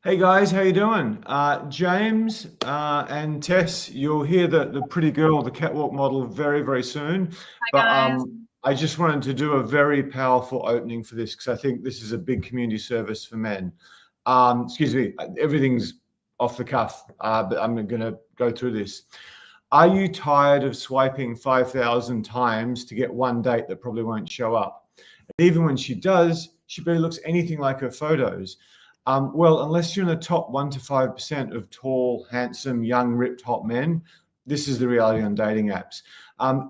Hey guys, how you doing? James and Tess, you'll hear the pretty girl, the catwalk model, very, very soon. But Hi guys. I just wanted to do a very powerful opening for this because I think this is a big community service for men. Excuse me, everything's off the cuff, but I'm going to go through this. Are you tired of swiping 5,000 times to get one date that probably won't show up? And even when she does, she barely looks anything like her photos. Well, unless you're in the top 1 to 5% of tall, handsome, young, ripped, hot men, this is the reality on dating apps.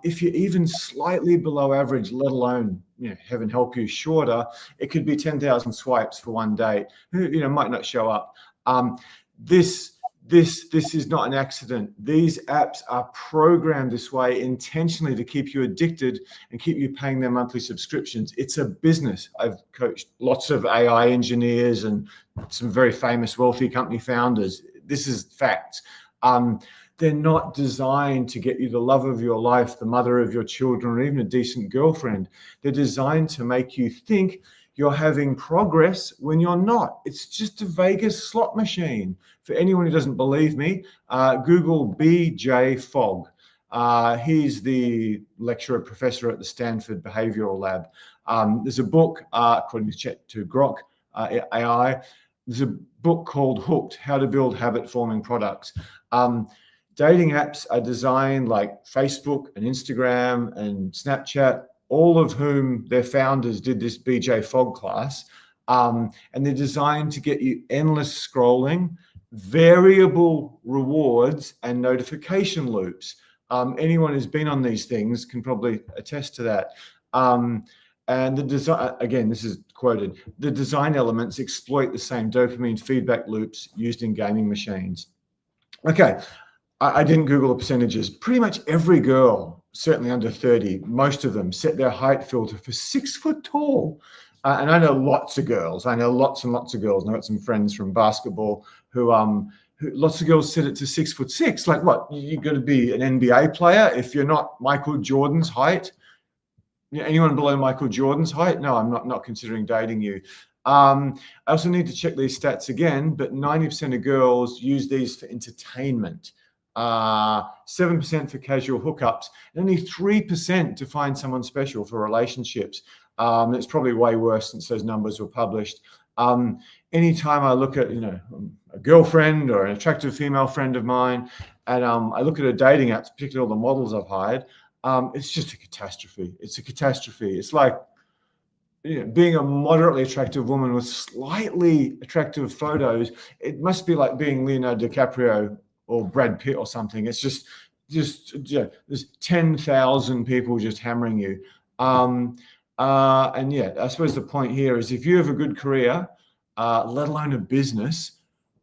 If you're even slightly below average, let alone, heaven help you, shorter, it could be 10,000 swipes for one date. Who, might not show up. This is not an accident. These apps are programmed this way intentionally to keep you addicted and keep you paying their monthly subscriptions. It's a business. I've coached lots of AI engineers and some very famous wealthy company founders. This is fact. They're not designed to get you the love of your life, the mother of your children, or even a decent girlfriend. They're designed to make you think you're having progress when you're not. It's just a Vegas slot machine. For anyone who doesn't believe me, Google B.J. Fogg. He's the lecturer professor at the Stanford Behavioral Lab. There's a book, according to Grok AI, there's a book called Hooked, How to Build Habit-Forming Products. Dating apps are designed like Facebook and Instagram and Snapchat, all of whom their founders did this BJ Fogg class. And they're designed to get you endless scrolling, variable rewards, and notification loops. Anyone who's been on these things can probably attest to that. And the design, again, this is quoted, the design elements exploit the same dopamine feedback loops used in gaming machines. Okay, I didn't Google the percentages. Pretty much every girl, certainly under 30, most of them set their height filter for 6 foot tall. And I know lots of girls. I know lots and lots of girls. And I've got some friends from basketball who lots of girls set it to 6'6". Like what? You got to be an NBA player if you're not Michael Jordan's height. Anyone below Michael Jordan's height? No, I'm not considering dating you. I also need to check these stats again, but 90% of girls use these for entertainment. 7% for casual hookups, and only 3% to find someone special for relationships. It's probably way worse since those numbers were published. Anytime I look at, a girlfriend or an attractive female friend of mine, and I look at her dating apps, particularly all the models I've hired, it's just a catastrophe. It's a catastrophe. It's like being a moderately attractive woman with slightly attractive photos. It must be like being Leonardo DiCaprio or Brad Pitt or something. It's just there's 10,000 people just hammering you. And I suppose the point here is if you have a good career, let alone a business,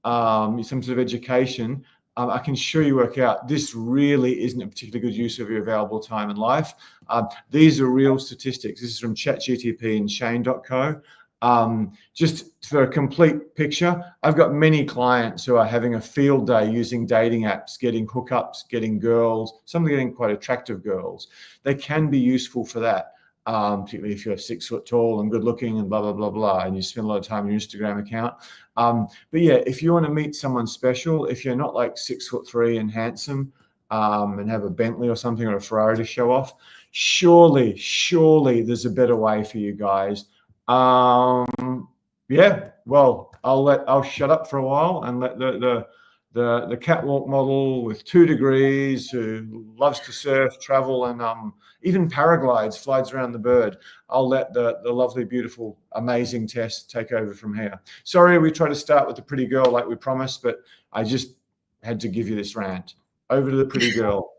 some sort of education, I can sure you work out this really isn't a particularly good use of your available time in life. These are real statistics. This is from Chat GTP and Shane.co. Just for a complete picture, I've got many clients who are having a field day using dating apps, getting hookups, getting girls, some are getting quite attractive girls. They can be useful for that, particularly if you're 6 foot tall and good looking and blah, blah, blah, blah, and you spend a lot of time on your Instagram account. But yeah, if you want to meet someone special, if you're not like 6'3" and handsome, and have a Bentley or something or a Ferrari to show off, surely there's a better way for you guys. Yeah, well, I'll shut up for a while and let the catwalk model with 2 degrees who loves to surf, travel, and even paraglides, flies around the bird. I'll let the lovely, beautiful, amazing Tess take over from here. Sorry, we tried to start with the pretty girl like we promised, but I just had to give you this rant. Over to the pretty girl.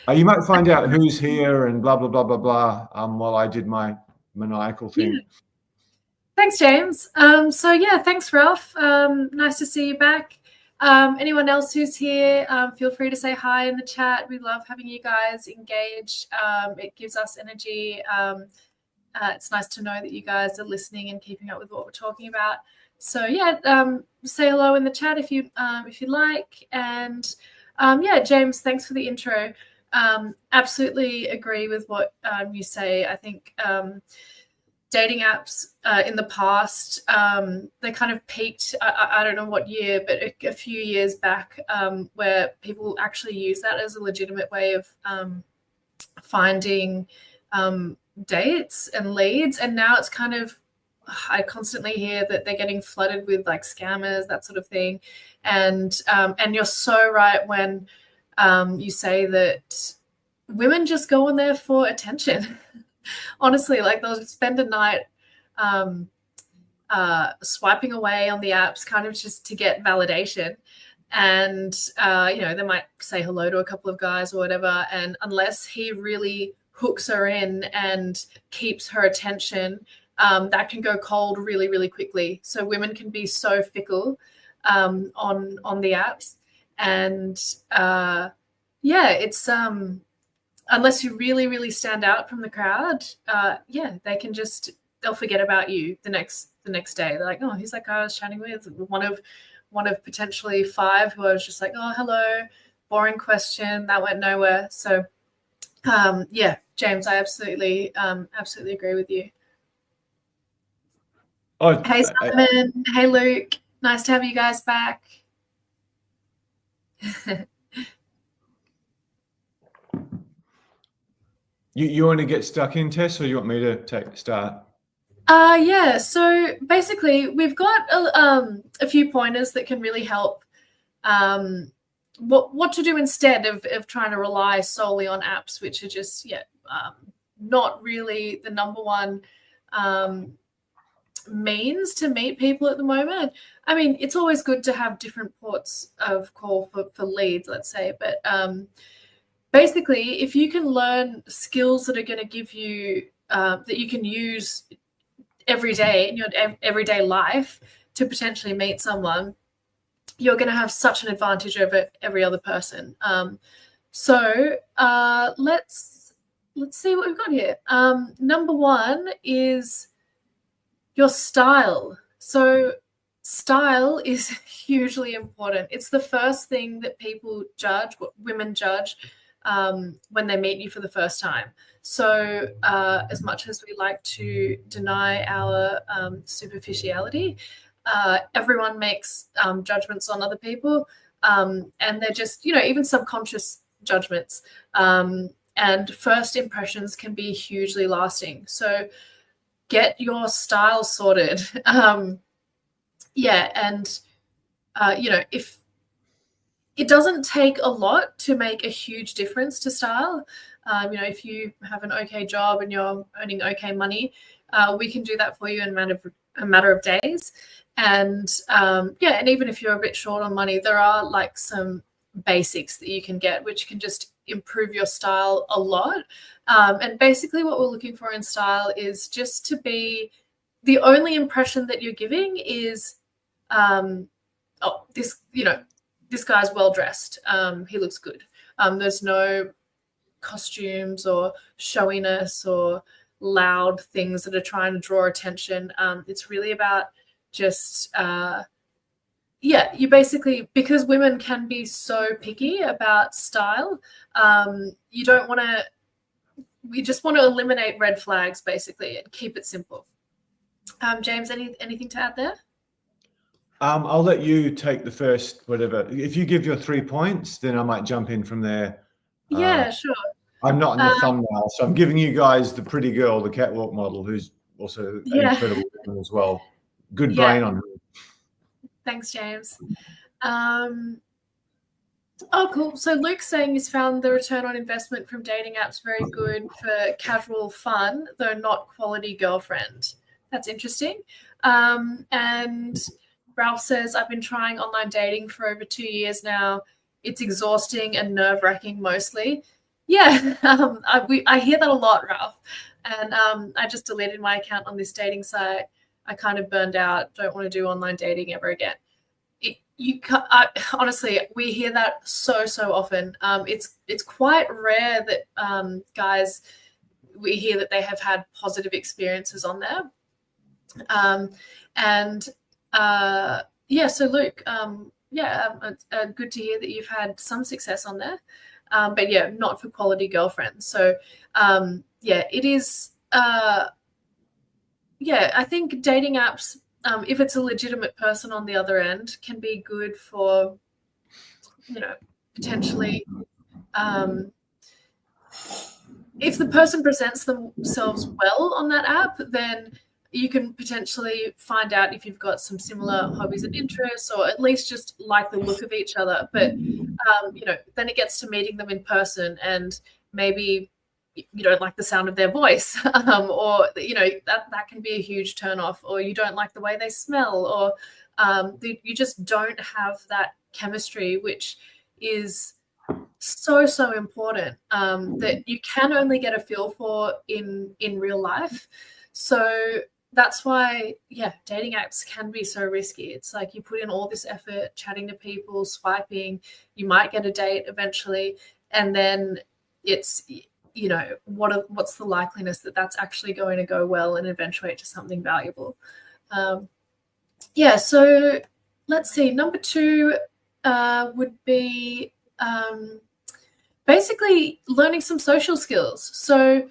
You might find out who's here and blah, blah, blah, blah, blah, while I did my maniacal thing. Yeah. Thanks, James. Thanks, Ralph. Nice to see you back. Anyone else who's here, feel free to say hi in the chat. We love having you guys engaged. It gives us energy. It's nice to know that you guys are listening and keeping up with what we're talking about. So say hello in the chat if you like. And James, thanks for the intro. Absolutely agree with what you say. I think dating apps in the past, they kind of peaked, I don't know what year, but a few years back, where people actually use that as a legitimate way of finding dates and leads. And now it's kind of, I constantly hear that they're getting flooded with like scammers, that sort of thing. And you're so right when you say that women just go on there for attention. Honestly, like they'll spend a night swiping away on the apps kind of just to get validation. And, they might say hello to a couple of guys or whatever. And unless he really hooks her in and keeps her attention, that can go cold really, really quickly. So women can be so fickle on the apps. And, it's unless you really, really stand out from the crowd, they'll forget about you the next day. They're like, oh, he's that guy I was chatting with, one of potentially 5 who I was just like, oh, hello, boring question, that went nowhere. So James, I absolutely agree with you. Oh, hey Simon, hey Luke, nice to have you guys back. You want to get stuck in, Tess, or you want me to start? So basically we've got a few pointers that can really help what to do instead of trying to rely solely on apps, which are just not really the number one means to meet people at the moment. I mean, it's always good to have different ports of call for leads, let's say, but basically if you can learn skills that are going to give you that you can use every day in your everyday life to potentially meet someone, you're going to have such an advantage over every other person. So let's see what we've got here. Number 1 is your style. So style is hugely important. It's the first thing that people judge, what women judge when they meet you for the first time. So as much as we like to deny our superficiality, everyone makes judgments on other people, and they're just, even subconscious judgments. And first impressions can be hugely lasting. So get your style sorted. If it doesn't take a lot to make a huge difference to style. If you have an okay job and you're earning okay money, we can do that for you in a matter of days. And and even if you're a bit short on money, there are like some basics that you can get which can just improve your style a lot. And basically what we're looking for in style is just to be, the only impression that you're giving is this guy's well dressed, he looks good. There's no costumes or showiness or loud things that are trying to draw attention. It's really about just you basically, because women can be so picky about style, we just want to eliminate red flags basically and keep it simple. James, anything to add there? I'll let you take the first whatever. If you give your 3 points, then I might jump in from there. Yeah, sure. I'm not in the thumbnail, so I'm giving you guys the pretty girl, the catwalk model, who's also an incredible woman as well. Good brain on her. Thanks, James. Cool. So Luke's saying he's found the return on investment from dating apps very good for casual fun, though not quality girlfriend. That's interesting. And Ralph says, I've been trying online dating for over 2 years now. It's exhausting and nerve-wracking mostly. Yeah, I hear that a lot, Ralph. And I just deleted my account on this dating site. I kind of burned out, don't want to do online dating ever again. Honestly, we hear that so often. It's quite rare that guys, we hear that they have had positive experiences on there. So Luke, good to hear that you've had some success on there. But yeah, not for quality girlfriends. So it is yeah, I think dating apps, if it's a legitimate person on the other end, can be good for, potentially, if the person presents themselves well on that app, then you can potentially find out if you've got some similar hobbies and interests, or at least just like the look of each other. But then it gets to meeting them in person, and maybe you don't like the sound of their voice, or that can be a huge turnoff, or you don't like the way they smell, or you just don't have that chemistry, which is so important, that you can only get a feel for in real life. So that's why, dating apps can be so risky. It's like you put in all this effort chatting to people, swiping, you might get a date eventually, and then it's, what's the likeliness that that's actually going to go well and eventuate to something valuable? So let's see. Number 2 would be basically learning some social skills. So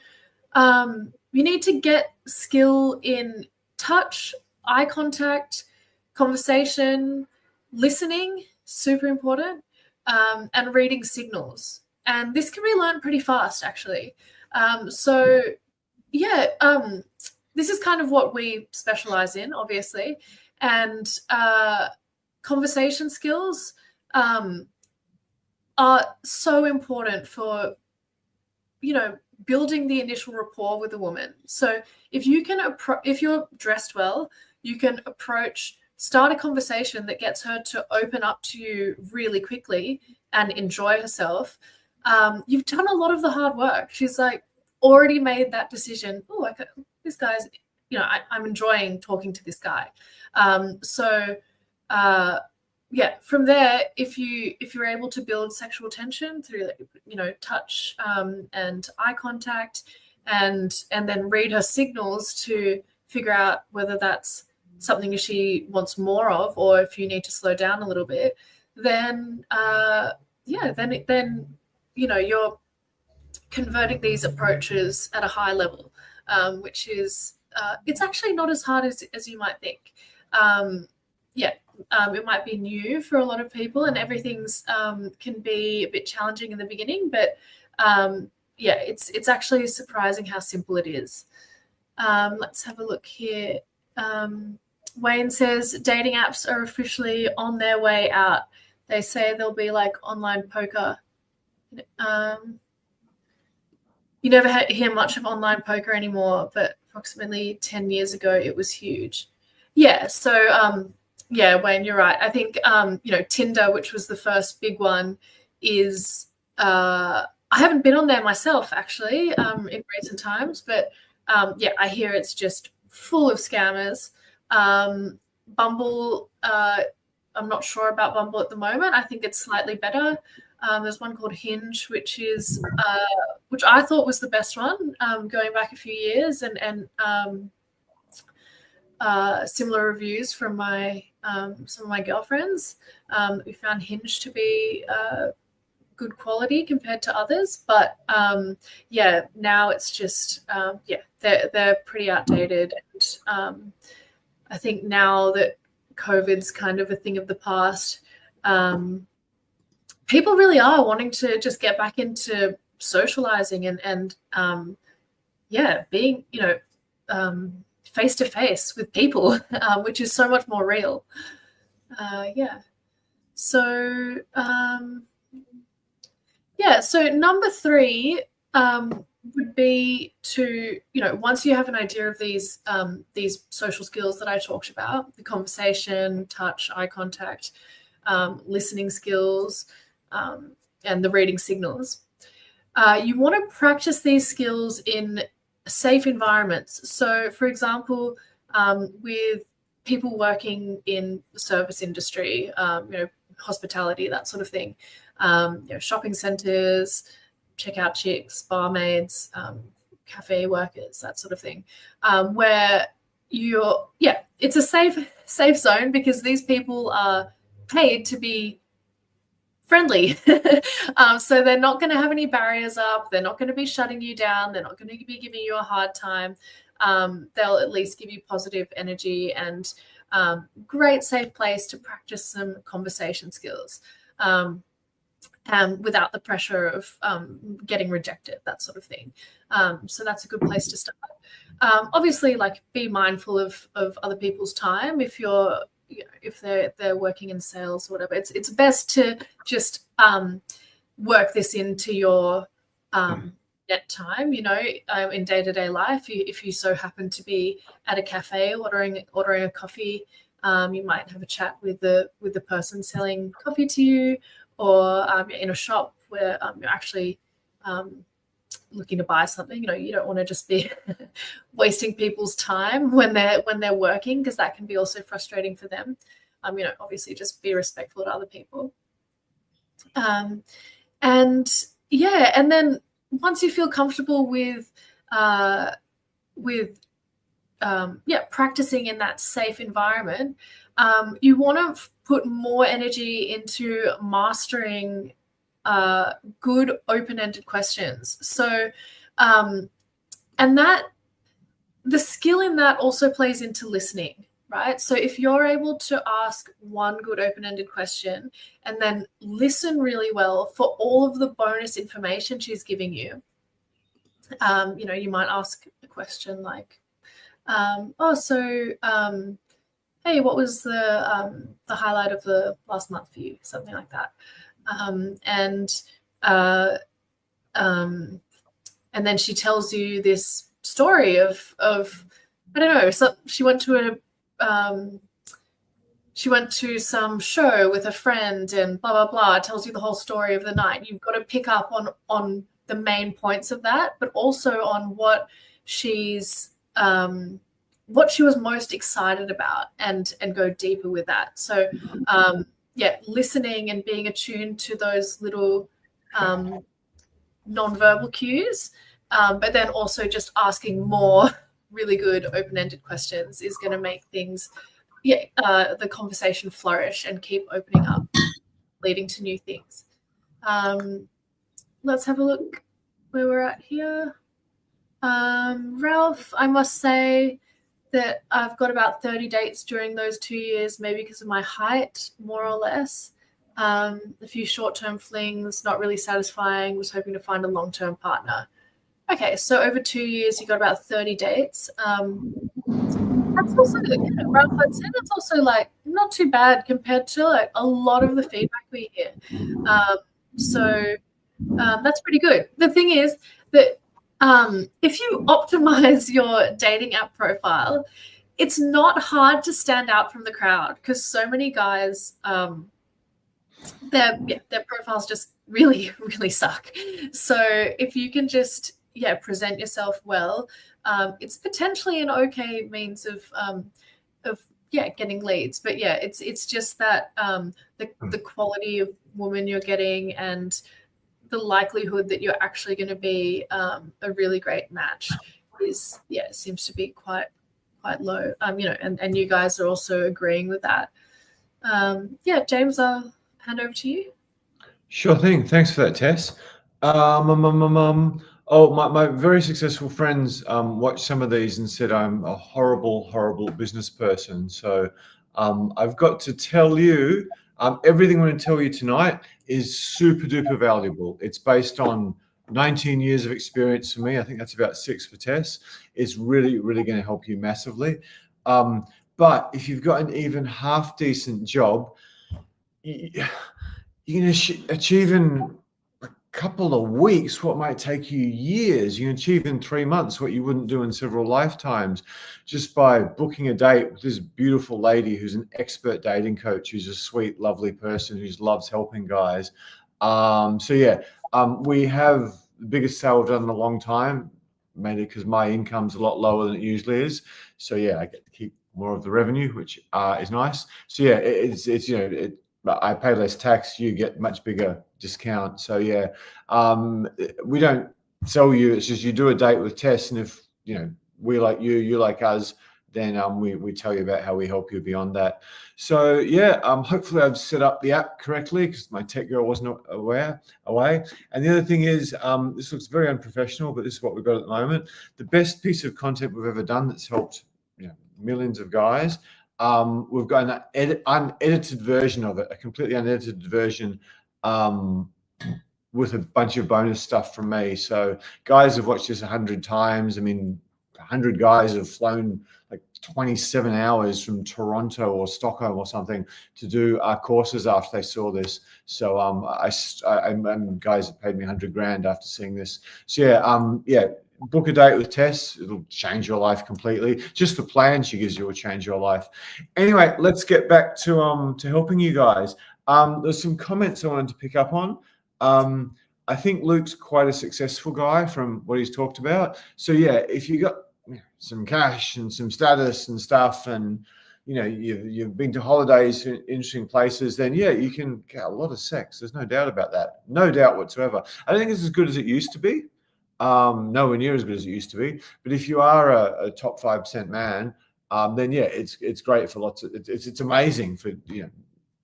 you need to get skill in touch, eye contact, conversation, listening, super important, and reading signals. And this can be learned pretty fast, actually. This is kind of what we specialize in, obviously. And conversation skills are so important for, building the initial rapport with a woman. So if you can, if you're dressed well, you can start a conversation that gets her to open up to you really quickly and enjoy herself. You've done a lot of the hard work. She's like already made that decision. Oh, this guy's, I'm enjoying talking to this guy. From there, if you're able to build sexual tension through, touch and eye contact, and then read her signals to figure out whether that's something she wants more of, or if you need to slow down a little bit, then you're converting these approaches at a high level, which is it's actually not as hard as you might think. It might be new for a lot of people, and everything's can be a bit challenging in the beginning, but it's actually surprising how simple it is. Let's have a look here. Wayne says dating apps are officially on their way out. They say they'll be like online poker. You never hear much of online poker anymore, but approximately 10 years ago it was huge. Wayne, you're right. I think Tinder, which was the first big one, is I haven't been on there myself actually in recent times, but I hear it's just full of scammers. Bumble, I'm not sure about Bumble at the moment. I think it's slightly better. There's one called Hinge, which I thought was the best one, going back a few years, and similar reviews from some of my girlfriends. We found Hinge to be good quality compared to others, but now it's just they're pretty outdated, and I think now that COVID's kind of a thing of the past, people really are wanting to just get back into socializing and being face to face with people, which is so much more real. So number 3 would be to, once you have an idea of these social skills that I talked about, the conversation, touch, eye contact, listening skills, and the reading signals, you want to practice these skills in safe environments. So, for example, with people working in the service industry, hospitality, that sort of thing, shopping centers, checkout chicks, barmaids, cafe workers, that sort of thing, where it's a safe zone, because these people are paid to be friendly. So they're not going to have any barriers up. They're not going to be shutting you down. They're not going to be giving you a hard time. they'll at least give you positive energy and great safe place to practice some conversation skills. Without the pressure of getting rejected, that sort of thing. So that's a good place to start. Obviously, like, be mindful of other people's time. If they're working in sales or whatever, it's best to just work this into your net time. In day-to-day life, if you so happen to be at a cafe ordering a coffee, you might have a chat with the person selling coffee to you, or in a shop where you're actually looking to buy something. You don't want to just be wasting people's time when they're working, because that can be also frustrating for them. Obviously just be respectful to other people. And then once you feel comfortable with practicing in that safe environment, you want to put more energy into mastering good open-ended questions. So, and that the skill in that also plays into listening, right? So if you're able to ask one good open-ended question and then listen really well for all of the bonus information she's giving you, you might ask a question like, hey, what was the highlight of the last month for you? Something like that. And then she tells you this story of I don't know. So she went to some show with a friend and blah blah blah. It tells you the whole story of the night. You've got to pick up on the main points of that, but also on what she was most excited about, and go deeper with that. So listening and being attuned to those little nonverbal cues, but then also just asking more really good open-ended questions is going to make things, the conversation flourish and keep opening up, leading to new things. Let's have a look where we're at here. Ralph, I must say that I've got about 30 dates during those 2 years, maybe because of my height, more or less. A few short-term flings, not really satisfying, was hoping to find a long-term partner. Okay, so over 2 years, you got about 30 dates. That's also, Ralph, I'd say that's also like not too bad compared to like a lot of the feedback we hear. So that's pretty good. The thing is that if you optimize your dating app profile, it's not hard to stand out from the crowd, because so many guys, their profiles just really, really suck. So if you can just present yourself well, it's potentially an okay means of getting leads. But it's just that the quality of woman you're getting and the likelihood that you're actually going to be a really great match seems to be quite low. And you guys are also agreeing with that. James, I'll hand over to you. Sure thing. Thanks for that, Tess. My very successful friends watched some of these and said I'm a horrible, horrible business person. So I've got to tell you, everything I'm going to tell you tonight is super duper valuable. It's based on 19 years of experience for me. I think that's about 6 for Tess. It's really, really going to help you massively. But if you've got an even half decent job, you can achieve in a couple of weeks what might take you years. You can achieve in 3 months what you wouldn't do in several lifetimes, just by booking a date with this beautiful lady who's an expert dating coach, who's a sweet, lovely person who loves helping guys. We have the biggest sale we've done in a long time, mainly because my income's a lot lower than it usually is. So I get to keep more of the revenue, which is nice. So I pay less tax, you get much bigger discount. So we don't sell you. It's just you do a date with Tess, and if we like you, you like us, then we tell you about how we help you beyond that. So yeah, hopefully I've set up the app correctly because my tech girl wasn't away. And the other thing is, this looks very unprofessional, but this is what we've got at the moment. The best piece of content we've ever done that's helped millions of guys. We've got an unedited version of it, a completely unedited version with a bunch of bonus stuff from me. So guys have watched this 100 times. I mean, 100 guys have flown like 27 hours from Toronto or Stockholm or something to do our courses after they saw this. So guys have paid me 100 grand after seeing this. So yeah, book a date with Tess. It'll change your life completely. Just the plan she gives you will change your life. Anyway, let's get back to helping you guys. There's some comments I wanted to pick up on. I think Luke's quite a successful guy from what he's talked about. So yeah, if you got some cash and some status and stuff, and you've been to holidays in interesting places, then yeah, you can get a lot of sex. There's no doubt about that. No doubt whatsoever. I don't think it's as good as it used to be. Nowhere near as good as it used to be. But if you are a top 5% man, then yeah, it's great for lots of. It's amazing for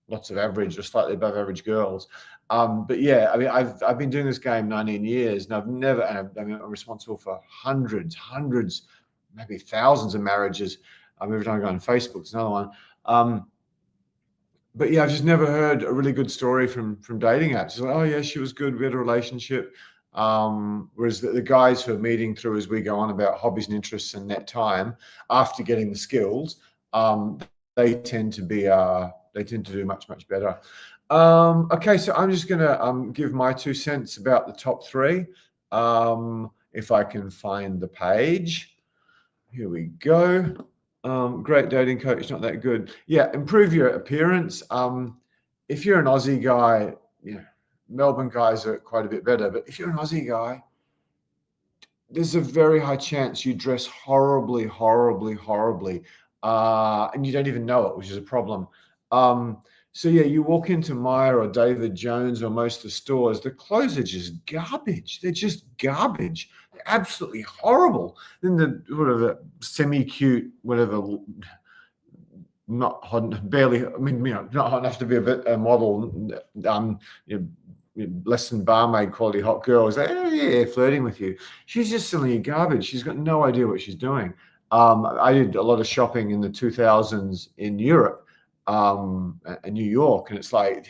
lots of average or slightly above average girls. But yeah, I mean, I've been doing this game 19 years, and I'm responsible for hundreds, maybe thousands of marriages. Every time I go on Facebook, it's another one. But yeah, I've just never heard a really good story from dating apps. It's like, oh yeah, she was good, we had a relationship. Whereas the guys who are meeting through as we go on about hobbies and interests and net time after getting the skills, they tend to do much better. Okay, so I'm just gonna give my 2 cents about the top 3. If I can find the page. Here we go. Great dating coach, not that good. Yeah, improve your appearance. If you're an Aussie guy, Melbourne guys are quite a bit better, but if you're an Aussie guy, there's a very high chance you dress horribly, and you don't even know it, which is a problem. So yeah, you walk into Myer or David Jones or most of the stores, the clothes are just garbage. They're just garbage. They're absolutely horrible. Then the semi-cute, whatever, not hot, barely, I mean, not hot enough to be a model, less than barmaid quality hot girl is like, oh yeah, flirting with you. She's just selling you garbage. She's got no idea what she's doing. I did a lot of shopping in the 2000s in Europe and New York, and it's like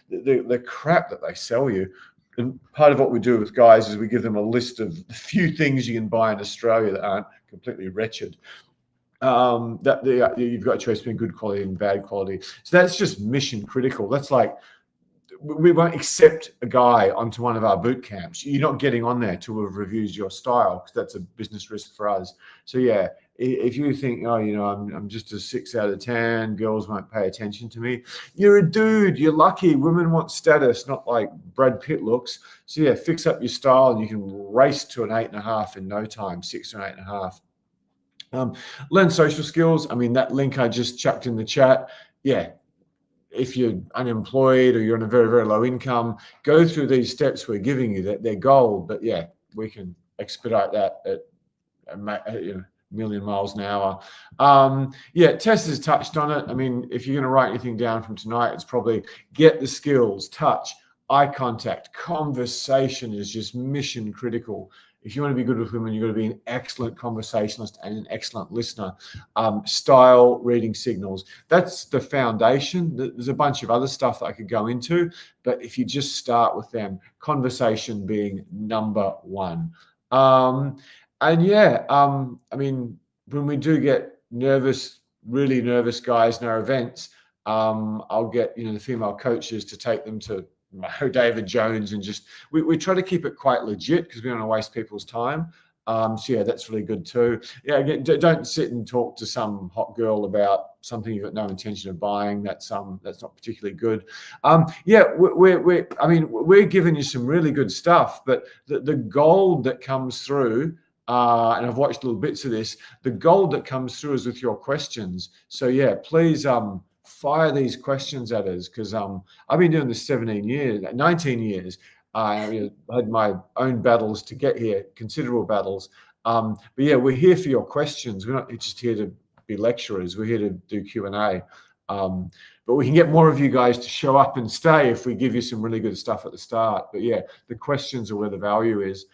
the crap that they sell you. And part of what we do with guys is we give them a list of the few things you can buy in Australia that aren't completely wretched. You've got a choice between good quality and bad quality. So that's just mission critical. That's like, we won't accept a guy onto one of our boot camps. You're not getting on there till we've reviewed your style, because that's a business risk for us. So yeah, if you think, oh, I'm just a 6 out of 10, girls won't pay attention to me, you're a dude. You're lucky. Women want status, not like Brad Pitt looks. So yeah, fix up your style, and you can race to an 8.5 in no time, 6 or 8.5. Learn social skills. I mean, that link I just chucked in the chat. Yeah. If you're unemployed or you're on a very, very low income, go through these steps we're giving you. That they're gold, but yeah, we can expedite that at a million miles an hour. Yeah, Tess has touched on it. I mean, if you're going to write anything down from tonight, it's probably get the skills, touch, eye contact, conversation is just mission critical. If you want to be good with women, you've got to be an excellent conversationalist and an excellent listener. Style, reading signals. That's the foundation. There's a bunch of other stuff that I could go into, but if you just start with them, conversation being number 1. And yeah, I mean, when we do get nervous, really nervous guys in our events, I'll get, the female coaches to take them to David Jones, and just we try to keep it quite legit because we don't want to waste people's time. So yeah, that's really good too. Yeah, again, don't sit and talk to some hot girl about something you've got no intention of buying. That's not particularly good. Yeah, we're giving you some really good stuff, but the gold that comes through, and I've watched little bits of this, the gold that comes through is with your questions. So yeah, please fire these questions at us, because I've been doing this 19 years. I had my own battles to get here, considerable battles. But yeah, we're here for your questions. We're not just here to be lecturers. We're here to do Q&A. But we can get more of you guys to show up and stay if we give you some really good stuff at the start. But yeah, the questions are where the value is.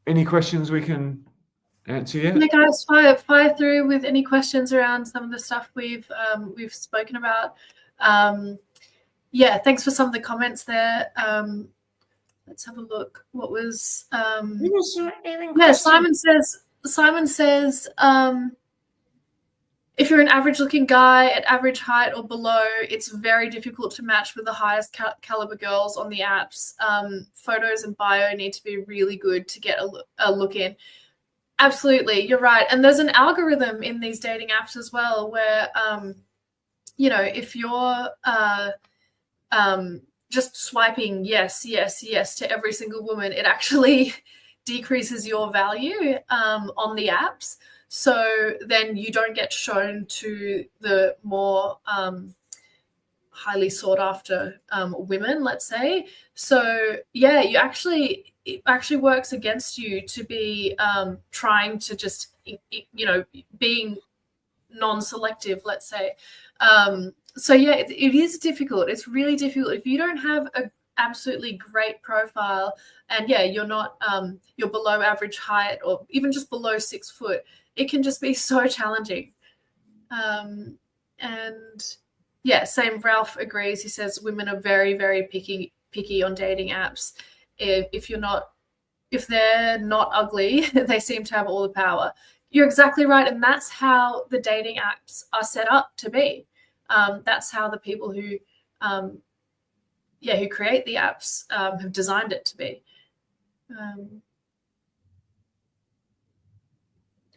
Any questions we can answer yet? Yeah, guys, fire through with any questions around some of the stuff we've spoken about. Yeah, thanks for some of the comments there. Let's have a look. What was yeah, Simon says if you're an average looking guy at average height or below, it's very difficult to match with the highest caliber girls on the apps. Photos and bio need to be really good to get a look in. Absolutely, you're right. And there's an algorithm in these dating apps as well where, you know, if you're just swiping yes, yes, yes to every single woman, it actually decreases your value on the apps. So then you don't get shown to the more highly sought after women, let's say. So yeah, it actually works against you to be trying to just, you know, being non-selective, let's say. So yeah, it is difficult. It's really difficult if you don't have a absolutely great profile and yeah, you're not you're below average height or even just below 6 foot. It can just be so challenging. And yeah, same. Ralph agrees. He says women are very, very picky on dating apps. If they're not ugly, they seem to have all the power. You're exactly right, and that's how the dating apps are set up to be. That's how the people who create the apps have designed it to be.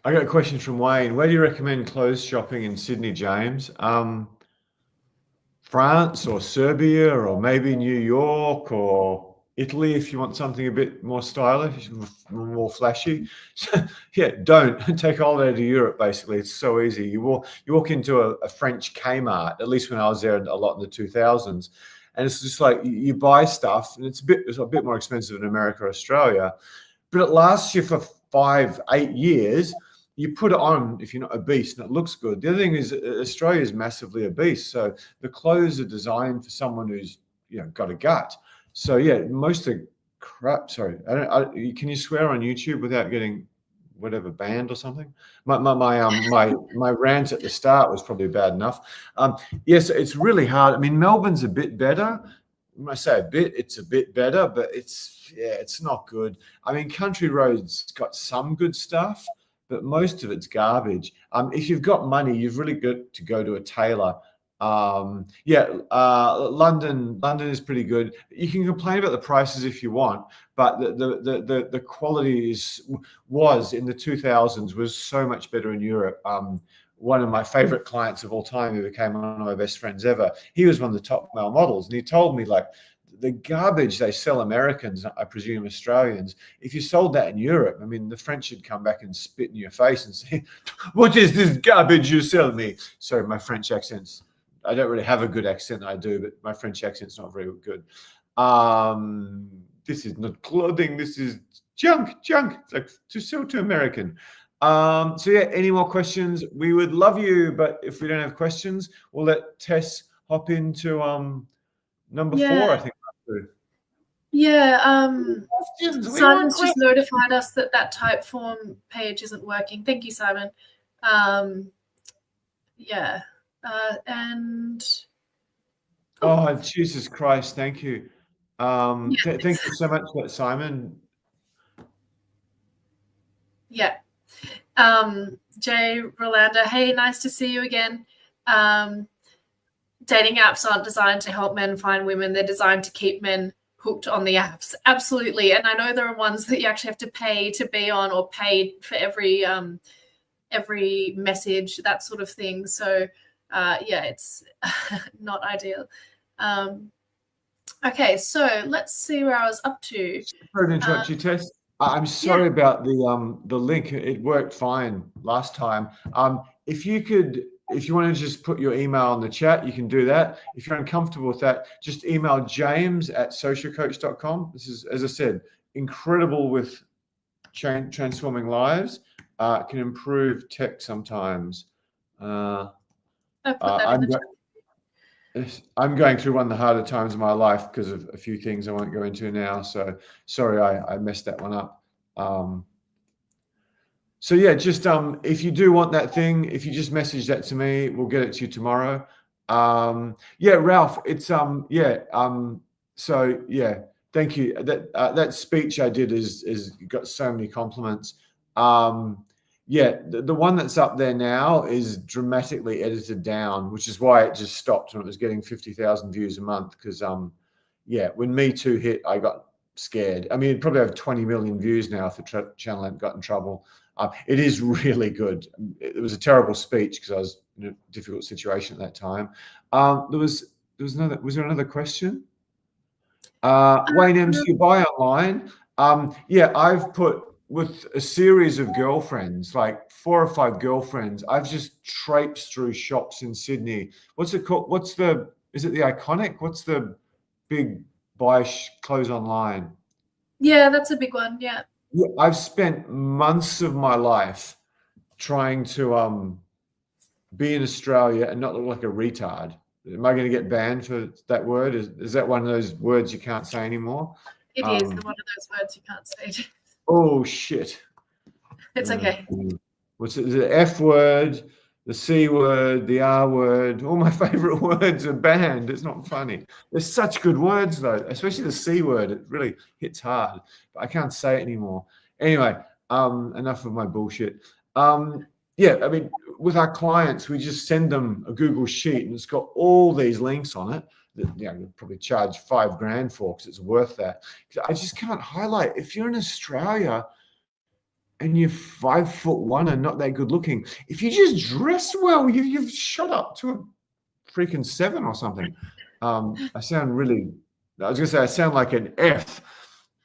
I got a question from Wayne. Where do you recommend clothes shopping in Sydney, James? France or Serbia or maybe New York or Italy if you want something a bit more stylish, more flashy. So, yeah, don't take holiday to Europe. Basically, it's so easy. You walk into a French Kmart. At least when I was there a lot in the 2000s, and it's just like you buy stuff, and it's a bit more expensive in America or Australia, but it lasts you for 5-8 years. You put it on if you're not obese and it looks good. The other thing is Australia is massively obese, so the clothes are designed for someone who's got a gut. So yeah, most of the crap. Sorry, can you swear on YouTube without getting whatever banned or something? My rant at the start was probably bad enough. Yes, it's really hard. I mean, Melbourne's a bit better. When I say a bit, it's a bit better, but it's not good. I mean, Country Road's got some good stuff, but most of it's garbage. If you've got money, you've really got to go to a tailor. London is pretty good. You can complain about the prices if you want, but the quality was in the 2000s was so much better in Europe. One of my favorite clients of all time, who became one of my best friends ever, he was one of the top male models, and he told me, like, the garbage they sell Americans, I presume Australians, if you sold that in Europe, I mean, the French would come back and spit in your face and say, "What is this garbage you sell me?" Sorry, my French accent's, I don't really have a good accent. I do, but my French accent's not very good. This is not clothing. This is junk. It's like to American. So yeah, any more questions? We would love you, but if we don't have questions, we'll let Tess hop into number 4, I think. Yeah, Simon's just notified us that type form page isn't working. Thank you, Simon. Yeah, and oh, Jesus Christ, thank you. Thank you so much for that, Simon. Yeah. Jay Rolanda, hey, nice to see you again. Dating apps aren't designed to help men find women. They're designed to keep men hooked on the apps. Absolutely. And I know there are ones that you actually have to pay to be on, or pay for every message, that sort of thing. So yeah, it's not ideal. Okay, so let's see where I was up to. Sorry to interrupt you, Tess. I'm sorry about the link. It worked fine last time. If you want to just put your email in the chat, you can do that. If you're uncomfortable with that, just email james@socialcoach.com. This is, as I said, incredible with transforming lives. can improve tech sometimes. I put that in the chat. I'm going through one of the harder times of my life because of a few things I won't go into now. So sorry, I messed that one up. So yeah, just if you do want that thing, if you just message that to me, we'll get it to you tomorrow. Yeah, Ralph, it's so yeah, thank you. That speech I did is got so many compliments. Yeah, the one that's up there now is dramatically edited down, which is why it just stopped when it was getting 50,000 views a month. Because yeah, when Me Too hit, I got scared. I mean, it'd probably have 20 million views now if the channel hadn't got in trouble. It is really good. It was a terrible speech because I was in a difficult situation at that time. Was there another question? Wayne MC buy online. Yeah, I've put with a series of girlfriends, like 4 or 5 girlfriends. I've just traipsed through shops in Sydney. What's it called? Is it the Iconic? What's the big buy clothes online? Yeah, that's a big one. Yeah. Yeah, I've spent months of my life trying to be in Australia and not look like a retard. Am I going to get banned for that word? Is that one of those words you can't say anymore? It is one of those words you can't say. Oh shit! It's okay. What's it? The F word, the C word, the R word. All my favorite words are banned. It's not funny. They're such good words though, especially the C word. It really hits hard, but I can't say it anymore. Anyway, enough of my bullshit. Yeah, I mean, with our clients, we just send them a Google sheet and it's got all these links on it that you'll probably charge $5,000 for because it's worth that. I just can't highlight. If you're in Australia and you're 5'1" and not that good looking, if you just dress well, you've shot up to a freaking 7 or something. I sound really, I was gonna say I sound like an F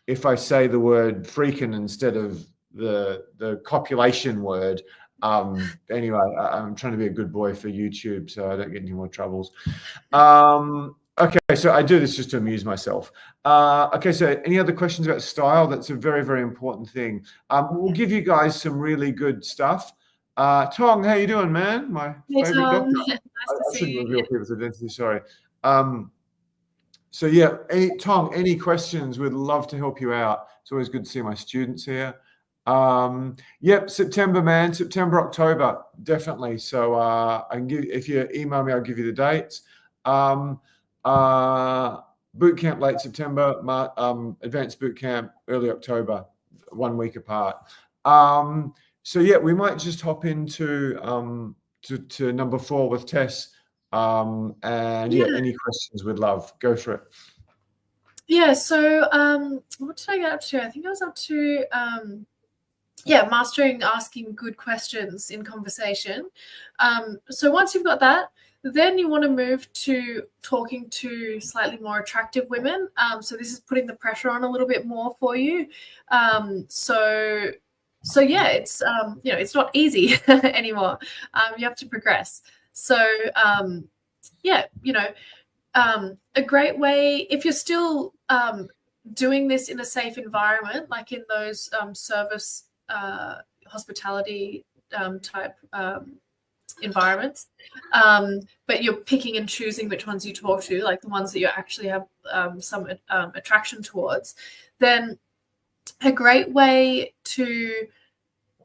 if I say the word freaking instead of the copulation word. Anyway, I'm trying to be a good boy for YouTube so I don't get any more troubles. Okay, so I do this just to amuse myself. Okay, so any other questions about style? That's a very, very important thing. We'll give you guys some really good stuff. Tong, how you doing, man? My favorite doctor. Nice to see you. Reveal people's identity, sorry. So yeah, Tong, any questions? We'd love to help you out. It's always good to see my students here. Yep, September, man. September, October, definitely. So I can give, if you email me, I'll give you the dates. Boot camp late September, advanced boot camp early October, 1 week apart. So yeah, we might just hop into to number 4 with Tess. And yeah, any questions we'd love. Go for it. Yeah, so what did I get up to? I think I was up to mastering asking good questions in conversation. So once you've got that, then you want to move to talking to slightly more attractive women. So this is putting the pressure on a little bit more for you. So yeah, it's it's not easy anymore. You have to progress. So yeah, a great way, if you're still doing this in a safe environment, like in those service hospitality type environments, but you're picking and choosing which ones you talk to, like the ones that you actually have some attraction towards, then a great way to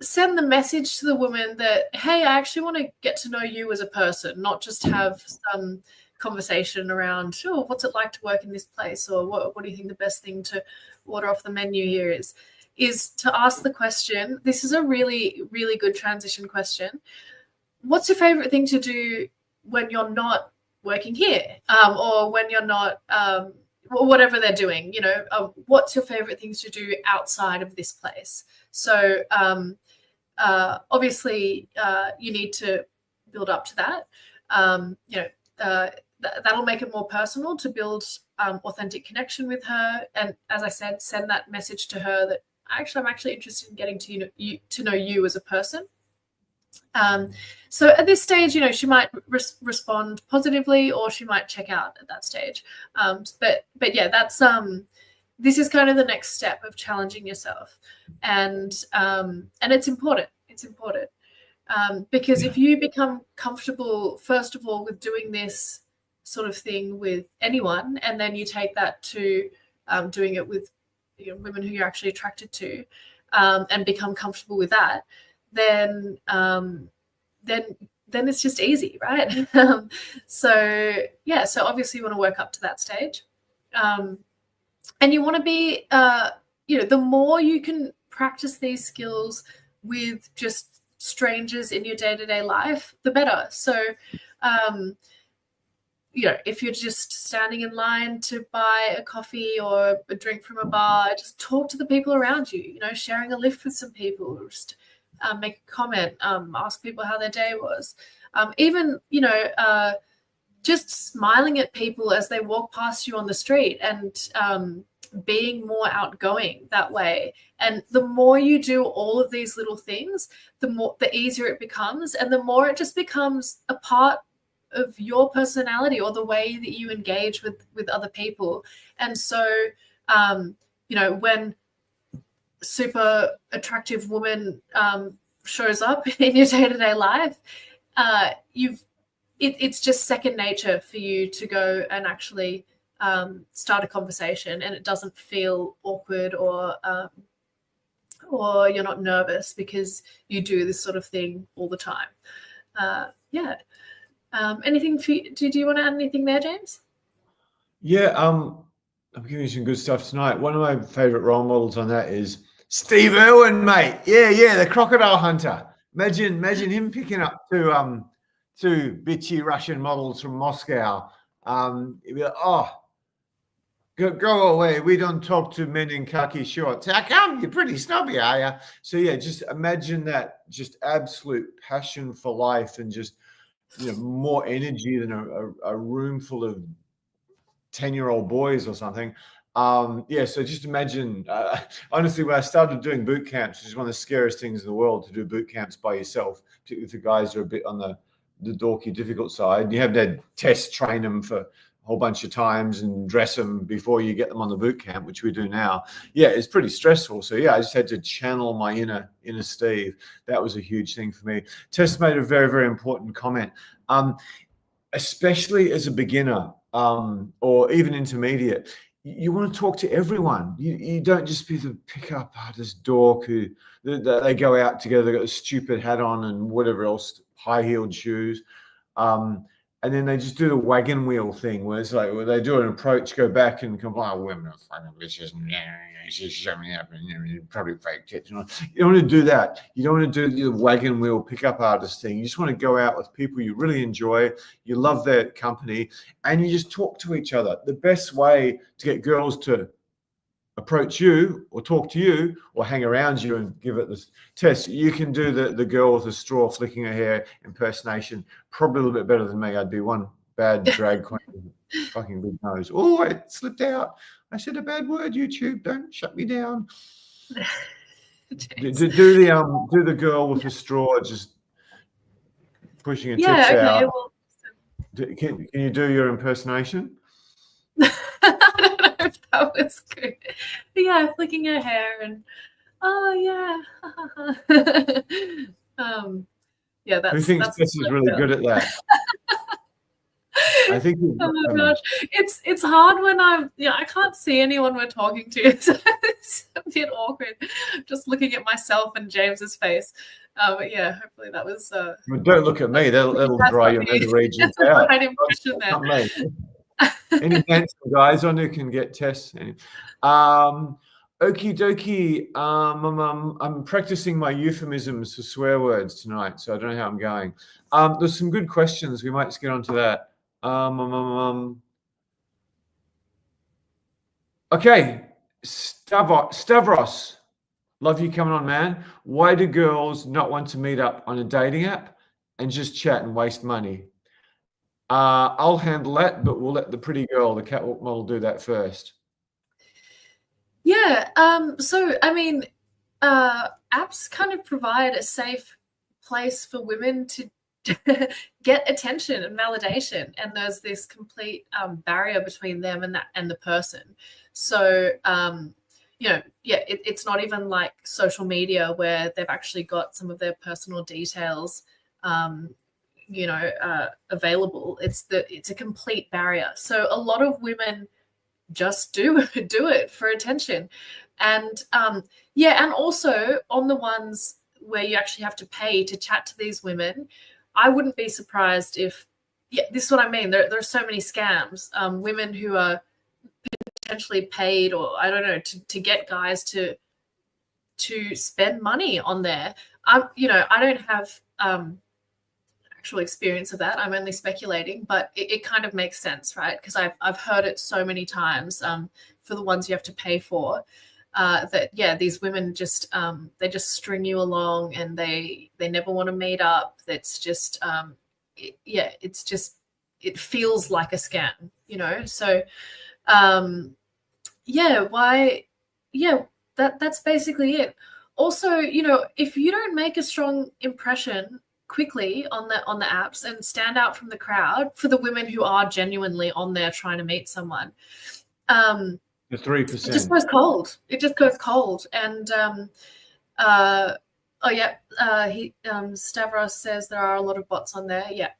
send the message to the woman that, hey, I actually want to get to know you as a person, not just have some conversation around, sure, what's it like to work in this place, or what do you think the best thing to order off the menu here is to ask the question. This is a really, really good transition question. What's your favorite thing to do when you're not working here, or when you're not whatever they're doing, what's your favorite things to do outside of this place? So obviously you need to build up to that. That'll make it more personal to build authentic connection with her. And as I said, send that message to her that I'm actually interested in getting to know you as a person. So at this stage, she might respond positively, or she might check out at that stage. But yeah, that's this is kind of the next step of challenging yourself, and it's important. It's important. Because if you become comfortable, first of all, with doing this sort of thing with anyone, and then you take that to doing it with women who you're actually attracted to, and become comfortable with that, then it's just easy, right? So obviously you want to work up to that stage, and you want to be, the more you can practice these skills with just strangers in your day-to-day life, the better. So if you're just standing in line to buy a coffee or a drink from a bar, just talk to the people around you, sharing a lift with some people, just make a comment, ask people how their day was, even just smiling at people as they walk past you on the street, and being more outgoing that way. And the more you do all of these little things, the easier it becomes, and the more it just becomes a part of your personality or the way that you engage with other people. And so when super attractive woman shows up in your day-to-day life, it's just second nature for you to go and actually start a conversation, and it doesn't feel awkward or you're not nervous because you do this sort of thing all the time. Anything for you? Do you want to add anything there, James? Yeah, I'm giving you some good stuff tonight. One of my favorite role models on that is Steve Irwin, mate. Yeah, the crocodile hunter. Imagine him picking up two bitchy Russian models from Moscow. He'd be like, oh, go away. We don't talk to men in khaki shorts. How come? You're pretty snobby, are you? So yeah, just imagine that, just absolute passion for life, and just more energy than a room full of 10-year-old boys or something. So just imagine, honestly, when I started doing boot camps, which is one of the scariest things in the world, to do boot camps by yourself, particularly for guys who are a bit on the dorky, difficult side. You have to test train them for a whole bunch of times and dress them before you get them on the boot camp, which we do now. Yeah, it's pretty stressful. So yeah, I just had to channel my inner Steve. That was a huge thing for me. Tess made a very, very important comment. Especially as a beginner, or even intermediate, you want to talk to everyone. You don't just be the pickup artist dork who they go out together, they got a stupid hat on and whatever else, high-heeled shoes. And then they just do the wagon wheel thing, where it's like, they do an approach, go back and come, oh, women are fucking bitches, and she's showing up, and you probably fake tits. You don't want to do that. You don't want to do the wagon wheel pickup artist thing. You just want to go out with people you really enjoy, you love their company, and you just talk to each other. The best way to get girls to approach you or talk to you or hang around you and give it this test, you can do the girl with the straw flicking her hair impersonation probably a little bit better than me. I'd be one bad drag queen with fucking big nose. Oh, it slipped out. I said a bad word, YouTube. Don't shut me down. do the girl with the straw just pushing her tits out. Well, can you do your impersonation? I don't know if that was good. But yeah, flicking her hair and that's. Who thinks Tess is really good at that? I think. Oh my gosh, it's hard when I can't see anyone we're talking to, so it's a bit awkward. Just looking at myself and James's face. But yeah, hopefully that was. Well, don't look at me. That'll dry your nether regions out. Right impression there. Not me. Any handsome guys on who can get Tess? Okie dokie. I'm practicing my euphemisms for swear words tonight, so I don't know how I'm going. There's some good questions. We might just get onto that. Okay, Stavros, love you coming on, man. Why do girls not want to meet up on a dating app and just chat and waste money? I'll handle that, but we'll let the pretty girl, the catwalk model, do that first. Yeah. So, I mean, apps kind of provide a safe place for women to get attention and validation, and there's this complete barrier between them and the person. So, it's not even like social media where they've actually got some of their personal details available. It's a complete barrier. So a lot of women just do it for attention. And and also on the ones where you actually have to pay to chat to these women, I wouldn't be surprised if, this is what I mean. There are so many scams, women who are potentially paid, or I don't know, to get guys to spend money on there. I don't have actual experience of that. I'm only speculating, but it kind of makes sense, right? Because I've heard it so many times for the ones you have to pay for. These women just they just string you along, and they never want to meet up. That's just it feels like a scam, so that's basically it. Also, if you don't make a strong impression quickly on the apps and stand out from the crowd, for the women who are genuinely on there trying to meet someone, the 3%. It just goes cold. And Stavros says there are a lot of bots on there. Yeah.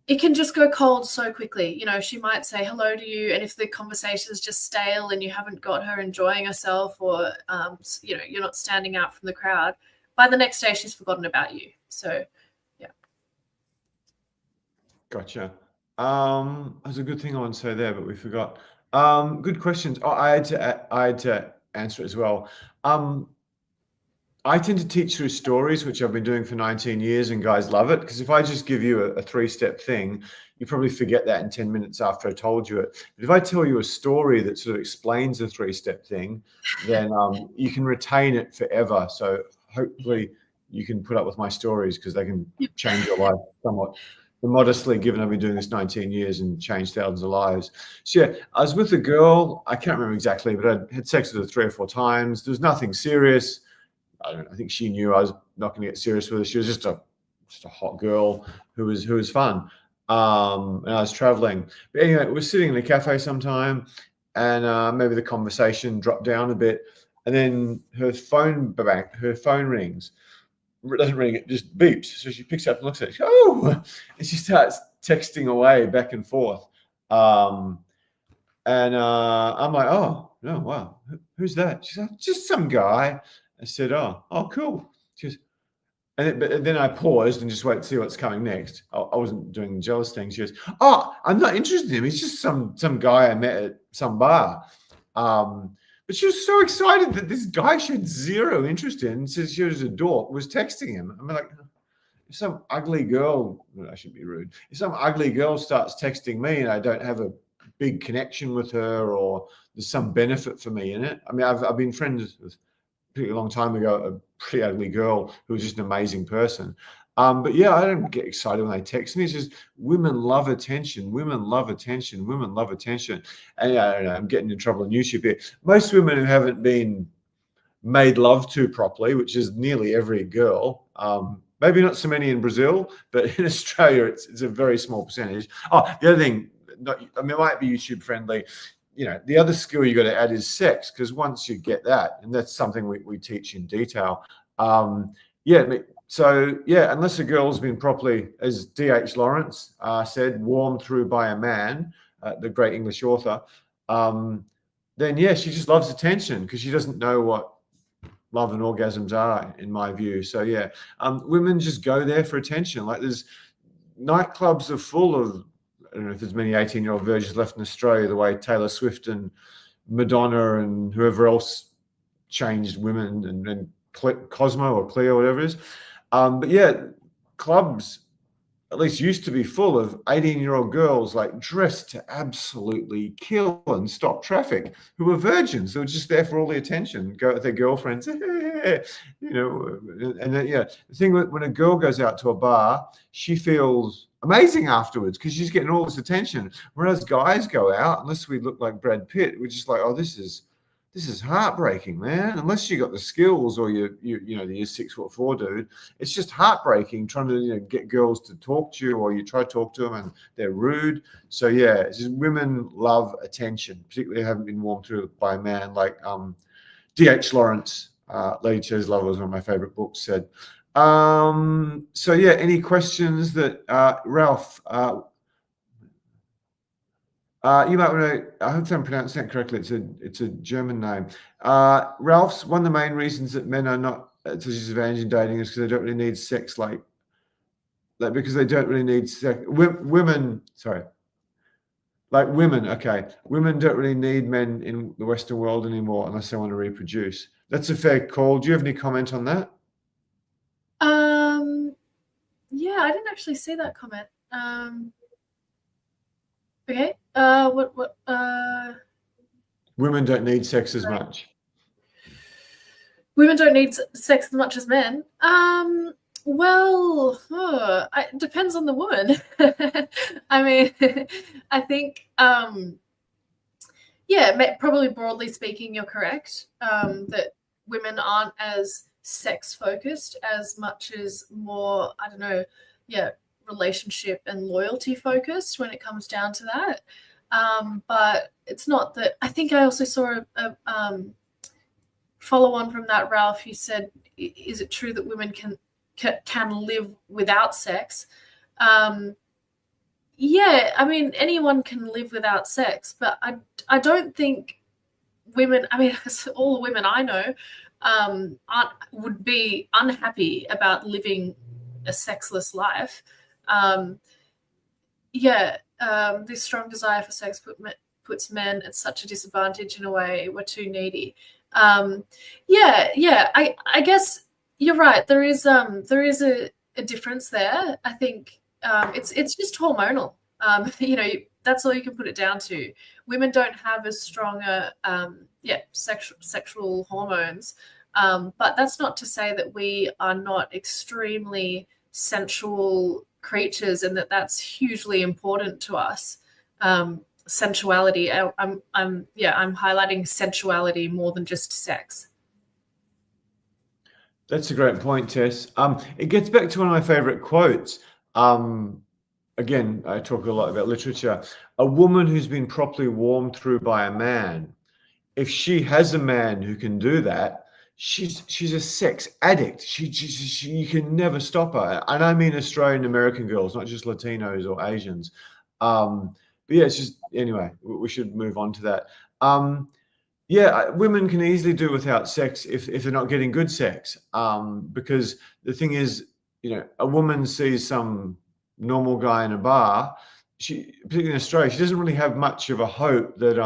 It can just go cold so quickly. She might say hello to you, and if the conversation is just stale and you haven't got her enjoying herself, or you're not standing out from the crowd, by the next day she's forgotten about you. So yeah. Gotcha. There's a good thing I want to say there, but we forgot. Good questions. I had to answer it as well. I tend to teach through stories, which I've been doing for 19 years, and guys love it. Because if I just give you a 3-step thing, you probably forget that in 10 minutes after I told you it. But if I tell you a story that sort of explains the 3-step thing, then you can retain it forever. So hopefully you can put up with my stories, because they can change your life somewhat. Modestly, given I've been doing this 19 years and changed thousands of lives. So yeah, I was with a girl, I can't remember exactly, but I had sex with her 3 or 4 times. There was nothing serious. I think she knew I was not going to get serious with her. She was just a hot girl who was fun. And I was traveling. But anyway, we're sitting in a cafe sometime, and maybe the conversation dropped down a bit, and then her phone rings. It doesn't ring, it just beeps. So she picks up and looks at it. And she starts texting away back and forth. And I'm like, oh, no, wow, who's that? She's like, just some guy. I said, oh, cool. She goes, but then I paused and just wait to see what's coming next. I wasn't doing the jealous thing. She goes, oh, I'm not interested in him. He's just some guy I met at some bar. But she was so excited that this guy she had zero interest in, since she was a dork, was texting him. I'm like, if some ugly girl, well, I shouldn't be rude, if some ugly girl starts texting me and I don't have a big connection with her, or there's some benefit for me in it. I mean, I've been friends with, pretty long time ago, a pretty ugly girl who was just an amazing person. But yeah, I don't get excited when they text me. It's just women love attention. Women love attention. Women love attention. And I don't know, I'm getting in trouble on YouTube here. Most women who haven't been made love to properly, which is nearly every girl, maybe not so many in Brazil, but in Australia, it's a very small percentage. Oh, the other thing, it might be YouTube friendly. The other skill you got to add is sex, because once you get that, and that's something we teach in detail. Unless a girl's been properly, as D.H. Lawrence said, warmed through by a man, the great English author, then she just loves attention, because she doesn't know what love and orgasms are, in my view. So women just go there for attention. Like, there's nightclubs are full of, I don't know if there's many 18-year-old virgins left in Australia, the way Taylor Swift and Madonna and whoever else changed women, and Cosmo or Cleo, whatever it is. Clubs at least used to be full of 18-year-old girls, like, dressed to absolutely kill and stop traffic, who were virgins. They were just there for all the attention, go with their girlfriends, the thing when a girl goes out to a bar, she feels amazing afterwards, because she's getting all this attention. Whereas guys go out, unless we look like Brad Pitt, we're just like, oh, this is this is heartbreaking, man. Unless you got the skills or you're 6'4" dude, it's just heartbreaking trying to get girls to talk to you, or you try to talk to them and they're rude. So yeah, it's just women love attention, particularly haven't been warmed through by a man like D.H. Lawrence, Lady Chose Lover was one of my favorite books, said. So yeah, any questions that Ralph? You might want to. I hope I'm pronouncing that correctly. It's a German name. Ralph's one of the main reasons that men are not at a disadvantage in dating is because they don't really need sex, like because they don't really need sex. Women, sorry, like women. Okay, women don't really need men in the Western world anymore unless they want to reproduce. That's a fair call. Do you have any comment on that? Yeah, I didn't actually see that comment. Okay. What? Women don't need sex as much. Women don't need sex as much as men. Well, it depends on the woman. I mean, I think, yeah, probably broadly speaking, you're correct, that women aren't as sex focused as much as more, I don't know, yeah, relationship and loyalty focused when it comes down to that. But it's not that. I think I also saw a follow on from that, Ralph. You said, is it true that women can live without sex? Yeah, I mean, anyone can live without sex, but I don't think women, I mean, all the women I know would be unhappy about living a sexless life. This strong desire for sex puts men at such a disadvantage in a way. We're too needy. I guess you're right. There is a difference there. I think it's just hormonal. That's all you can put it down to. Women don't have as strong sexual hormones, but that's not to say that we are not extremely sensual creatures and that that's hugely important to us. Sensuality. I'm highlighting sensuality more than just sex. That's a great point, Tess. It gets back to one of my favorite quotes. Again, I talk a lot about literature. A woman who's been properly warmed through by a man, if she has a man who can do that, she's a sex addict. You can never stop her. And I mean Australian American girls, not just Latinos or Asians. But yeah, it's just, anyway, we should move on to that. Women can easily do without sex if they're not getting good sex. Because the thing is, a woman sees some normal guy in a bar, particularly in Australia, she doesn't really have much of a hope that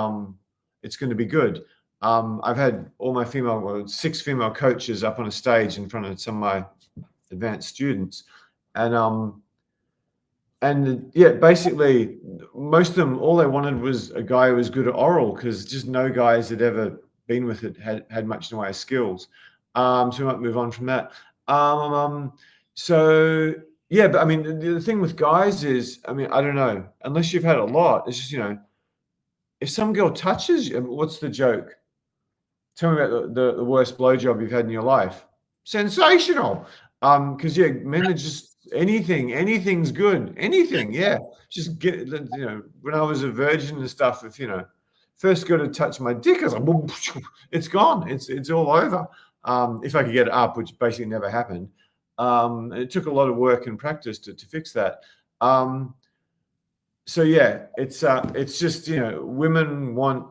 it's going to be good. I've had all my 6 female coaches up on a stage in front of some of my advanced students, and basically most of them, all they wanted was a guy who was good at oral, because just no guys had ever been with it had much in the way of skills. So we might move on from that. Yeah, but I mean, the thing with guys is, I mean, I don't know, unless you've had a lot, it's just, if some girl touches you, what's the joke? Tell me about the worst blowjob you've had in your life. Sensational. Because men are just anything's good. Anything, yeah. Just get, when I was a virgin and stuff, if first girl to touch my dick, I was like, boom, it's gone. It's all over. If I could get it up, which basically never happened. And it took a lot of work and practice to fix that. So yeah, it's just, women want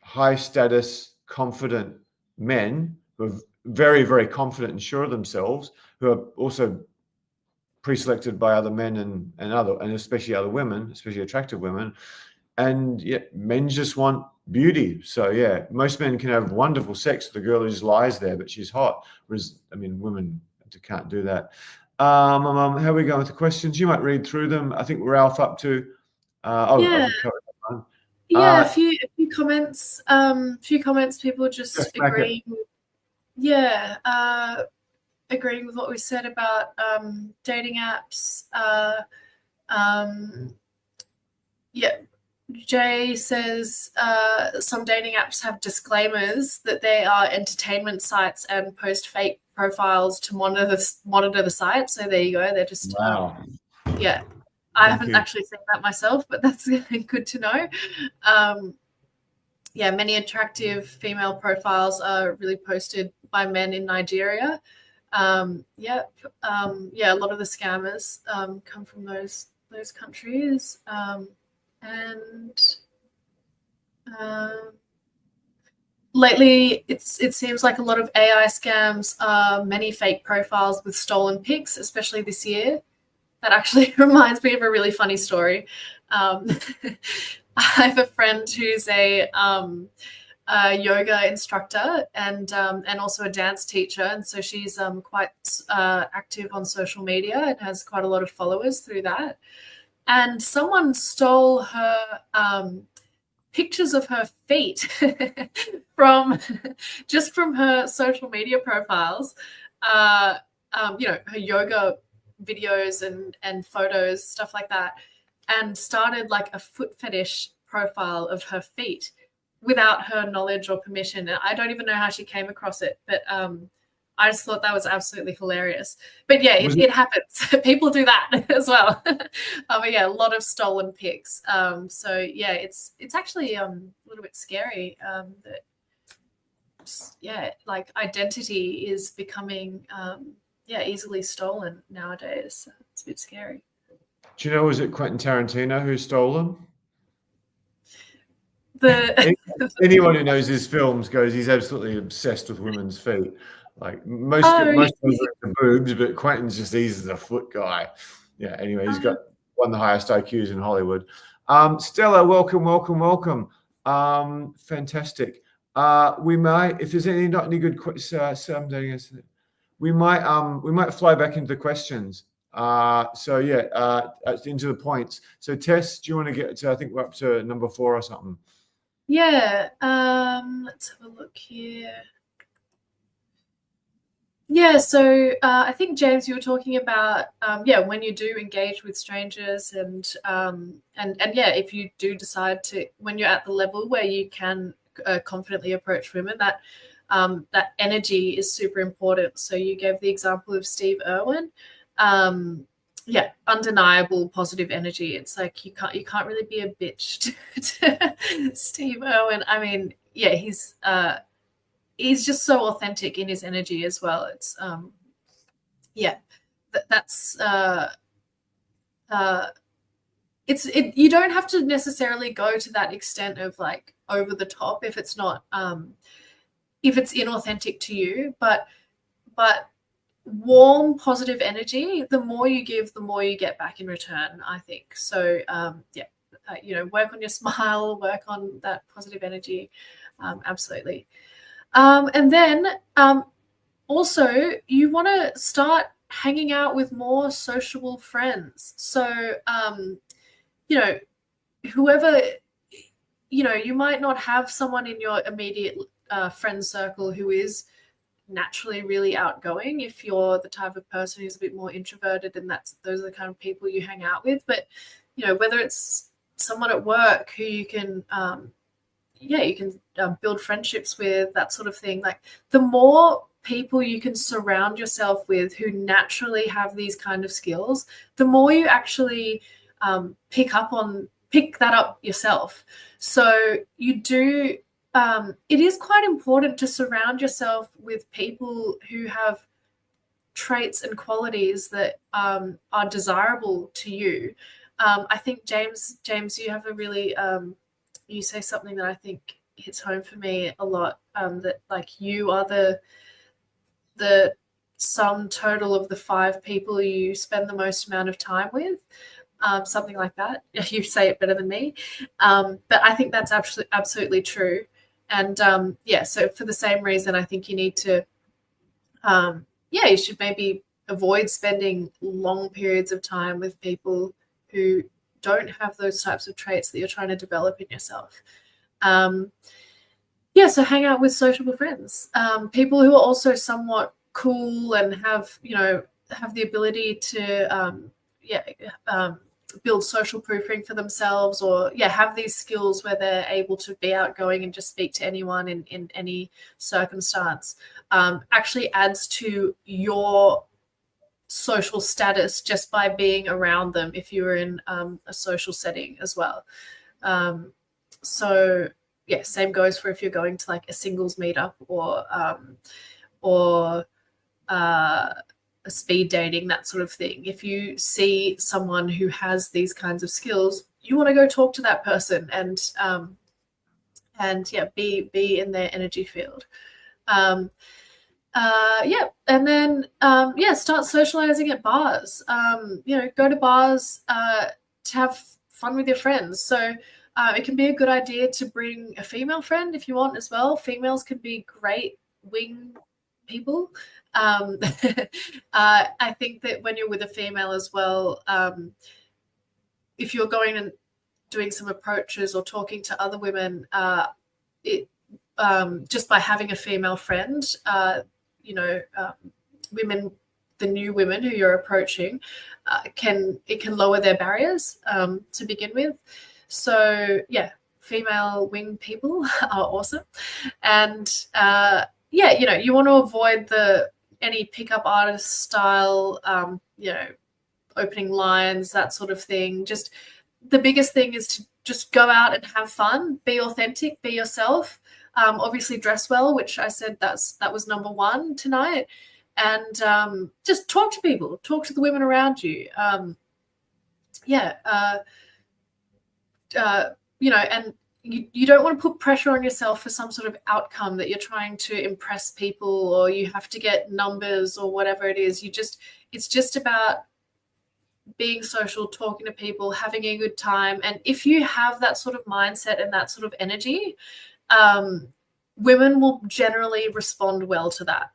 high status, confident men who are very, very confident and sure of themselves, who are also pre-selected by other men and especially other women, especially attractive women. And men just want beauty. So yeah, most men can have wonderful sex with a girl who just lies there, but she's hot. Whereas, I mean, women can't do that. How are we going with the questions? You might read through them. I think Ralph up to. A few comments. People just agreeing. Agreeing with what we said about dating apps. Jay says some dating apps have disclaimers that they are entertainment sites and post fake profiles to monitor the site. So there you go. They're just yeah. I haven't actually seen that myself, but that's good to know. Yeah, many attractive female profiles are really posted by men in Nigeria. Yeah, a lot of the scammers come from those countries. Lately, it seems like a lot of AI scams are many fake profiles with stolen pics, especially this year. That actually reminds me of a really funny story. I have a friend who's a yoga instructor and also a dance teacher, and so she's quite active on social media and has quite a lot of followers through that. And someone stole her pictures of her feet from her social media profiles. Her yoga videos and photos, stuff like that, and started like a foot fetish profile of her feet without her knowledge or permission. And I don't even know how she came across it, but I just thought that was absolutely hilarious. But yeah, it happens. People do that as well. But yeah, a lot of stolen pics. So yeah, it's actually a little bit scary that like identity is becoming easily stolen nowadays. So it's a bit scary. Do you know, was it Quentin Tarantino who stole them? Anyone who knows his films goes, he's absolutely obsessed with women's feet. Like most of them are the boobs, but Quentin's just, he's the foot guy. Yeah. Anyway, he's got one of the highest IQs in Hollywood. Stella, welcome. Fantastic. We might, if there's not any good questions, we might fly back into the questions. So yeah, into the points. So Tess, do you want to get to? I think we're up to number 4 or something. Yeah. Let's have a look here. Yeah, so I think James, you were talking about when you do engage with strangers and yeah, if you do decide to, when you're at the level where you can confidently approach women, that that energy is super important. So you gave the example of Steve Irwin. Yeah, undeniable positive energy. It's like you can't really be a bitch to Steve Irwin. I mean, yeah, he's just so authentic in his energy as well. It's you don't have to necessarily go to that extent of like over the top if it's not if it's inauthentic to you, but warm positive energy, the more you give, the more you get back in return, I think. So work on your smile, work on that positive energy. Absolutely. And then also you want to start hanging out with more sociable friends. So, whoever, you might not have someone in your immediate friend circle who is naturally really outgoing if you're the type of person who's a bit more introverted, and those are the kind of people you hang out with. But, whether it's someone at work who you can build friendships with, that sort of thing. Like the more people you can surround yourself with who naturally have these kind of skills, the more you actually pick that up yourself. So you do, it is quite important to surround yourself with people who have traits and qualities that are desirable to you. I think James, you have a really, you say something that I think hits home for me a lot, that like you are the sum total of the 5 people you spend the most amount of time with, something like that. You say it better than me. But I think that's absolutely true. And so for the same reason, I think you need to, you should maybe avoid spending long periods of time with people who don't have those types of traits that you're trying to develop in yourself. So hang out with sociable friends, people who are also somewhat cool and have the ability to build social proofing for themselves, or have these skills where they're able to be outgoing and just speak to anyone in any circumstance, actually adds to your social status just by being around them if you're in a social setting as well. So same goes for if you're going to like a singles meetup or a speed dating, that sort of thing. If you see someone who has these kinds of skills, you want to go talk to that person and be in their energy field. And then start socializing at bars. Go to bars to have fun with your friends. So it can be a good idea to bring a female friend if you want as well. Females can be great wing people. I think that when you're with a female as well, if you're going and doing some approaches or talking to other women, just by having a female friend, women, the new women who you're approaching, can lower their barriers to begin with. So female wing people are awesome, and you want to avoid any pickup artist style, opening lines, that sort of thing. Just the biggest thing is to just go out and have fun, be authentic, be yourself. Obviously dress well, which I said that was number one tonight. And just talk to people, talk to the women around you. And you don't want to put pressure on yourself for some sort of outcome that you're trying to impress people, or you have to get numbers or whatever it is. It's just about being social, talking to people, having a good time. And if you have that sort of mindset and that sort of energy, women will generally respond well to that.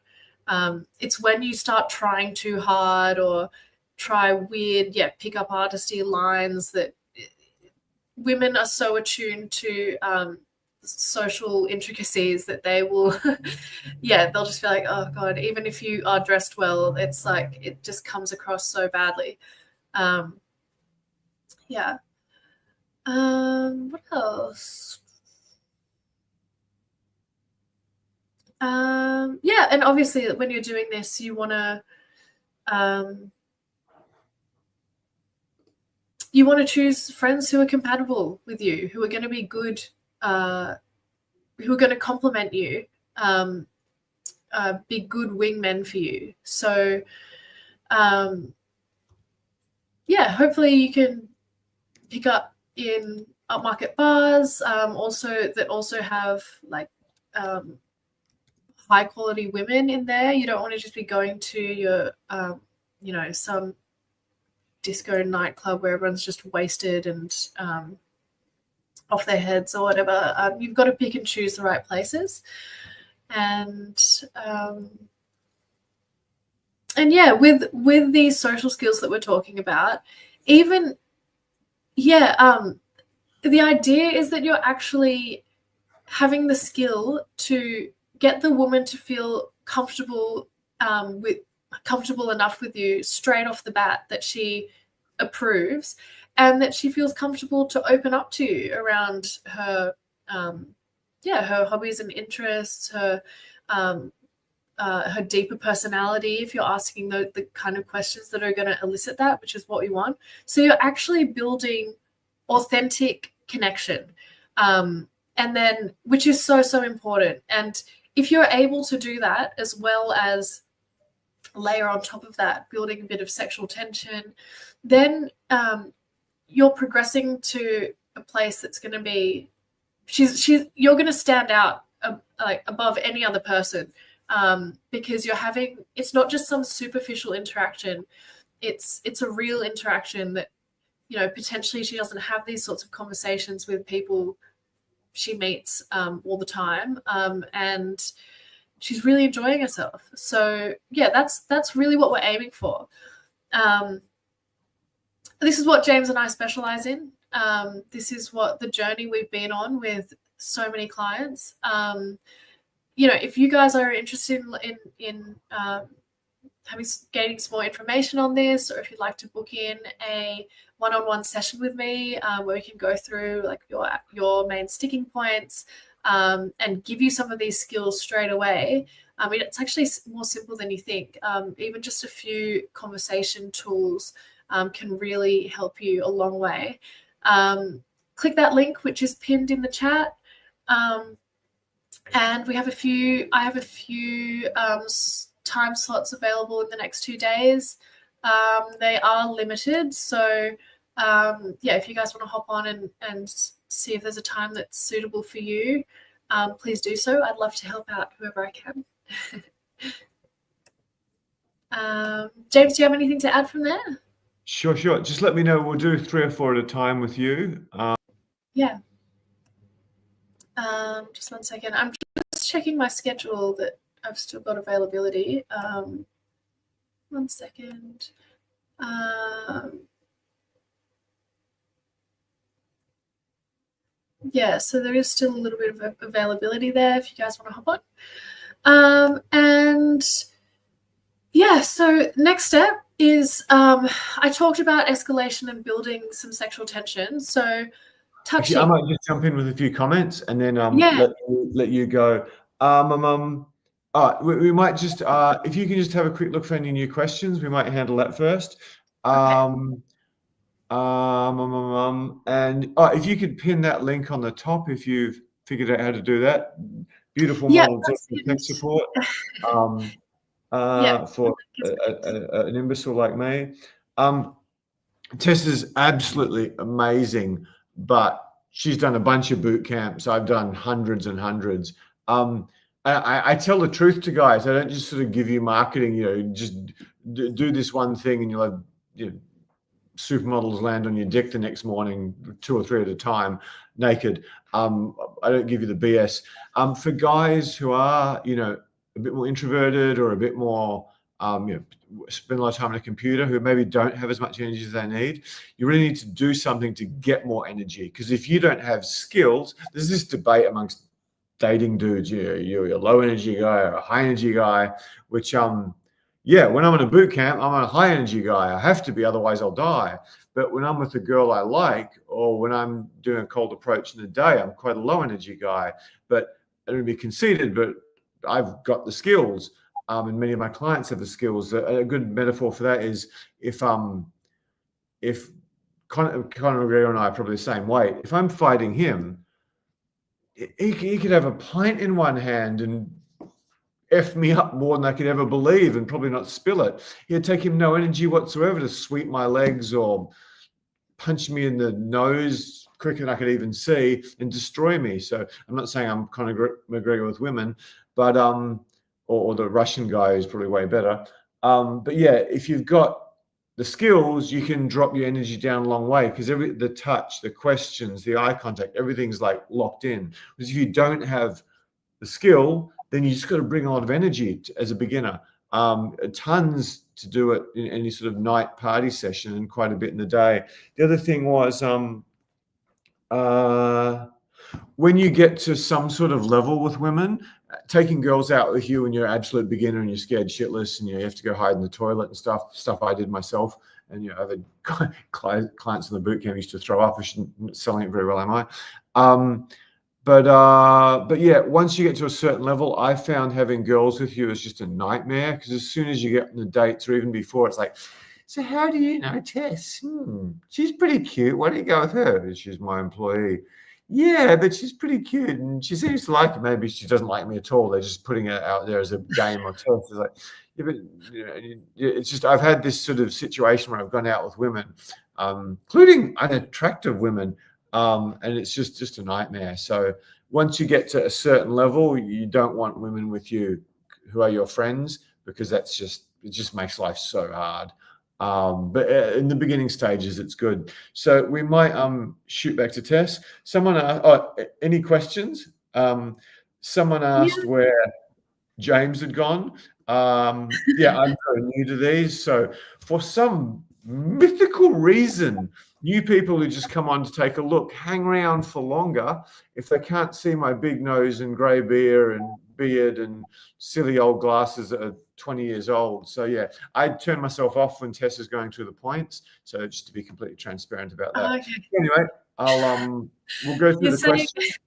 It's when you start trying too hard or try weird, pickup artisty lines that women are so attuned to social intricacies that they will, they'll just be like, oh God, even if you are dressed well, it's like, it just comes across so badly. What else? And obviously when you're doing this, you want to choose friends who are compatible with you, who are going to be good, who are going to complement you, be good wingmen for you. So, hopefully you can pick up in upmarket bars, that also have like high quality women in there. You don't want to just be going to your, some disco nightclub where everyone's just wasted and off their heads or whatever. You've got to pick and choose the right places. And with these social skills that we're talking about, even the idea is that you're actually having the skill to get the woman to feel comfortable enough with you straight off the bat that she approves, and that she feels comfortable to open up to you around her her hobbies and interests, her deeper personality, if you're asking the kind of questions that are going to elicit that, which is what we want. So you're actually building authentic connection, and then, which is so, so important. And if you're able to do that, as well as layer on top of that, building a bit of sexual tension, then you're progressing to a place that's going to be, you're going to stand out like above any other person, because you're having, it's not just some superficial interaction, it's a real interaction that, potentially she doesn't have these sorts of conversations with people she meets all the time, and she's really enjoying herself. So that's really what we're aiming for. This is what James and I specialize in. This is what the journey we've been on with so many clients. If you guys are interested in gaining some more information on this, or if you'd like to book in a one-on-one session with me where we can go through like your main sticking points and give you some of these skills straight away. I mean, it's actually more simple than you think. Even just a few conversation tools can really help you a long way. Click that link, which is pinned in the chat. And I have a few time slots available in the next 2 days. They are limited. So if you guys want to hop on and see if there's a time that's suitable for you, please do so. I'd love to help out whoever I can. James, do you have anything to add from there? Sure. Just let me know. We'll do 3 or 4 at a time with you. Yeah. Just 1 second. I'm just checking my schedule that I've still got availability. 1 second. So there is still a little bit of availability there if you guys want to hop on. So next step is I talked about escalation and building some sexual tension. So touching. Actually, I might just jump in with a few comments and then let you go. We might just if you can just have a quick look for any new questions, we might handle that first. And if you could pin that link on the top if you've figured out how to do that. Beautiful model tech support for an imbecile like me. Tess is absolutely amazing, but she's done a bunch of boot camps. I've done hundreds and hundreds. I tell the truth to guys. I don't just sort of give you marketing, just do this one thing and you'll have supermodels land on your dick the next morning, 2 or 3 at a time, naked. I don't give you the BS. For guys who are, a bit more introverted or a bit more, spend a lot of time on a computer, who maybe don't have as much energy as they need, you really need to do something to get more energy. Because if you don't have skills, there's this debate amongst dating dudes, you're a low energy guy or a high energy guy, which, when I'm in a boot camp, I'm a high energy guy. I have to be, otherwise I'll die. But when I'm with a girl I like, or when I'm doing a cold approach in the day, I'm quite a low energy guy. But I don't be conceited, but I've got the skills. And many of my clients have the skills. A good metaphor for that is if Conor McGregor and I are probably the same weight. If I'm fighting him, he could have a pint in one hand and F me up more than I could ever believe and probably not spill it. It'd take him no energy whatsoever to sweep my legs or punch me in the nose quicker than I could even see and destroy me. So I'm not saying I'm Conor McGregor with women, but or the Russian guy who's probably way better. But yeah, if you've got the skills, you can drop your energy down a long way because the touch, the questions, the eye contact, everything's like locked in. Because if you don't have the skill, then you just got to bring a lot of energy as a beginner. Tons to do it in any sort of night party session and quite a bit in the day. The other thing was when you get to some sort of level with women, taking girls out with you when you're an absolute beginner and you're scared shitless and you have to go hide in the toilet and stuff I did myself. And other clients in the boot camp used to throw up. I'm not selling it very well, am I? But yeah, once you get to a certain level, I found having girls with you is just a nightmare because as soon as you get on the dates or even before, it's like, so how do you know Tess? She's pretty cute. Why don't you go with her? She's my employee. Yeah, but she's pretty cute and she seems to like it. Maybe she doesn't like me at all. They're just putting it out there as a game or test. It's like, yeah, but it's just I've had this sort of situation where I've gone out with women, including unattractive women, and it's just a nightmare. So once you get to a certain level, you don't want women with you who are your friends because it just makes life so hard. But in the beginning stages, it's good. So we might shoot back to Tess. Someone any questions? Someone asked where James had gone. Yeah, I'm very new to these. So for some mythical reason, new people who just come on to take a look hang around for longer if they can't see my big nose and grey beard and beard and silly old glasses that are 20 years old. So yeah, I turn myself off when Tess is going through the points. So just to be completely transparent about that. Okay. Anyway, we'll go through the questions.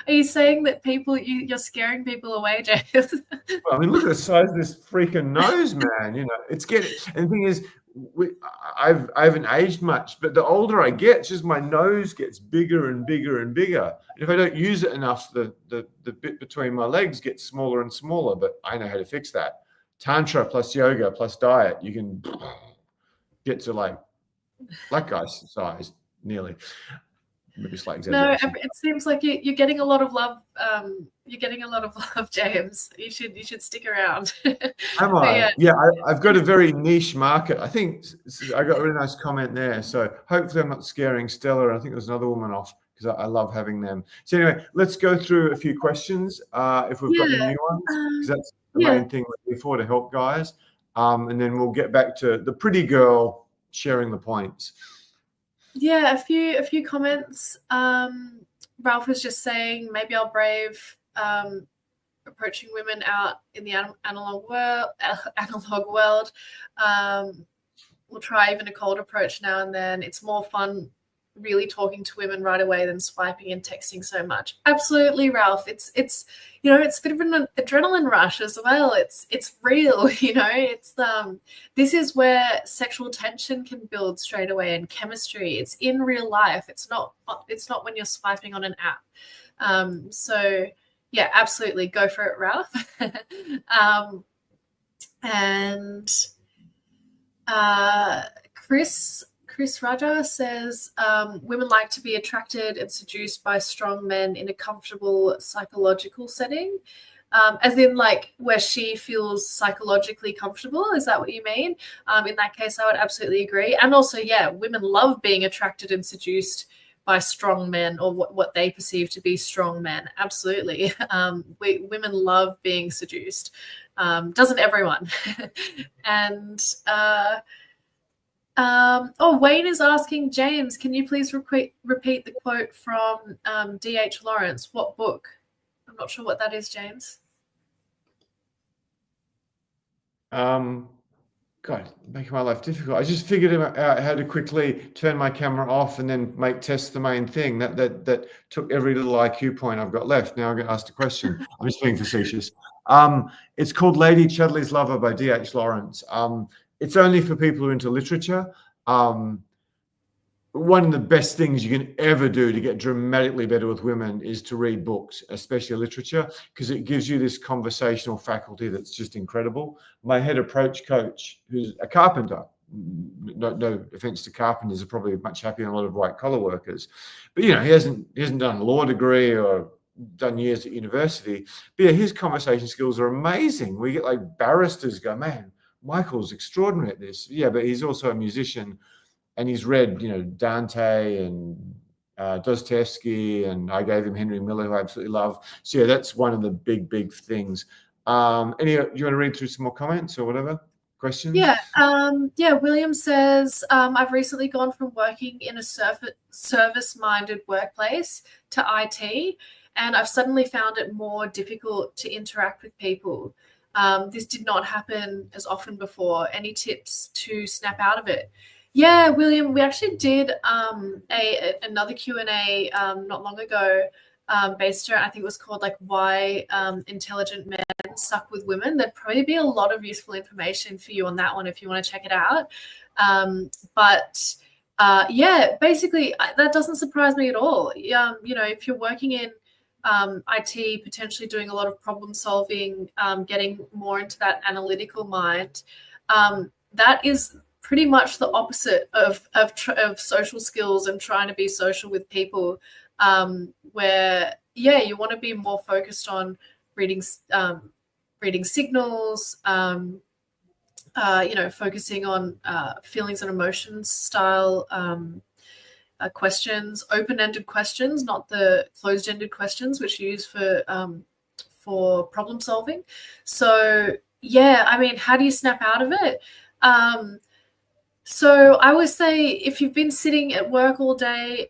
Are you saying that you're scaring people away, James? Well, I mean, look at the size of this freaking nose, man. You know, it's getting. And the thing is, I haven't aged much, but the older I get, it's just my nose gets bigger and bigger and bigger. And if I don't use it enough, the bit between my legs gets smaller and smaller. But I know how to fix that. Tantra plus yoga plus diet, you can get to like black guy's size nearly. Maybe slight exaggeration. No, it seems like you're getting a lot of love. You're getting a lot of love, James. You should stick around. Am I? Yeah, I've got a very niche market. I think I got a really nice comment there. So hopefully I'm not scaring Stella. I think there's another woman off because I love having them. So anyway, let's go through a few questions if we've got any new ones, because that's the main thing we're here for, to help guys. And then we'll get back to the pretty girl sharing the points. Yeah, a few comments. Ralph was just saying maybe I'll brave approaching women out in the analog world. We'll try even a cold approach now and then. It's more fun really talking to women right away than swiping and texting so much. Absolutely, Ralph. It's it's a bit of an adrenaline rush as well. It's real, it's this is where sexual tension can build straight away, and chemistry. It's in real life. It's not when you're swiping on an app. So yeah, absolutely go for it, Ralph. And Chris Raja says women like to be attracted and seduced by strong men in a comfortable psychological setting, as in like where she feels psychologically comfortable. Is that what you mean? In that case, I would absolutely agree. And also, yeah, women love being attracted and seduced by strong men, or what they perceive to be strong men. Absolutely. Women love being seduced. Doesn't everyone? And Wayne is asking, James, can you please repeat the quote from D.H. Lawrence? What book? I'm not sure what that is, James. God, making my life difficult. I just figured out how to quickly turn my camera off and then make Tess the main thing. That took every little IQ point I've got left. Now I'm going to ask a question. I'm just being facetious. It's called Lady Chudley's Lover by D.H. Lawrence. It's only for people who are into literature. One of the best things you can ever do to get dramatically better with women is to read books, especially literature, because it gives you this conversational faculty that's just incredible. My head approach coach, who's a carpenter, no offense to carpenters, are probably much happier than a lot of white collar workers, but he hasn't done a law degree or done years at university. But yeah, his conversation skills are amazing. We get like barristers go, man, Michael's extraordinary at this. Yeah, but he's also a musician, and he's read, Dante and Dostoevsky, and I gave him Henry Miller, who I absolutely love. So yeah, that's one of the big things. Do you want to read through some more comments or whatever? Questions? Yeah. William says, I've recently gone from working in a service-minded workplace to IT, and I've suddenly found it more difficult to interact with people. This did not happen as often before. Any tips to snap out of it? Yeah, William, we actually did another Q&A not long ago based around, I think it was called like Why Intelligent Men Suck with Women. There'd probably be a lot of useful information for you on that one if you want to check it out. Basically that doesn't surprise me at all. If you're working in IT, potentially doing a lot of problem solving, getting more into that analytical mind, that is pretty much the opposite of social skills and trying to be social with people, where you want to be more focused on reading signals, focusing on feelings and emotions style questions, open-ended questions, not the closed-ended questions which you use for problem solving. So yeah, I mean, how do you snap out of it? So I would say if you've been sitting at work all day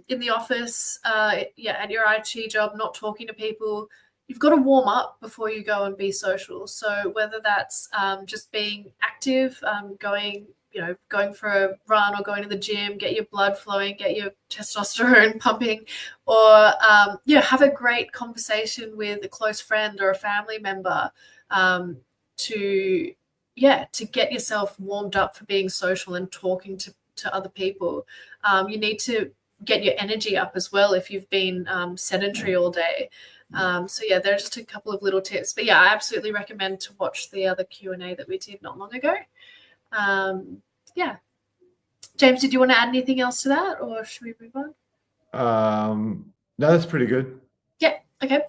in the office, at your IT job, not talking to people, you've got to warm up before you go and be social. So whether that's just being active, going for a run or going to the gym, get your blood flowing, get your testosterone pumping, or have a great conversation with a close friend or a family member to get yourself warmed up for being social and talking to other people. You need to get your energy up as well if you've been sedentary all day. There are just a couple of little tips. But I absolutely recommend to watch the other Q&A that we did not long ago. James, did you want to add anything else to that, or should we move on? No, that's pretty good. Yeah, okay.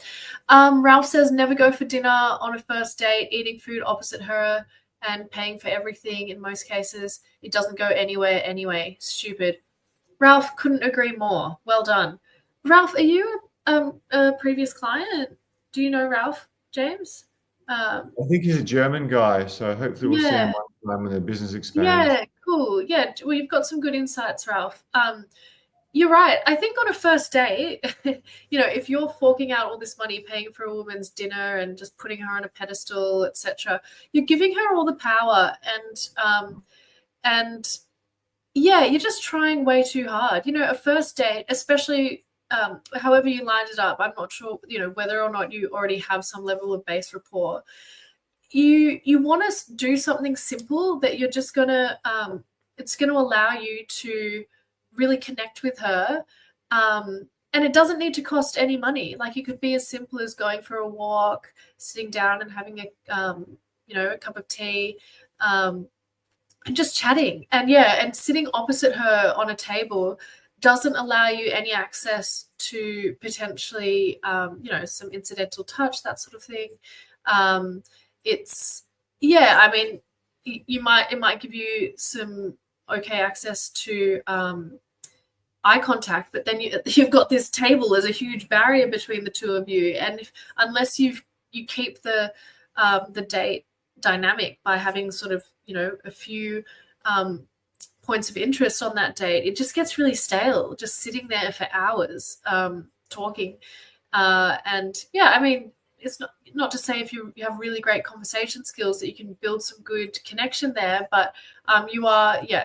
Ralph says never go for dinner on a first date, eating food opposite her and paying for everything in most cases. It doesn't go anywhere anyway. Stupid. Ralph, couldn't agree more. Well done. Ralph, are you a previous client? Do you know Ralph, James? I think he's a German guy, so hopefully we'll see him one time when the business expands. Yeah, cool. Yeah, well, you've got some good insights, Ralph. You're right. I think on a first date, if you're forking out all this money, paying for a woman's dinner and just putting her on a pedestal, etc., you're giving her all the power, and you're just trying way too hard. A first date, especially however you lined it up, I'm not sure, whether or not you already have some level of base rapport. You want to do something simple that you're just gonna it's going to allow you to really connect with her, and it doesn't need to cost any money. Like, it could be as simple as going for a walk, sitting down and having a cup of tea, and just chatting. And sitting opposite her on a table doesn't allow you any access to potentially some incidental touch, that sort of thing. It might give you some okay access to eye contact, but then you've got this table as a huge barrier between the two of you, and unless you keep the date dynamic by having sort of a few points of interest on that date, it just gets really stale just sitting there for hours talking. It's not to say if you have really great conversation skills that you can build some good connection there, but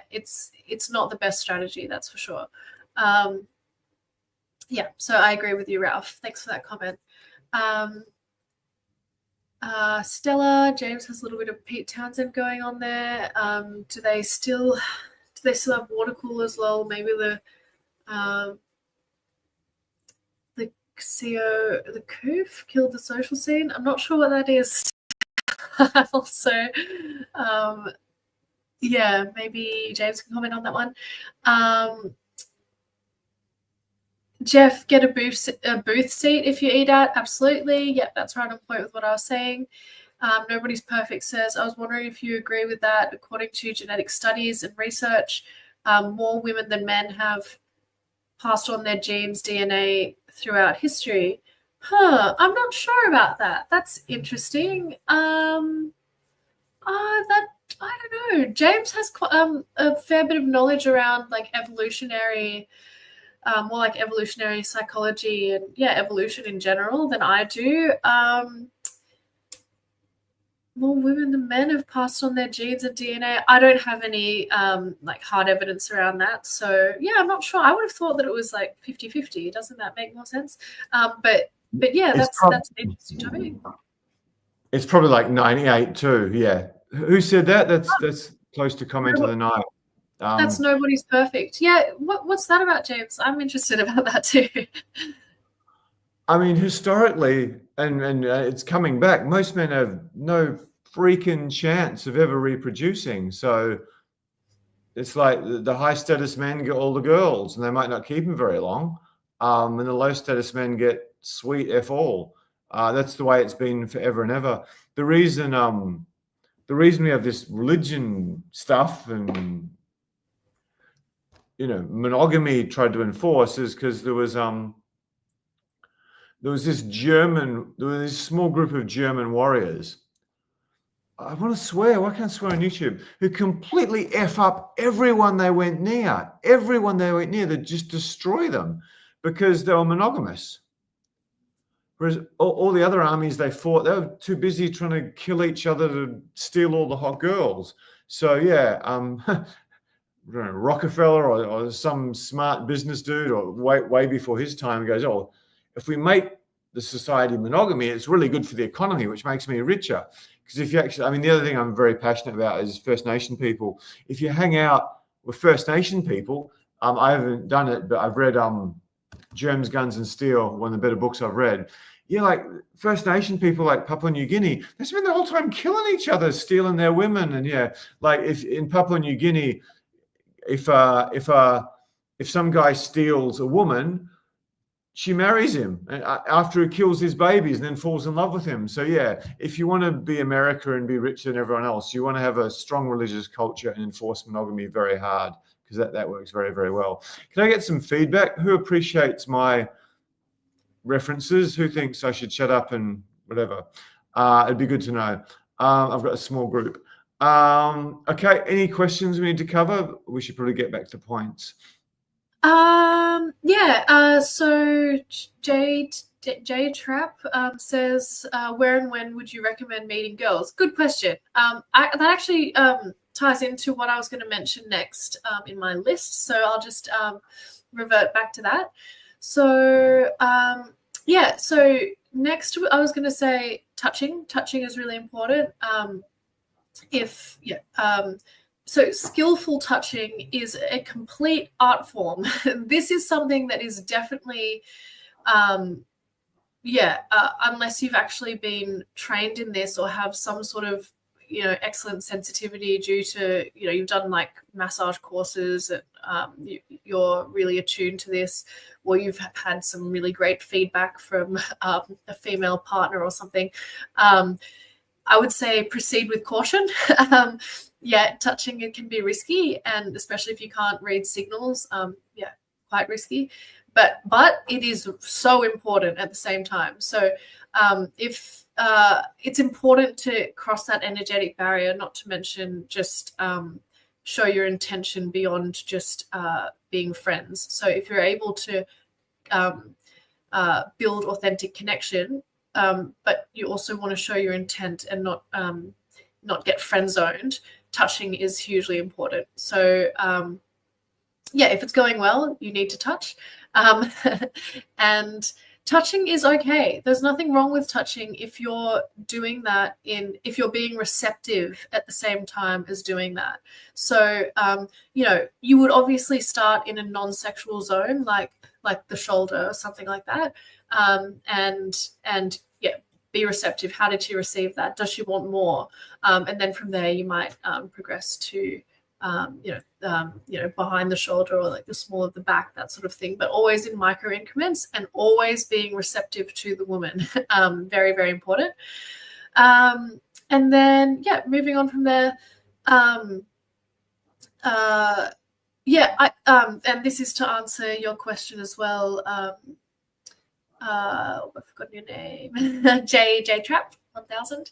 it's not the best strategy, that's for sure. So I agree with you, Ralph. Thanks for that comment. Stella, James has a little bit of Pete Townsend going on there. Do they still have water coolers? Lol, maybe the Coof killed the social scene. I'm not sure what that is. Also, maybe James can comment on that one. Jeff, get a booth seat if you eat out. Absolutely. Yep, that's right on point with what I was saying. Nobody's perfect says, I was wondering if you agree with that. According to genetic studies and research, more women than men have passed on their genes, DNA throughout history. I'm not sure about that. That's interesting. I don't know. James has a fair bit of knowledge around like evolutionary, more like evolutionary psychology and evolution in general than I do. More women than men have passed on their genes and DNA. I don't have any hard evidence around that. So I'm not sure. I would have thought that it was like 50-50. Doesn't that make more sense? But that's an interesting topic. It's probably like 98 too. Yeah. Who said that? That's close to comment of the night. That's nobody's perfect. Yeah. What's that about, James? I'm interested about that too. I mean, historically, and it's coming back, most men have no freaking chance of ever reproducing. So it's like the high status men get all the girls and they might not keep them very long. And the low status men get sweet F all. That's the way it's been forever and ever. The reason we have this religion stuff and monogamy tried to enforce is because there was this small group of German warriors. I want to swear, why can't I swear on YouTube? Who completely F up everyone they went near. Everyone they went near, they just destroy them because they were monogamous. Whereas all the other armies they fought, they were too busy trying to kill each other to steal all the hot girls. So yeah, Rockefeller or some smart business dude, or way before his time, goes, oh, if we make the society monogamy, it's really good for the economy, which makes me richer. Because if you actually, I mean, the other thing I'm very passionate about is First Nation people. If you hang out with First Nation people, I haven't done it, but I've read Germs, Guns and Steel, one of the better books I've read. Yeah, like First Nation people like Papua New Guinea, they spend the whole time killing each other, stealing their women. And yeah, like if in Papua New Guinea, if some guy steals a woman, she marries him after he kills his babies and then falls in love with him. So yeah, if you want to be America and be richer than everyone else, you want to have a strong religious culture and enforce monogamy very hard, because that works very, very well. Can I get some feedback? Who appreciates my references? Who thinks I should shut up and whatever? It'd be good to know. I've got a small group. Okay, any questions we need to cover? We should probably get back to points. So J Trap says, where and when would you recommend meeting girls? Good question. That actually ties into what I was going to mention next in my list. So I'll just revert back to that. So so next I was going to say touching. Touching is really important. So skillful touching is a complete art form. This is something that is definitely, unless you've actually been trained in this or have some sort of, excellent sensitivity due to, you've done like massage courses and you're really attuned to this, or you've had some really great feedback from a female partner or something. I would say proceed with caution. Touching it can be risky, and especially if you can't read signals, quite risky. But it is so important at the same time. So if it's important to cross that energetic barrier, not to mention just show your intention beyond just being friends. So if you're able to build authentic connection, but you also want to show your intent and not get friend zoned, touching is hugely important. So if it's going well, you need to touch. And touching is okay. There's nothing wrong with touching if you're doing that if you're being receptive at the same time as doing that. So you would obviously start in a non-sexual zone, like the shoulder or something like that. Be receptive. How did she receive that? Does she want more? And then from there, you might progress to, behind the shoulder or like the small of the back, that sort of thing. But always in micro increments and always being receptive to the woman. Very, very important. And then, moving on from there. And this is to answer your question as well. I've forgotten your name, J Trap 1000,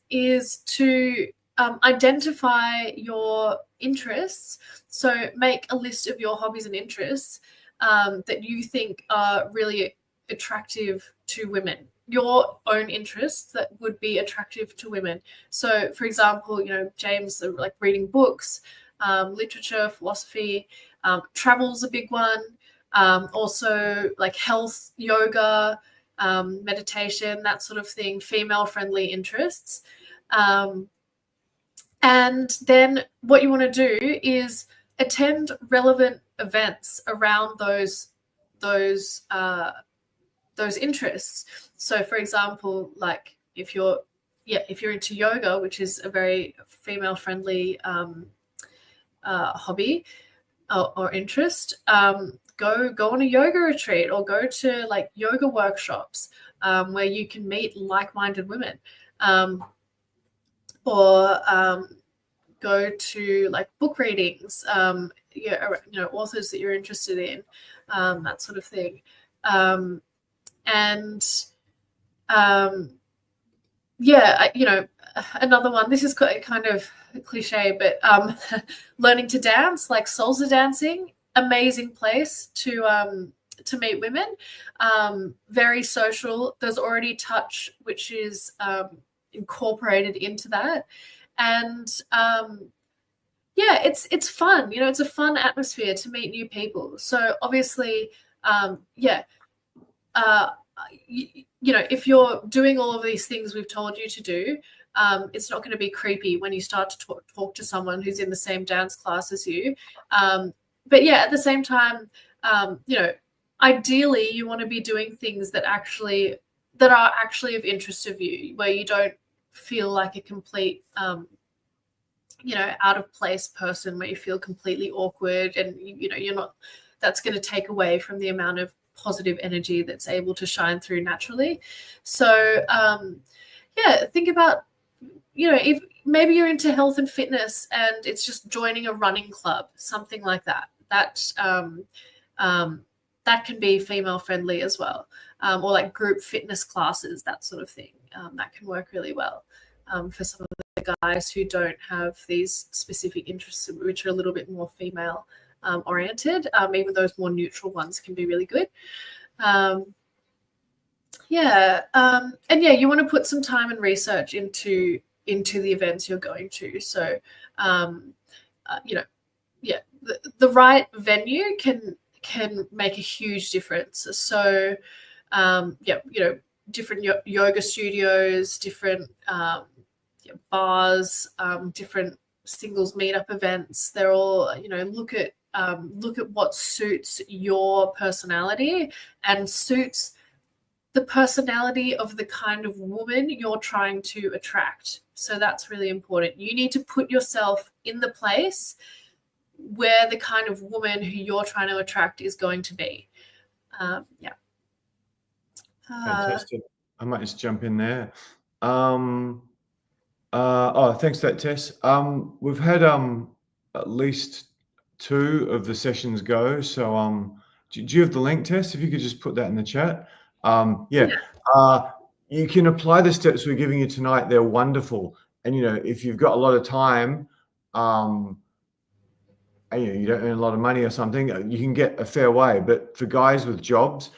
is to identify your interests. So make a list of your hobbies and interests that you think are really attractive to women, your own interests that would be attractive to women. So for example, James, like reading books, literature, philosophy, travel's a big one. Also like health, yoga, meditation, that sort of thing, female-friendly interests. And then what you want to do is attend relevant events around those interests. So for example, like if you're into yoga, which is a very female-friendly hobby or interest, go on a yoga retreat or go to like yoga workshops where you can meet like-minded women, or go to like book readings, authors that you're interested in, that sort of thing. Another one, this is kind of cliche, but learning to dance, like salsa dancing, amazing place to to meet women. Very social. There's already touch, which is incorporated into that. And yeah, it's fun. It's a fun atmosphere to meet new people. So obviously, if you're doing all of these things we've told you to do, it's not going to be creepy when you start to talk to someone who's in the same dance class as you. But yeah, at the same time, ideally you want to be doing things that are actually of interest of you, where you don't feel like a complete out of place person, where you feel completely awkward, and you're not. That's going to take away from the amount of positive energy that's able to shine through naturally. So think about, if maybe you're into health and fitness and it's just joining a running club, something like that. That can be female friendly as well, or like group fitness classes, that sort of thing. That can work really well for some of the guys who don't have these specific interests, which are a little bit more female oriented. Even those more neutral ones can be really good. And you want to put some time and research into the events you're going to. So the right venue can make a huge difference. So different yoga studios, different bars, different singles meetup events. They're all, look at what suits your personality and suits the personality of the kind of woman you're trying to attract. So that's really important. You need to put yourself in the place where the kind of woman who you're trying to attract is going to be. Fantastic. I might just jump in there. Thanks for that, Tess. We've had at least 2 of the sessions go. So do you have the link, Tess? If you could just put that in the chat. You can apply the steps we're giving you tonight. They're wonderful. And, if you've got a lot of time, and you don't earn a lot of money or something, you can get a fair way. But for guys with jobs,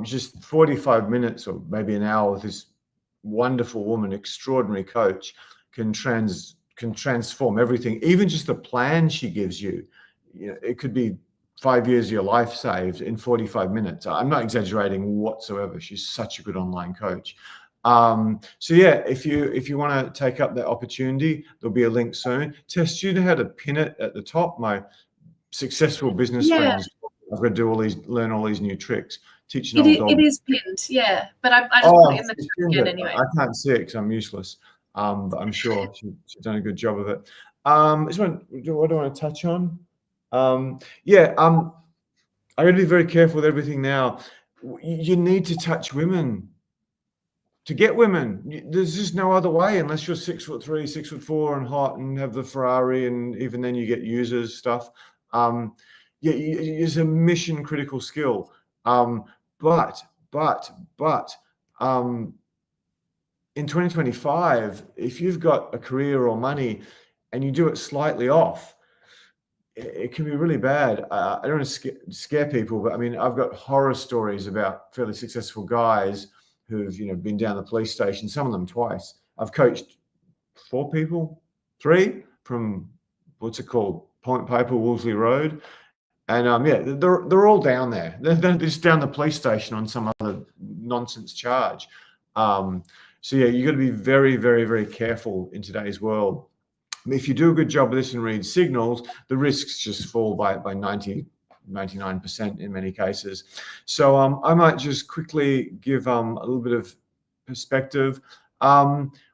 just 45 minutes or maybe an hour with this wonderful woman, extraordinary coach, can transform everything. Even just the plan she gives you, it could be 5 years of your life saved in 45 minutes. I'm not exaggerating whatsoever. She's such a good online coach. If you want to take up that opportunity, there'll be a link soon. Tess, do you know how to pin it at the top? My successful business friends, I've got to learn all these new tricks. Teaching old dogs. It is pinned, but I just put it in the chat again anyway. I can't see it because I'm useless. But I'm sure she's done a good job of it. What do I want to touch on? I got to be very careful with everything now. You need to touch women to get women. There's just no other way unless you're 6'3", 6'4", and hot and have the Ferrari, and even then you get users stuff. It's a mission critical skill. But in 2025, if you've got a career or money and you do it slightly off, it can be really bad. I don't want to scare people, but I mean, I've got horror stories about fairly successful guys who've, been down the police station, some of them twice. I've coached 3 from, what's it called? Point Paper, Wolseley Road. And they're all down there. They're just down the police station on some other nonsense charge. You got to be very, very, very careful in today's world. If you do a good job of this and read signals, the risks just fall by 99% in many cases. So I might just quickly give a little bit of perspective.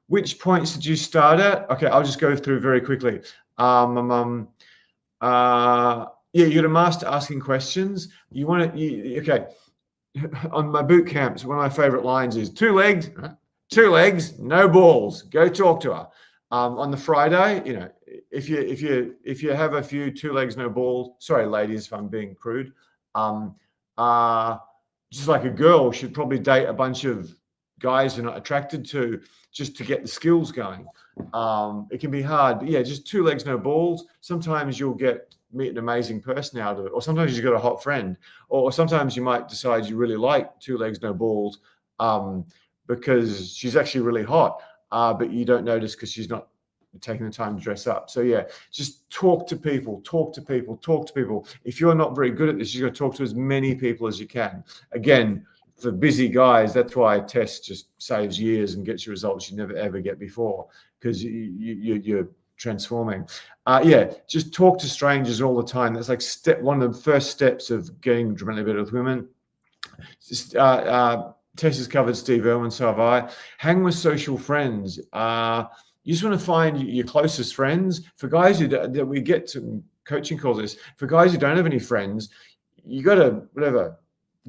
Which points did you start at? Okay, I'll just go through very quickly. You got to master asking questions. You want to, on my boot camps, one of my favorite lines is 2 legs, no balls. Go talk to her. On the Friday, if you have a few 2 legs, no balls. Sorry, ladies, if I'm being crude. Just like a girl should probably date a bunch of guys they're not attracted to, just to get the skills going. It can be hard, but just 2 legs, no balls. Sometimes you'll get meet an amazing person out of it. Or sometimes you've got a hot friend, or sometimes you might decide you really like Two Legs No Balls because she's actually really hot, but you don't notice because she's not taking the time to dress up. So yeah, just talk to people. If you're not very good at this, you've got to talk to as many people as you can. Again, for busy guys, that's why Tess just saves years and gets you results you never ever get before, because you're transforming. Yeah, just talk to strangers all the time. That's like one of the first steps of getting dramatically better with women. Just, Tess has covered Steve Irwin, so have I. Hang with social friends. You just want to find your closest friends. For guys that we get to coaching calls this, for guys who don't have any friends, you got to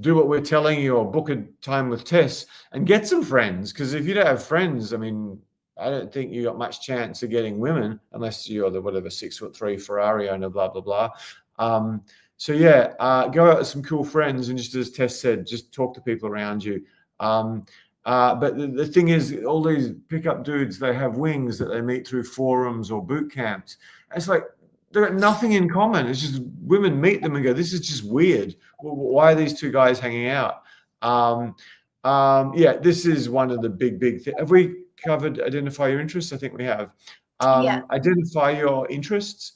do what we're telling you, or book a time with Tess and get some friends. Because if you don't have friends, I mean, I don't think you got much chance of getting women unless you're the 6'3" Ferrari owner, blah blah blah. So yeah, go out with some cool friends, and just as Tess said, just talk to people around you. But the thing is, all these pickup dudes, they have wings that they meet through forums or boot camps. It's like they've got nothing in common. It's just women meet them and go, this is just weird. Why are these two guys hanging out? Yeah, this is one of the big things. Have we covered identify your interests? I think we have. Yeah. Identify your interests.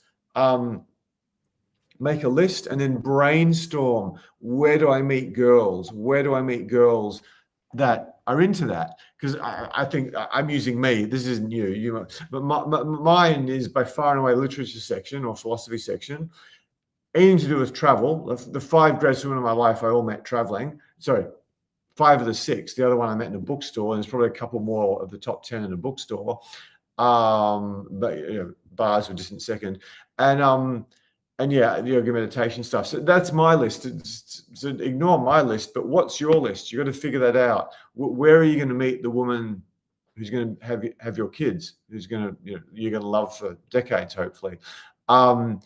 Make a list and then brainstorm. Where do I meet girls? Where do I meet girls that are into that? Because I think I'm using me. This isn't you. But mine is by far and away literature section or philosophy section. Anything to do with travel. The 5 greatest women in my life I all met traveling. Sorry, 5 of the 6. The other one I met in a bookstore, and there's probably a couple more of the top 10 in a bookstore. But bars were distant second. And yeah, yoga meditation stuff. So that's my list. So ignore my list, but what's your list? You got to figure that out. Where are you going to meet the woman who's going to have your kids, who's going to you're going to love for decades, hopefully. And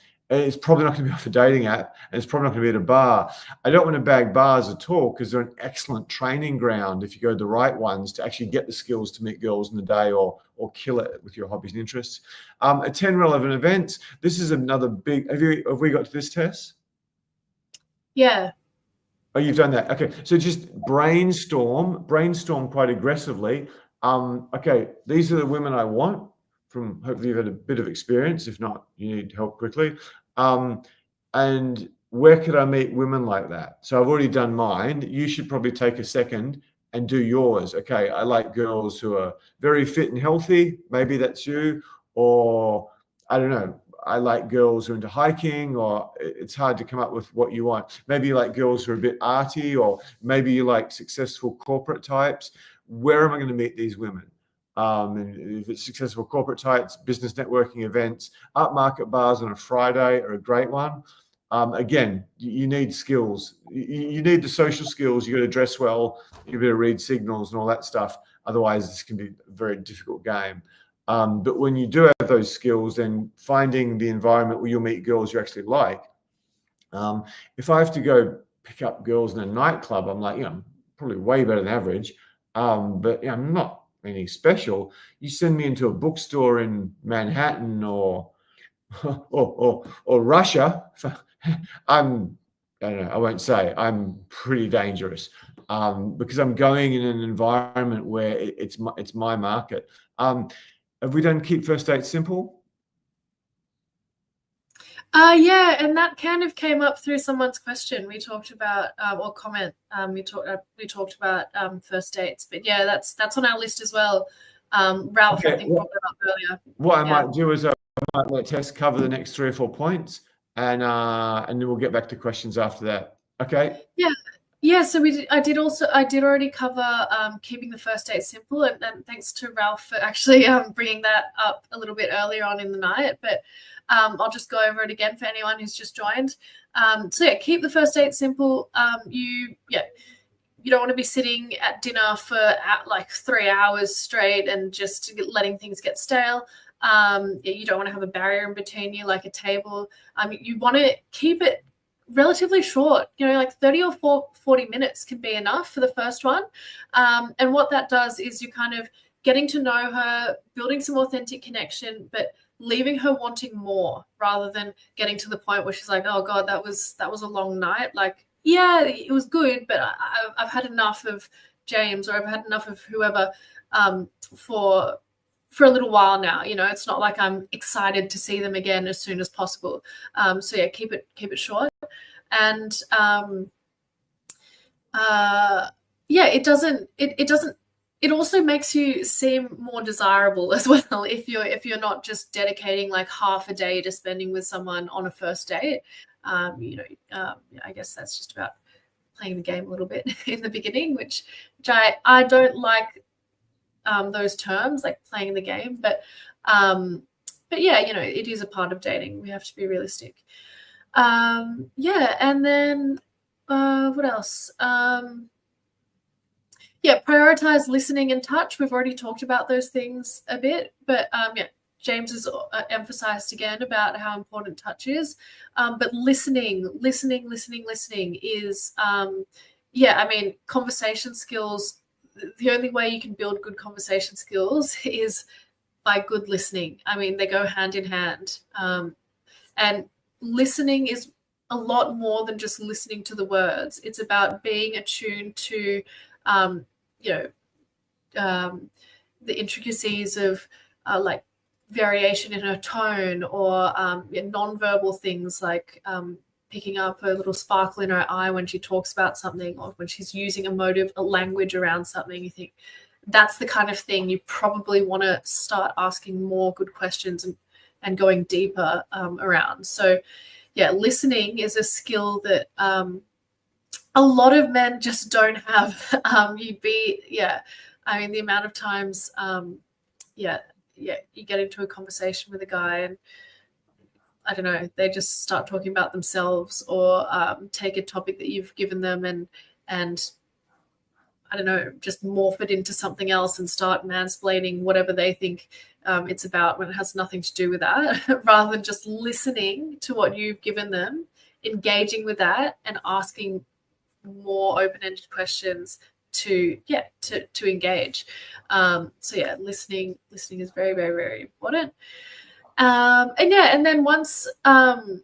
it's probably not going to be off a dating app, and it's probably not going to be at a bar. I don't want to bag bars at all, because they're an excellent training ground if you go to the right ones to actually get the skills to meet girls in the day or kill it with your hobbies and interests. Attend relevant events. This is another big. Have we got to this, Tess? Yeah. Oh, you've done that. Okay, so just brainstorm quite aggressively. Okay, these are the women I want. From hopefully you've had a bit of experience. If not, you need help quickly. And where could I meet women like that? So I've already done mine. You should probably take a second and do yours. Okay, I like girls who are very fit and healthy. Maybe that's you. Or I don't know. I like girls who are into hiking, or it's hard to come up with what you want. Maybe you like girls who are a bit arty, or maybe you like successful corporate types. Where am I going to meet these women? And if it's successful corporate types, business networking events, upmarket bars on a Friday are a great one. Again, you need skills. You need the social skills. You got to dress well. You got to read signals and all that stuff. Otherwise, this can be a very difficult game. But when you do have those skills, then finding the environment where you'll meet girls you actually like. If I have to go pick up girls in a nightclub, I'm like, probably way better than average. But I'm not anything special. You send me into a bookstore in Manhattan or Russia, I don't know, I won't say. I'm pretty dangerous because I'm going in an environment where it's my market. Have we done keep first dates simple? Yeah, and that kind of came up through someone's question. We talked about or comment. We talked about first dates, but yeah, that's on our list as well. Ralph, okay, I think brought that up earlier. What I might do is I might let Tess cover the next 3 or 4 points, and then we'll get back to questions after that. Okay. Yeah. So I did already cover keeping the first date simple, and thanks to Ralph for actually bringing that up a little bit earlier on in the night. But I'll just go over it again for anyone who's just joined. So yeah, keep the first date simple. You don't want to be sitting at dinner for like 3 hours straight and just letting things get stale. You don't want to have a barrier in between you, like a table. You want to keep it relatively short, like 30 or 40 minutes can be enough for the first one. And what that does is you kind of getting to know her, building some authentic connection, but leaving her wanting more rather than getting to the point where she's like, oh God, that was a long night. Like, yeah, it was good, but I've had enough of James, or I've had enough of whoever for a little while now. You know, it's not like I'm excited to see them again as soon as possible. So yeah, keep it short. And yeah, it also makes you seem more desirable as well if you're not just dedicating like half a day to spending with someone on a first date. I guess that's just about playing the game a little bit in the beginning, which I don't like those terms, like playing the game, but yeah, you know, it is a part of dating. We have to be realistic. Yeah, and then what else? Yeah, prioritize listening and touch. We've already talked about those things a bit, but yeah, James has emphasized again about how important touch is. But listening is, yeah, I mean, conversation skills. The only way you can build good conversation skills is by good listening. I mean, they go hand in hand. And listening is a lot more than just listening to the words. It's about being attuned to the intricacies of like variation in her tone, or non-verbal things like picking up a little sparkle in her eye when she talks about something, or when she's using a language around something. You think that's the kind of thing you probably want to start asking more good questions and going deeper around. So yeah, listening is a skill that a lot of men just don't have. I mean, the amount of times, you get into a conversation with a guy and I don't know, they just start talking about themselves, or take a topic that you've given them and I don't know, just morph it into something else and start mansplaining whatever they think it's about, when it has nothing to do with that, rather than just listening to what you've given them, engaging with that, and asking more open-ended questions to engage. So yeah, listening is very, very, very important. And then once once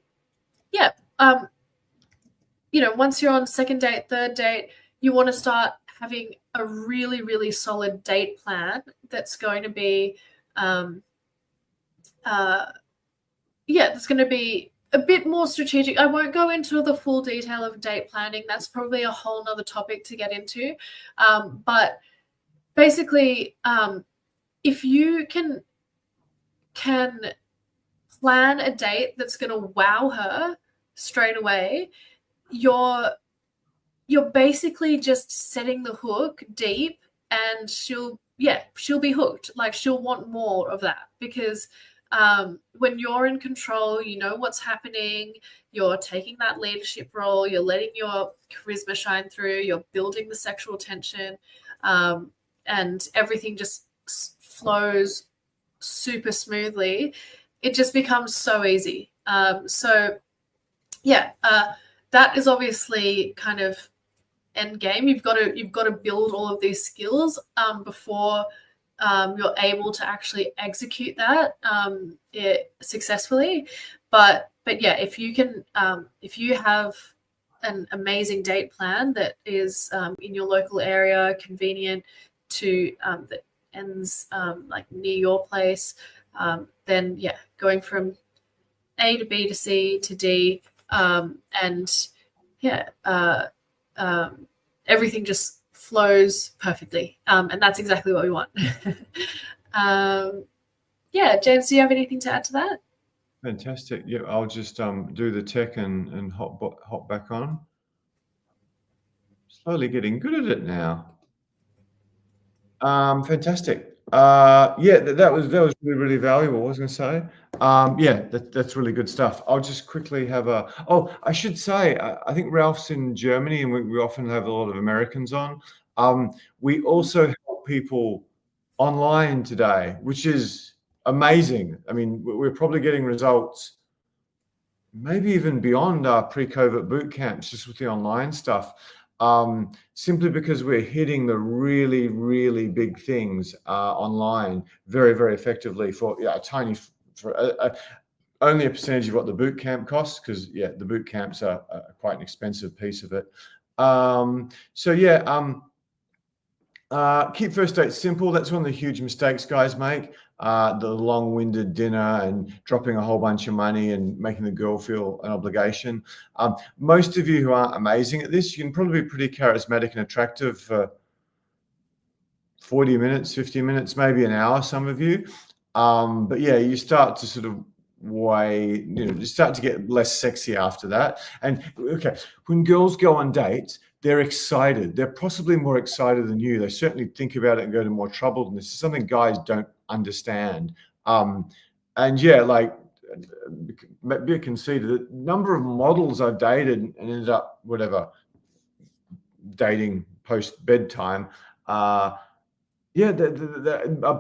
you're on second date, third date, you want to start having a really, really solid date plan that's going to be that's going to be a bit more strategic. I won't go into the full detail of date planning. That's probably a whole nother topic to get into. But basically, if you can plan a date that's going to wow her straight away, you're basically just setting the hook deep, and she'll be hooked. Like, she'll want more of that, because when you're in control, you know what's happening, you're taking that leadership role, you're letting your charisma shine through, you're building the sexual tension, and everything just flows super smoothly. It just becomes so easy. That is obviously kind of end game. You've got to build all of these skills before you're able to actually execute that successfully. But yeah, if you have an amazing date plan that is in your local area, convenient to that ends like near your place, then yeah, going from A to B to C to D, and yeah, everything just flows perfectly, and that's exactly what we want. Yeah, James, do you have anything to add to that? Fantastic. Yeah, I'll just do the tech and hop back on. Slowly getting good at it now. Fantastic. Yeah, that was really, really valuable. I was going to say, yeah, that's really good stuff. I'll just quickly have I should say, I think Ralph's in Germany, and we often have a lot of Americans on. We also help people online today, which is amazing. I mean, we're probably getting results maybe even beyond our pre-COVID boot camps, just with the online stuff. Simply because we're hitting the really, really big things online very, very effectively for a tiny only a percentage of what the boot camp costs, because the boot camps are quite an expensive piece of it. Keep first dates simple. That's one of the huge mistakes guys make. The long-winded dinner and dropping a whole bunch of money and making the girl feel an obligation. Most of you who aren't amazing at this, you can probably be pretty charismatic and attractive for 40 minutes, 50 minutes, maybe an hour, some of you. But yeah, you start to sort of you start to get less sexy after that. And okay, when girls go on dates, they're excited. They're possibly more excited than you. They certainly think about it and go to more trouble. And this is something guys don't understand. And yeah, like a bit conceited. The number of models I've dated and ended up dating post bedtime. A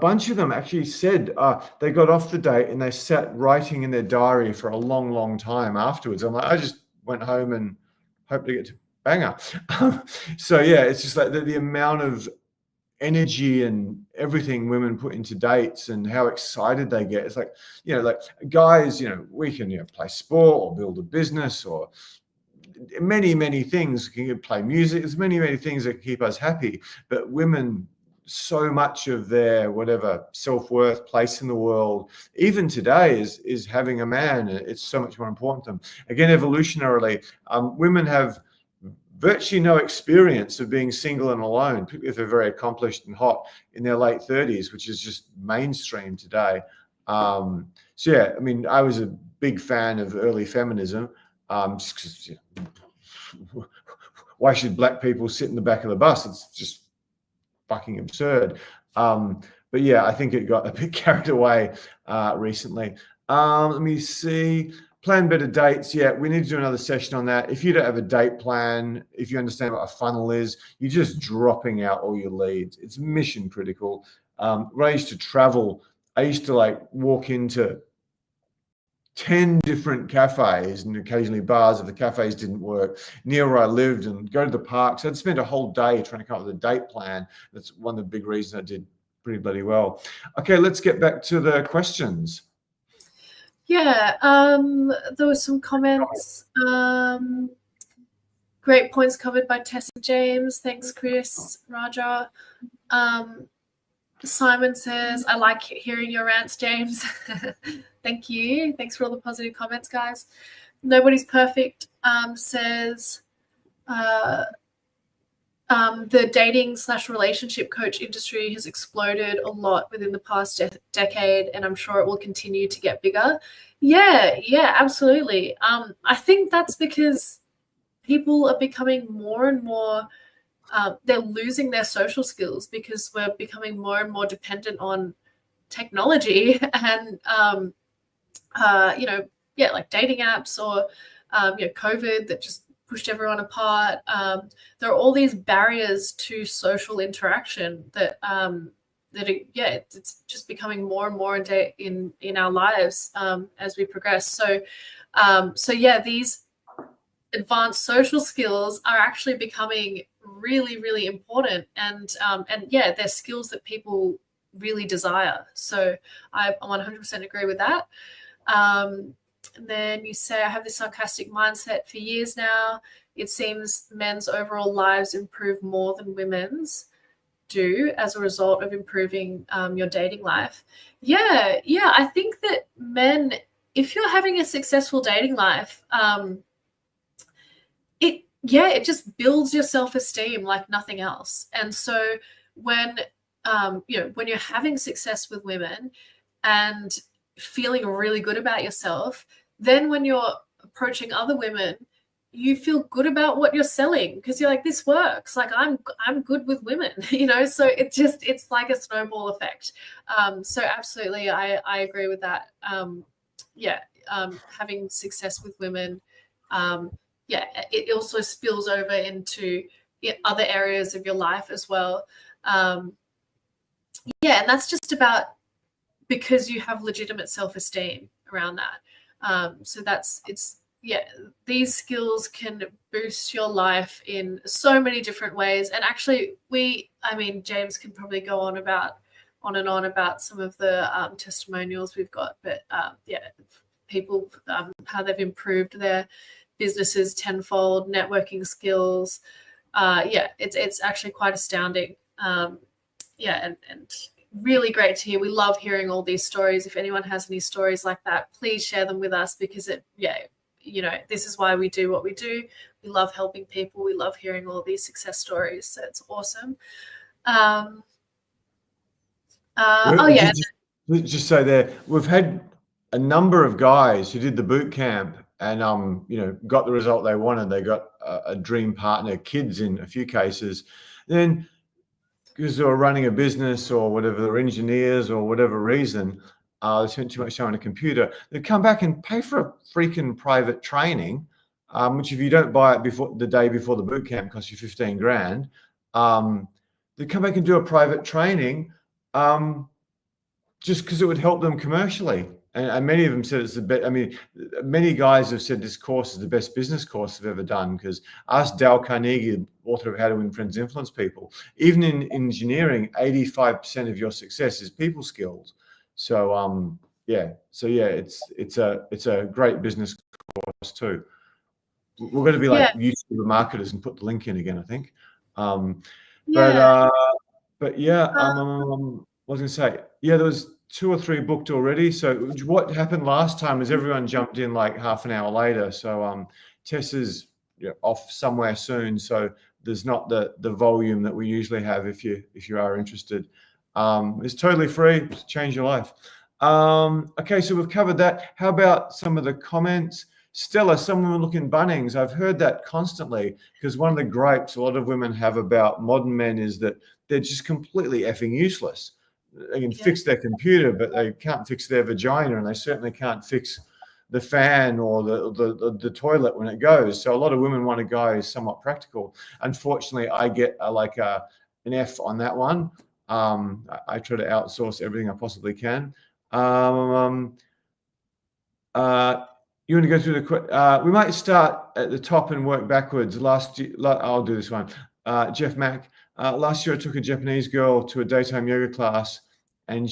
bunch of them actually said they got off the date and they sat writing in their diary for a long, long time afterwards. I'm like, I just went home and hope to get to banger. So yeah, it's just like the amount of energy and everything women put into dates and how excited they get. It's like, like guys, we can play sport or build a business or many, many things. We can play music. There's many, many things that keep us happy. But women, so much of their self-worth, place in the world, even today, is having a man. It's so much more important to them. Again, evolutionarily, women have virtually no experience of being single and alone, particularly if they're very accomplished and hot in their late 30s, which is just mainstream today. So yeah, I mean, I was a big fan of early feminism. Just 'cause, why should black people sit in the back of the bus? It's just fucking absurd. But yeah, I think it got a bit carried away recently. Let me see. Plan better dates. Yeah, we need to do another session on that. If you don't have a date plan, if you understand what a funnel is, you're just dropping out all your leads. It's mission critical. When I used to travel, I used to walk into 10 different cafes and occasionally bars if the cafes didn't work near where I lived, and go to the parks. I'd spend a whole day trying to come up with a date plan. That's one of the big reasons I did pretty bloody well. Okay, let's get back to the questions. Yeah, there were some comments. Great points covered by Tess and James. Thanks, Chris, Raja. Simon says, I like hearing your rants, James. Thank you. Thanks for all the positive comments, guys. Nobody's Perfect says, the dating/relationship coach industry has exploded a lot within the past decade, and I'm sure it will continue to get bigger. Yeah, absolutely. I think that's because people are becoming more and more, they're losing their social skills because we're becoming more and more dependent on technology and, like dating apps or, COVID that just pushed everyone apart. There are all these barriers to social interaction that it's just becoming more and more in our lives as we progress. So these advanced social skills are actually becoming really, really important, and they're skills that people really desire. So I 100% agree with that. And then you say, I have this sarcastic mindset for years now. It seems men's overall lives improve more than women's do as a result of improving your dating life. Yeah, I think that men, if you're having a successful dating life, it just builds your self-esteem like nothing else. And so when you're having success with women and feeling really good about yourself, then when you're approaching other women, you feel good about what you're selling because you're like, this works. Like I'm good with women, so it's like a snowball effect. So absolutely, I agree with that. Having success with women, it also spills over into other areas of your life as well. And that's just about because you have legitimate self-esteem around that. These skills can boost your life in so many different ways. And actually, James can probably go on about on and on about some of the testimonials we've got. But people, how they've improved their businesses tenfold, networking skills. It's actually quite astounding. And really great to hear. We love hearing all these stories. If anyone has any stories like that, please share them with us, because this is why we do what we do. We love helping people. We love hearing all these success stories. So it's awesome. Just say there, we've had a number of guys who did the boot camp and got the result they wanted. They got a dream partner, kids in a few cases. Then because they were running a business or whatever, they're engineers or whatever reason, they spent too much time on a computer. They come back and pay for a freaking private training, which if you don't buy it before the day before the boot camp, costs you 15 grand. They come back and do a private training just because it would help them commercially. And many of them said it's the best. I mean, many guys have said this course is the best business course they've ever done, because ask Dale Carnegie, the author of How to Win Friends, Influence People. Even in engineering, 85% of your success is people skills. So it's a great business course too. We're going to be like YouTuber marketers and put the link in again, I think. What was I going to say? Yeah, there was 2 or 3 booked already. So what happened last time is everyone jumped in like half an hour later. So Tess is off somewhere soon. So there's not the volume that we usually have if you are interested. It's totally free. Change your life. Okay, so we've covered that. How about some of the comments? Stella, some women look in Bunnings. I've heard that constantly, because one of the gripes a lot of women have about modern men is that they're just completely effing useless. They can fix their computer, but they can't fix their vagina, and they certainly can't fix the fan or the toilet when it goes. So a lot of women want a guy who's somewhat practical. Unfortunately, I get an F on that one. I try to outsource everything I possibly can. You want to go through the we might start at the top and work backwards. I'll do this one. Jeff Mack. Last year I took a Japanese girl to a daytime yoga class, and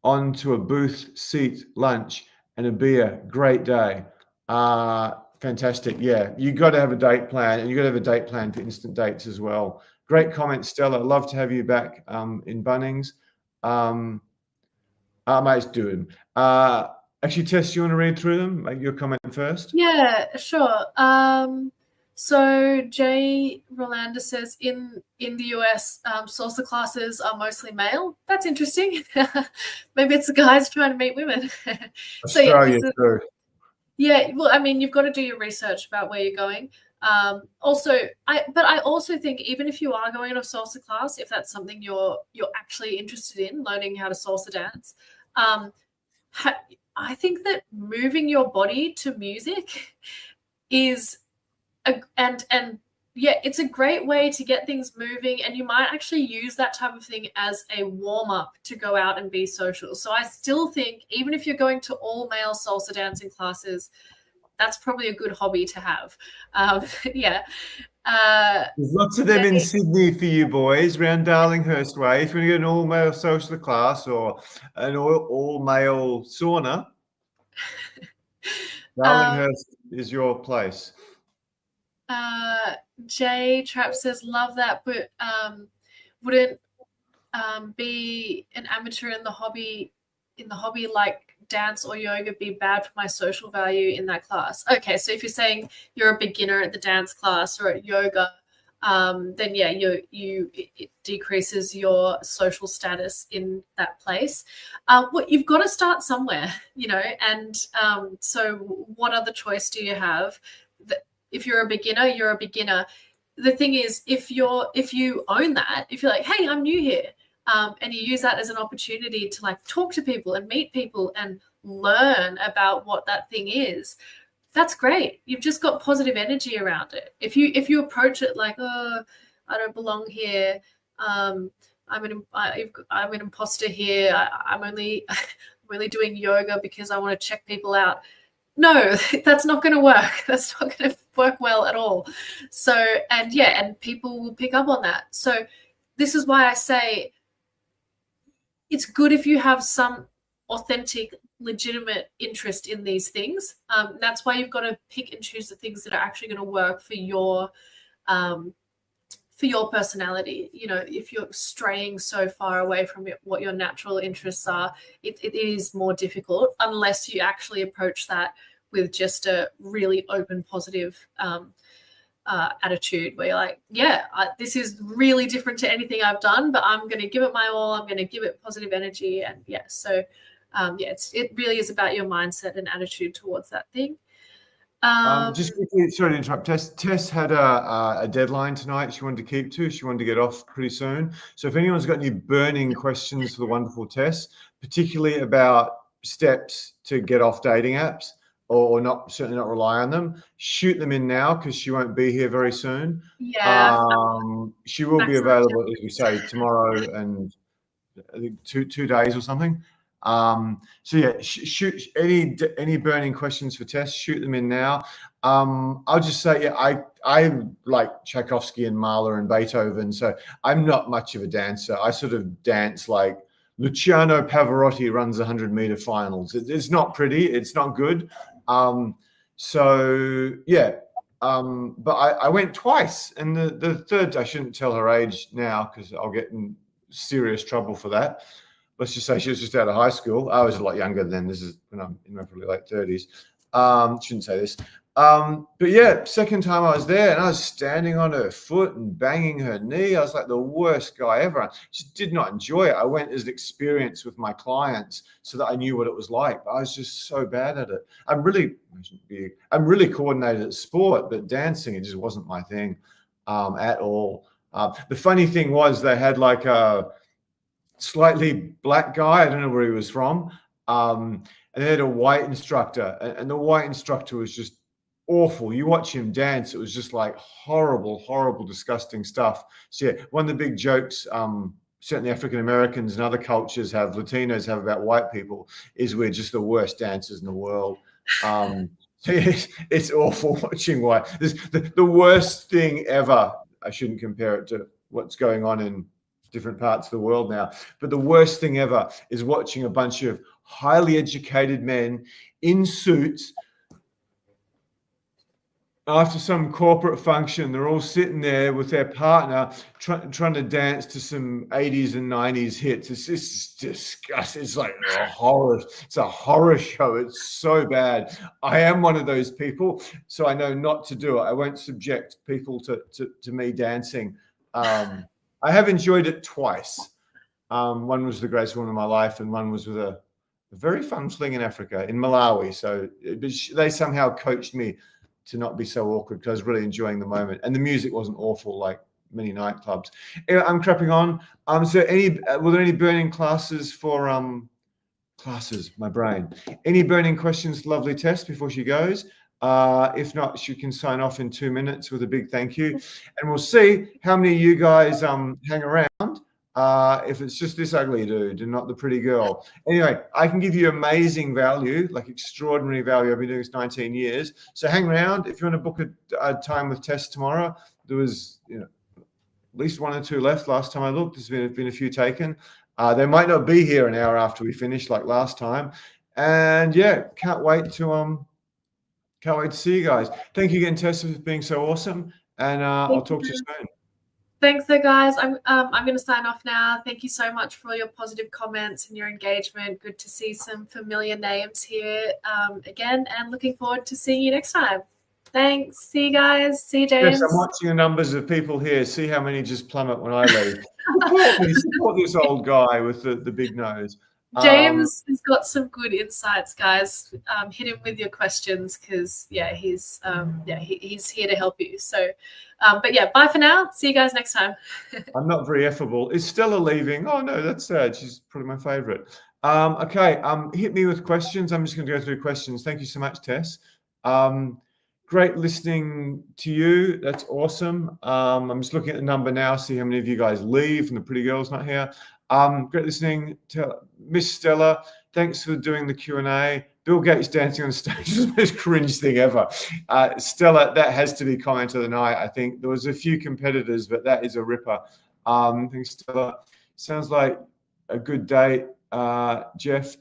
onto a booth seat lunch and a beer. Great day. Fantastic. Yeah, you got to have a date plan, and you got to have a date plan for instant dates as well. Great comment, Stella. Love to have you back in Bunnings. I might do them. Actually, Tess, you want to read through them? Make your comment first. Yeah, sure. So Jay Rolanda says in the US, salsa classes are mostly male. That's interesting. Maybe it's the guys trying to meet women. Australia too. Yeah, well, I mean, you've got to do your research about where you're going. I also think even if you are going to a salsa class, if that's something you're actually interested in, learning how to salsa dance, I think that moving your body to music is it's a great way to get things moving, and you might actually use that type of thing as a warm-up to go out and be social. So I still think even if you're going to all male salsa dancing classes, that's probably a good hobby to have. There's lots of them in Sydney for you boys, around Darlinghurst Way. If you want to get an all-male social class or an all-male sauna, Darlinghurst is your place. Jay Trap says, love that, but wouldn't be an amateur in the hobby like dance or yoga be bad for my social value in that class? Okay, so if you're saying you're a beginner at the dance class or at yoga, then yeah, it decreases your social status in that place. You've got to start somewhere, and so what other choice do you have? If you're a beginner, you're a beginner. The thing is, if you own that, if you're like, hey, I'm new here, and you use that as an opportunity to like talk to people and meet people and learn about what that thing is, that's great. You've just got positive energy around it. If you approach it like, oh, I don't belong here, I'm an imposter here, I'm only doing yoga because I want to check people out. No, that's not going to work. That's not going to work well at all. So, and people will pick up on that. So this is why I say it's good if you have some authentic, legitimate interest in these things. That's why you've got to pick and choose the things that are actually going to work for your personality. You know, if you're straying so far away from what your natural interests are, it is more difficult unless you actually approach that with just a really open, positive attitude where you're like, yeah, this is really different to anything I've done, but I'm going to give it my all. I'm going to give it positive energy. And yeah, so it really is about your mindset and attitude towards that thing. Just quickly, sorry to interrupt. Tess had a deadline tonight she wanted to keep to. She wanted to get off pretty soon. So if anyone's got any burning questions for the wonderful Tess, particularly about steps to get off dating apps or certainly not rely on them, shoot them in now because she won't be here very soon. Yeah. She will be available, as we say, tomorrow and I think two days or something. So yeah, shoot any burning questions for Tess, shoot them in now. I'll just say, yeah, I like Tchaikovsky and Mahler and Beethoven, so I'm not much of a dancer. I sort of dance like Luciano Pavarotti runs 100-meter finals. It's not pretty, it's not good. So yeah, but I went twice, and the third, I shouldn't tell her age now because I'll get in serious trouble for that. Let's just say she was just out of high school. I was a lot younger then. This is when I'm in my probably late 30s. Shouldn't say this. But yeah, second time I was there and I was standing on her foot and banging her knee. I was like the worst guy ever. I just did not enjoy it. I went as an experience with my clients so that I knew what it was like. But I was just so bad at it. I'm really coordinated at sport, but dancing, it just wasn't my thing at all. The funny thing was they had like a slightly black guy. I don't know where he was from. And they had a white instructor, and the white instructor was just awful. You watch him dance, it was just like horrible, disgusting stuff. So yeah, one of the big jokes, certainly African Americans and other cultures have, Latinos have about white people, is we're just the worst dancers in the world. It's awful watching white. The worst thing ever. I shouldn't compare it to what's going on in different parts of the world now, but the worst thing ever is watching a bunch of highly educated men in suits after some corporate function. They're all sitting there with their partner trying to dance to some 80s and 90s hits. It's just disgusting. It's like a horror. It's a horror show. It's so bad. I am one of those people, so I know not to do it. I won't subject people to me dancing. I have enjoyed it twice. One was the greatest woman of my life, and one was with a very fun fling in Africa, in Malawi. So they somehow coached me to not be so awkward because I was really enjoying the moment. And the music wasn't awful like many nightclubs. Anyway, I'm crapping on. So were there any burning classes for classes? My brain. Any burning questions, lovely Tess, before she goes? If not, she can sign off in 2 minutes with a big thank you. And we'll see how many of you guys hang around if it's just this ugly dude and not the pretty girl. Anyway, I can give you amazing value, like extraordinary value. I've been doing this 19 years. So hang around. If you want to book a time with Tess tomorrow, there was at least 1 or 2 left last time I looked. There's been a few taken. They might not be here an hour after we finish like last time. And yeah, can't wait to see you guys. Thank you again, Tess, for being so awesome. And I'll talk to you soon. Thanks, though, guys. I'm going to sign off now. Thank you so much for all your positive comments and your engagement. Good to see some familiar names here again, and looking forward to seeing you next time. Thanks. See you guys. See you, James. Yes, I'm watching the numbers of people here. See how many just plummet when I leave. Support this old guy with the big nose. James has got some good insights, guys. Hit him with your questions because he's here to help you. So, but yeah, bye for now. See you guys next time. I'm not very affable. Is Stella leaving? Oh no, that's sad. She's probably my favorite. Okay. Hit me with questions. I'm just going to go through questions. Thank you so much, Tess. Great listening to you. That's awesome. I'm just looking at the number now, see how many of you guys leave and the pretty girl's not here. Great listening to Miss Stella. Thanks for doing the Q&A. Bill Gates dancing on stage is the most cringe thing ever. Stella, that has to be comment of the night. I think there was a few competitors, but that is a ripper. Thanks, Stella. Sounds like a good date, Jeff.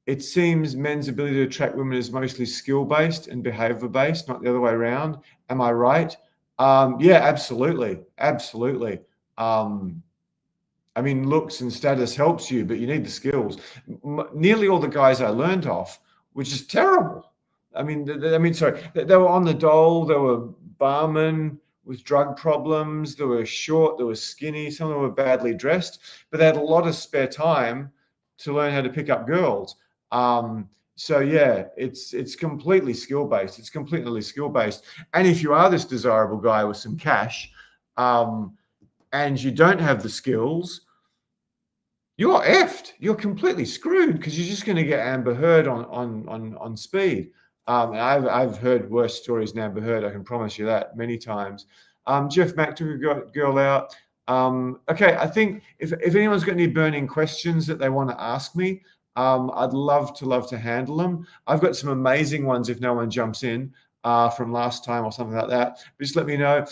It seems men's ability to attract women is mostly skill-based and behavior-based, not the other way around. Am I right? Yeah, absolutely. Absolutely. I mean, looks and status helps you, but you need the skills. Nearly all the guys I learned off, which is terrible. I mean, sorry, they were on the dole, they were barmen with drug problems, they were short, they were skinny, some of them were badly dressed, but they had a lot of spare time to learn how to pick up girls. So yeah, it's completely skill-based. It's completely skill-based. And if you are this desirable guy with some cash, and you don't have the skills, you're effed. You're completely screwed because you're just going to get Amber Heard on speed. I've heard worse stories than Amber Heard. I can promise you that many times. Jeff Mack took a girl out. Okay, I think if anyone's got any burning questions that they want to ask me, I'd love to handle them. I've got some amazing ones if no one jumps in from last time or something like that. But just let me know.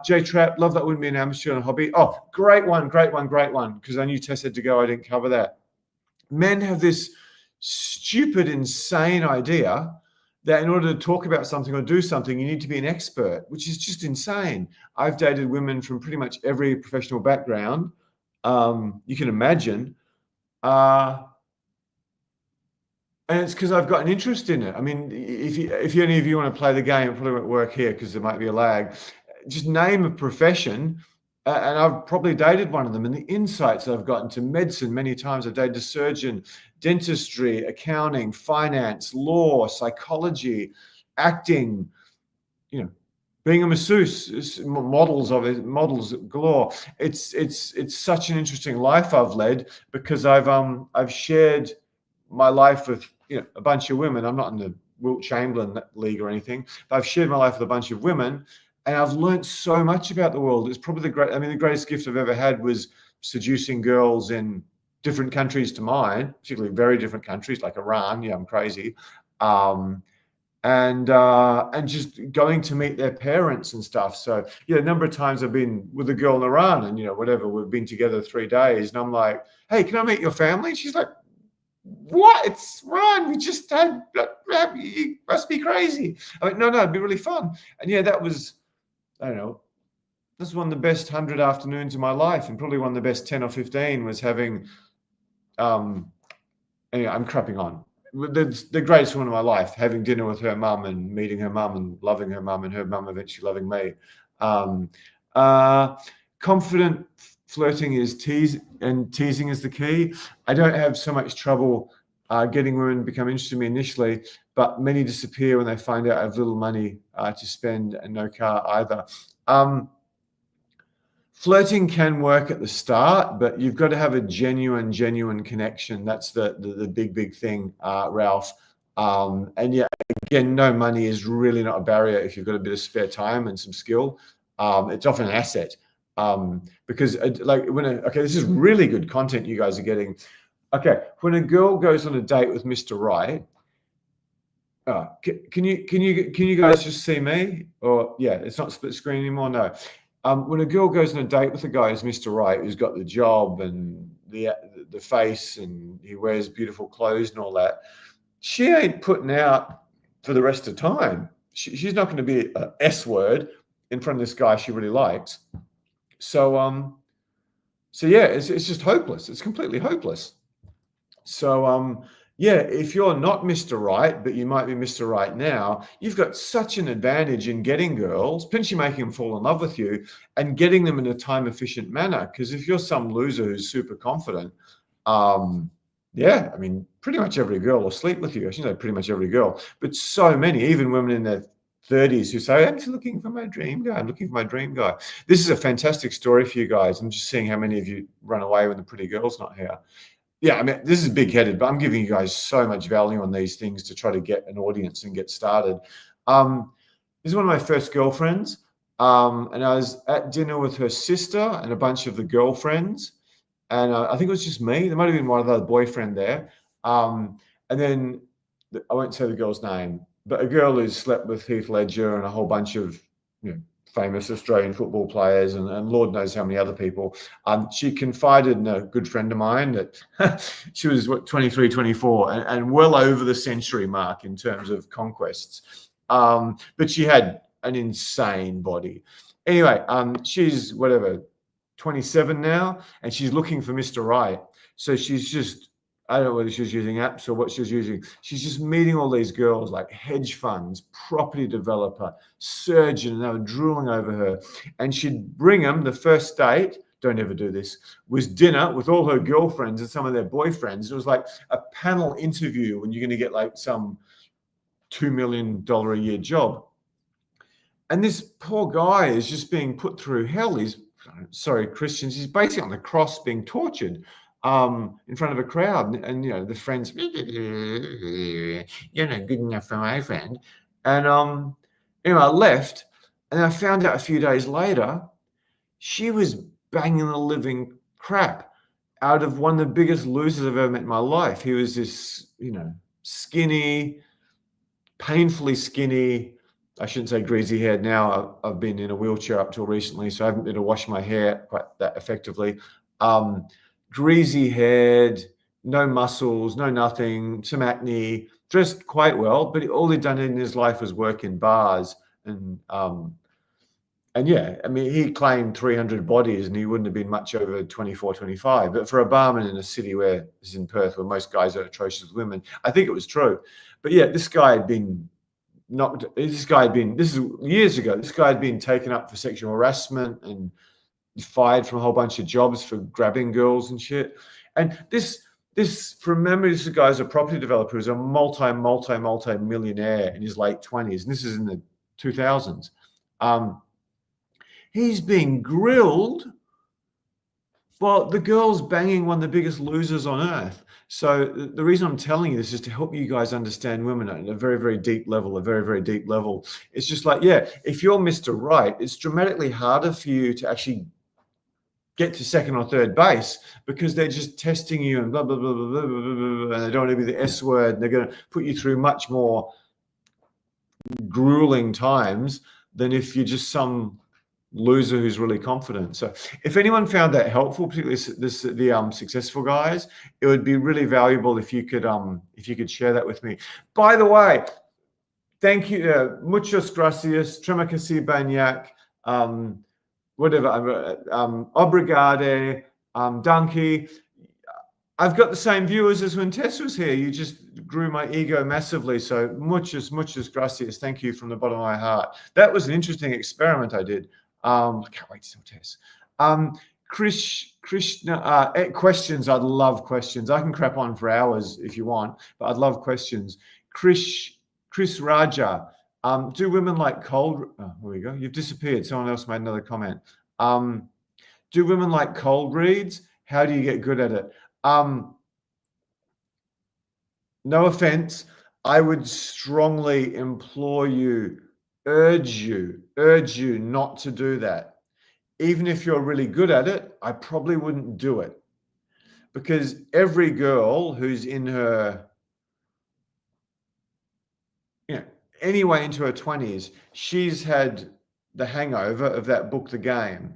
J Trap, love that wouldn't be an amateur and a hobby. Oh, great one. Because I knew Tess had to go. I didn't cover that. Men have this stupid, insane idea that in order to talk about something or do something, you need to be an expert, which is just insane. I've dated women from pretty much every professional background you can imagine. And it's because I've got an interest in it. I mean, if any of you want to play the game, it probably won't work here because there might be a lag. Just name a profession, and I've probably dated one of them. And the insights that I've gotten to medicine many times, I've dated a surgeon, dentistry, accounting, finance, law, psychology, acting, being a masseuse, models galore. It's such an interesting life I've led because I've shared my life with a bunch of women. I'm not in the Wilt Chamberlain league or anything, but I've shared my life with a bunch of women, and I've learned so much about the world. It's probably the greatest gift I've ever had was seducing girls in different countries to mine, particularly very different countries like Iran. Yeah, I'm crazy. And just going to meet their parents and stuff. So a number of times I've been with a girl in Iran, and whatever, we've been together 3 days, and I'm like, hey, can I meet your family? And she's like, what? It's Ron. We just had, you must be crazy. I mean, no, it'd be really fun. And that was, I don't know, this was one of the best 100 afternoons of my life, and probably one of the best 10 or 15 was having, anyway, I'm crapping on. The greatest one of my life, having dinner with her mum and meeting her mum and loving her mum and her mum eventually loving me. Confident flirting is teasing is the key. I don't have so much trouble getting women to become interested in me initially, but many disappear when they find out I have little money to spend and no car either. Flirting can work at the start, but you've got to have a genuine connection. That's the big thing, Ralph. And again, no money is really not a barrier if you've got a bit of spare time and some skill. It's often an asset. Because this is really good content you guys are getting. Okay, when a girl goes on a date with Mr. Right, can you guys just see me? Or it's not split screen anymore. No. When a girl goes on a date with a guy who's Mr. Right, who's got the job and the face and he wears beautiful clothes and all that, she ain't putting out for the rest of the time. She's not going to be an S word in front of this guy she really likes. So it's just hopeless. It's completely hopeless. So if you're not Mr. Right, but you might be Mr. Right now, you've got such an advantage in getting girls, potentially making them fall in love with you and getting them in a time-efficient manner. Because if you're some loser who's super confident, pretty much every girl will sleep with you. I shouldn't say pretty much every girl, but so many, even women in their 30s who say, I'm just looking for my dream guy. I'm looking for my dream guy. This is a fantastic story for you guys. I'm just seeing how many of you run away when the pretty girl's not here. Yeah, I mean, this is big-headed, but I'm giving you guys so much value on these things to try to get an audience and get started. This is one of my first girlfriends, and I was at dinner with her sister and a bunch of the girlfriends, and I think it was just me. There might have been one other boyfriend there, and then I won't say the girl's name, but a girl who slept with Heath Ledger and a whole bunch of famous Australian football players and Lord knows how many other people. She confided in a good friend of mine that she was 23, 24 and well over the century mark in terms of conquests. But she had an insane body. Anyway, she's 27 now, and she's looking for Mr. Right. So she's just, I don't know whether she's using apps or what she's using. She's just meeting all these girls like hedge funds, property developer, surgeon, and they were drooling over her. And she'd bring them, the first date, don't ever do this, was dinner with all her girlfriends and some of their boyfriends. It was like a panel interview when you're going to get like some $2 million a year job. And this poor guy is just being put through hell. He's, sorry, Christians, he's basically on the cross being tortured in front of a crowd. And you know, the friends, you're not good enough for my friend. And anyway, I left, and I found out a few days later, she was banging the living crap out of one of the biggest losers I've ever met in my life. He was this, you know, skinny, painfully skinny, I shouldn't say greasy haired now. I've been in a wheelchair up till recently, so I haven't been able to wash my hair quite that effectively. Greasy haired, no muscles, no nothing, some acne, dressed quite well, but all he'd done in his life was work in bars. And yeah, I mean, he claimed 300 bodies and he wouldn't have been much over 24, 25. But for a barman in a city this is in Perth, where most guys are atrocious with women, I think it was true. But yeah, this is years ago, this guy had been taken up for sexual harassment and fired from a whole bunch of jobs for grabbing girls and shit. And this from memory, this guy's a property developer who's a multi-millionaire in his late 20s. And this is in the 2000s. He's being grilled while the girl's banging one of the biggest losers on earth. So the reason I'm telling you this is to help you guys understand women at a very, very deep level, It's just like, yeah, if you're Mr. Right, it's dramatically harder for you to actually get to second or third base because they're just testing you and blah, blah, blah, blah, blah, blah, blah, and they don't want to be the S word. And they're going to put you through much more grueling times than if you're just some loser who's really confident. So if anyone found that helpful, particularly the successful guys, it would be really valuable if you could share that with me. By the way, thank you, muchas gracias, trema kasi banyak, obrigade, donkey. I've got the same viewers as when Tess was here. You just grew my ego massively. So muchas gracias. Thank you from the bottom of my heart. That was an interesting experiment I did. I can't wait to tell Tess. Krishna, questions. I'd love questions. I can crap on for hours if you want, but I'd love questions. Chris Raja, do women like cold? Oh, here we go. You've disappeared. Someone else made another comment. Do women like cold reads? How do you get good at it? No offense. I would strongly implore you, urge you not to do that. Even if you're really good at it, I probably wouldn't do it, because every girl who's in her, anyway into her 20s, she's had the hangover of that book, The Game.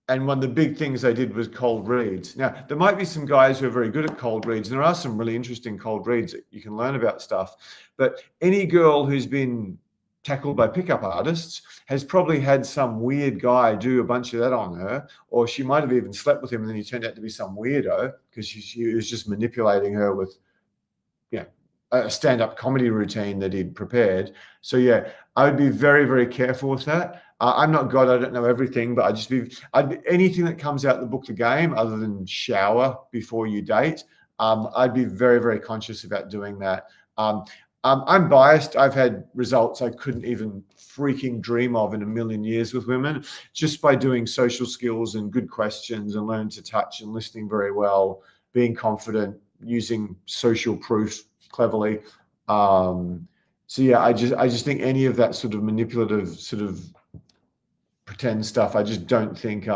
And one of the big things they did was cold reads. Now, there might be some guys who are very good at cold reads, and there are some really interesting cold reads that you can learn about stuff. But any girl who's been tackled by pickup artists has probably had some weird guy do a bunch of that on her, or she might have even slept with him and then he turned out to be some weirdo because she was just manipulating her with a stand-up comedy routine that he'd prepared. So yeah, I would be very, very careful with that. I'm not God, I don't know everything, but anything that comes out the book, The Game, other than shower before you date, I'd be very, very conscious about doing that. I'm biased. I've had results I couldn't even freaking dream of in a million years with women, just by doing social skills and good questions and learning to touch and listening very well, being confident, using social proof cleverly. So yeah, I just think any of that sort of manipulative, sort of pretend stuff, I just don't think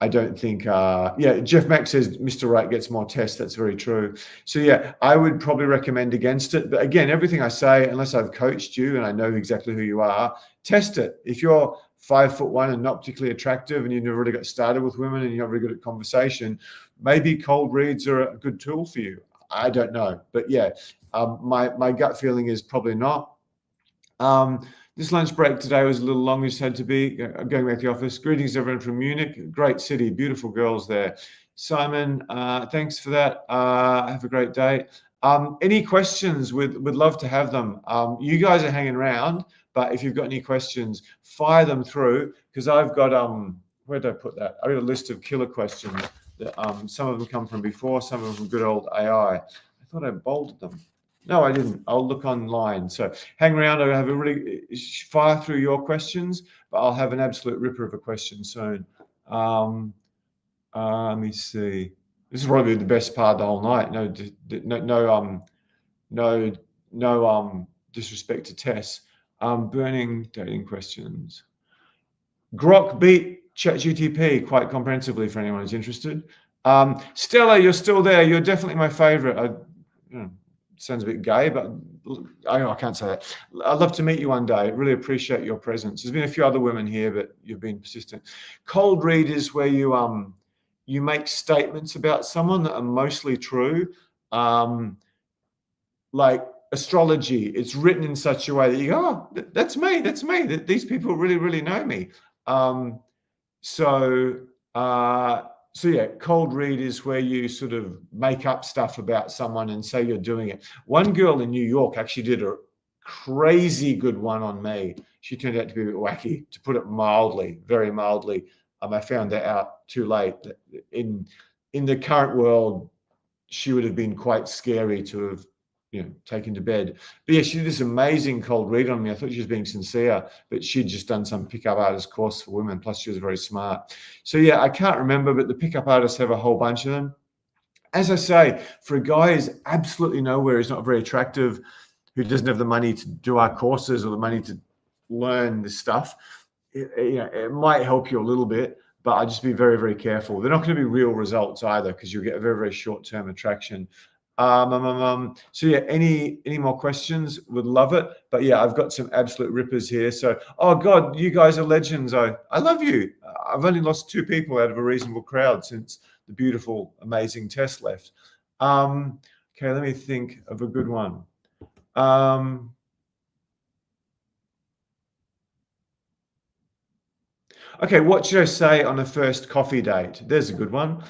I don't think, yeah, Jeff Mack says Mr. Right gets more tests. That's very true. So yeah, I would probably recommend against it. But again, everything I say, unless I've coached you and I know exactly who you are, test it. If you're 5'1" and not particularly attractive and you've never really got started with women and you're not very good at conversation, maybe cold reads are a good tool for you. I don't know. But yeah, my gut feeling is probably not. This lunch break today was a little long as it had to be. Going back to the office. Greetings, everyone from Munich. Great city, beautiful girls there. Simon, thanks for that. Have a great day. Any questions? We'd love to have them. You guys are hanging around, but if you've got any questions, fire them through, because I've got, where did I put that? I've got a list of killer questions. That, some of them come from before, some of them from good old AI. I thought I bolded them. No, I didn't. I'll look online. So hang around. I'll have a really fire through your questions, but I'll have an absolute ripper of a question soon. Let me see. This is probably the best part of the whole night. No disrespect to Tess. Burning dating questions. Grok beat Chat GTP quite comprehensively for anyone who's interested. Stella, you're still there. You're definitely my favorite. Sounds a bit gay, but I can't say that. I'd love to meet you one day. Really appreciate your presence. There's been a few other women here, but you've been persistent. Cold read is where you make statements about someone that are mostly true. Like astrology, it's written in such a way that you go, oh, that's me. These people really, really know me. So yeah, cold read is where you sort of make up stuff about someone and say you're doing it. One girl in New York actually did a crazy good one on me. She turned out to be a bit wacky, to put it mildly, very mildly. I found that out too late. In the current world, she would have been quite scary to have taken to bed. But yeah, she did this amazing cold read on me. I thought she was being sincere, but she'd just done some pickup artist course for women. Plus, she was very smart. So yeah, I can't remember, but the pickup artists have a whole bunch of them. As I say, for a guy who's absolutely nowhere, he's not very attractive, who doesn't have the money to do our courses or the money to learn this stuff, it might help you a little bit, but I'd just be very, very careful. They're not going to be real results either, because you'll get a very, very short-term attraction. So yeah, any more questions? Would love it. But yeah, I've got some absolute rippers here. So, oh God, you guys are legends. I love you. I've only lost 2 people out of a reasonable crowd since the beautiful, amazing Tess left. Okay, let me think of a good one. Okay, what should I say on a first coffee date? There's a good one.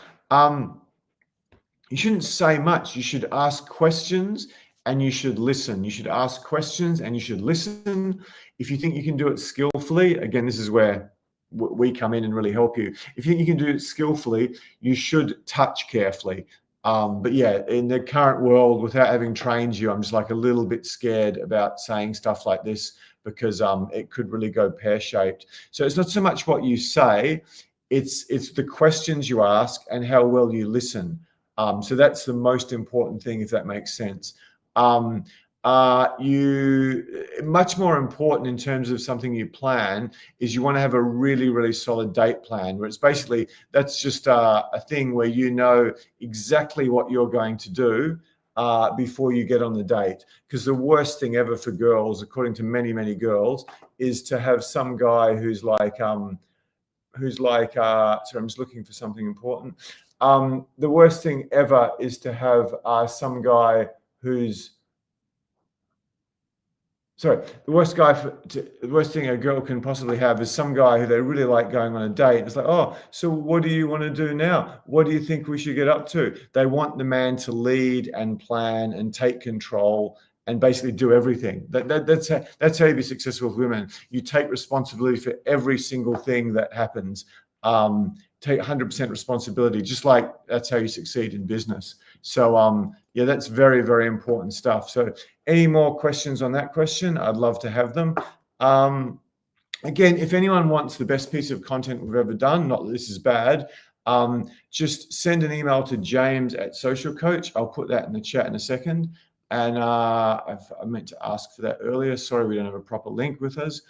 You shouldn't say much. You should ask questions and you should listen. You should ask questions and you should listen. If you think you can do it skillfully, again, this is where we come in and really help you. If you think you can do it skillfully, you should touch carefully. But yeah, in the current world, without having trained you, I'm just like a little bit scared about saying stuff like this, because it could really go pear-shaped. So it's not so much what you say, it's the questions you ask and how well you listen. So that's the most important thing, if that makes sense. Much more important in terms of something you plan is you want to have a really, really solid date plan, where it's basically, that's just a thing where you know exactly what you're going to do before you get on the date. Because the worst thing ever for girls, according to many, many girls, is to have some guy who's like, sorry, I'm just looking for something important. The worst thing ever is to have some guy who's, sorry, the worst thing a girl can possibly have is some guy who they really like going on a date. It's like, oh, so what do you want to do now? What do you think we should get up to? They want the man to lead and plan and take control and basically do everything. That's how you be successful with women. You take responsibility for every single thing that happens. Take 100% responsibility, just like that's how you succeed in business. So yeah, that's very, very important stuff. So any more questions on that question? I'd love to have them. Again, if anyone wants the best piece of content we've ever done, not that this is bad, just send an email to james@socialcoach. I'll put that in the chat in a second. And I meant to ask for that earlier. Sorry, we don't have a proper link with us.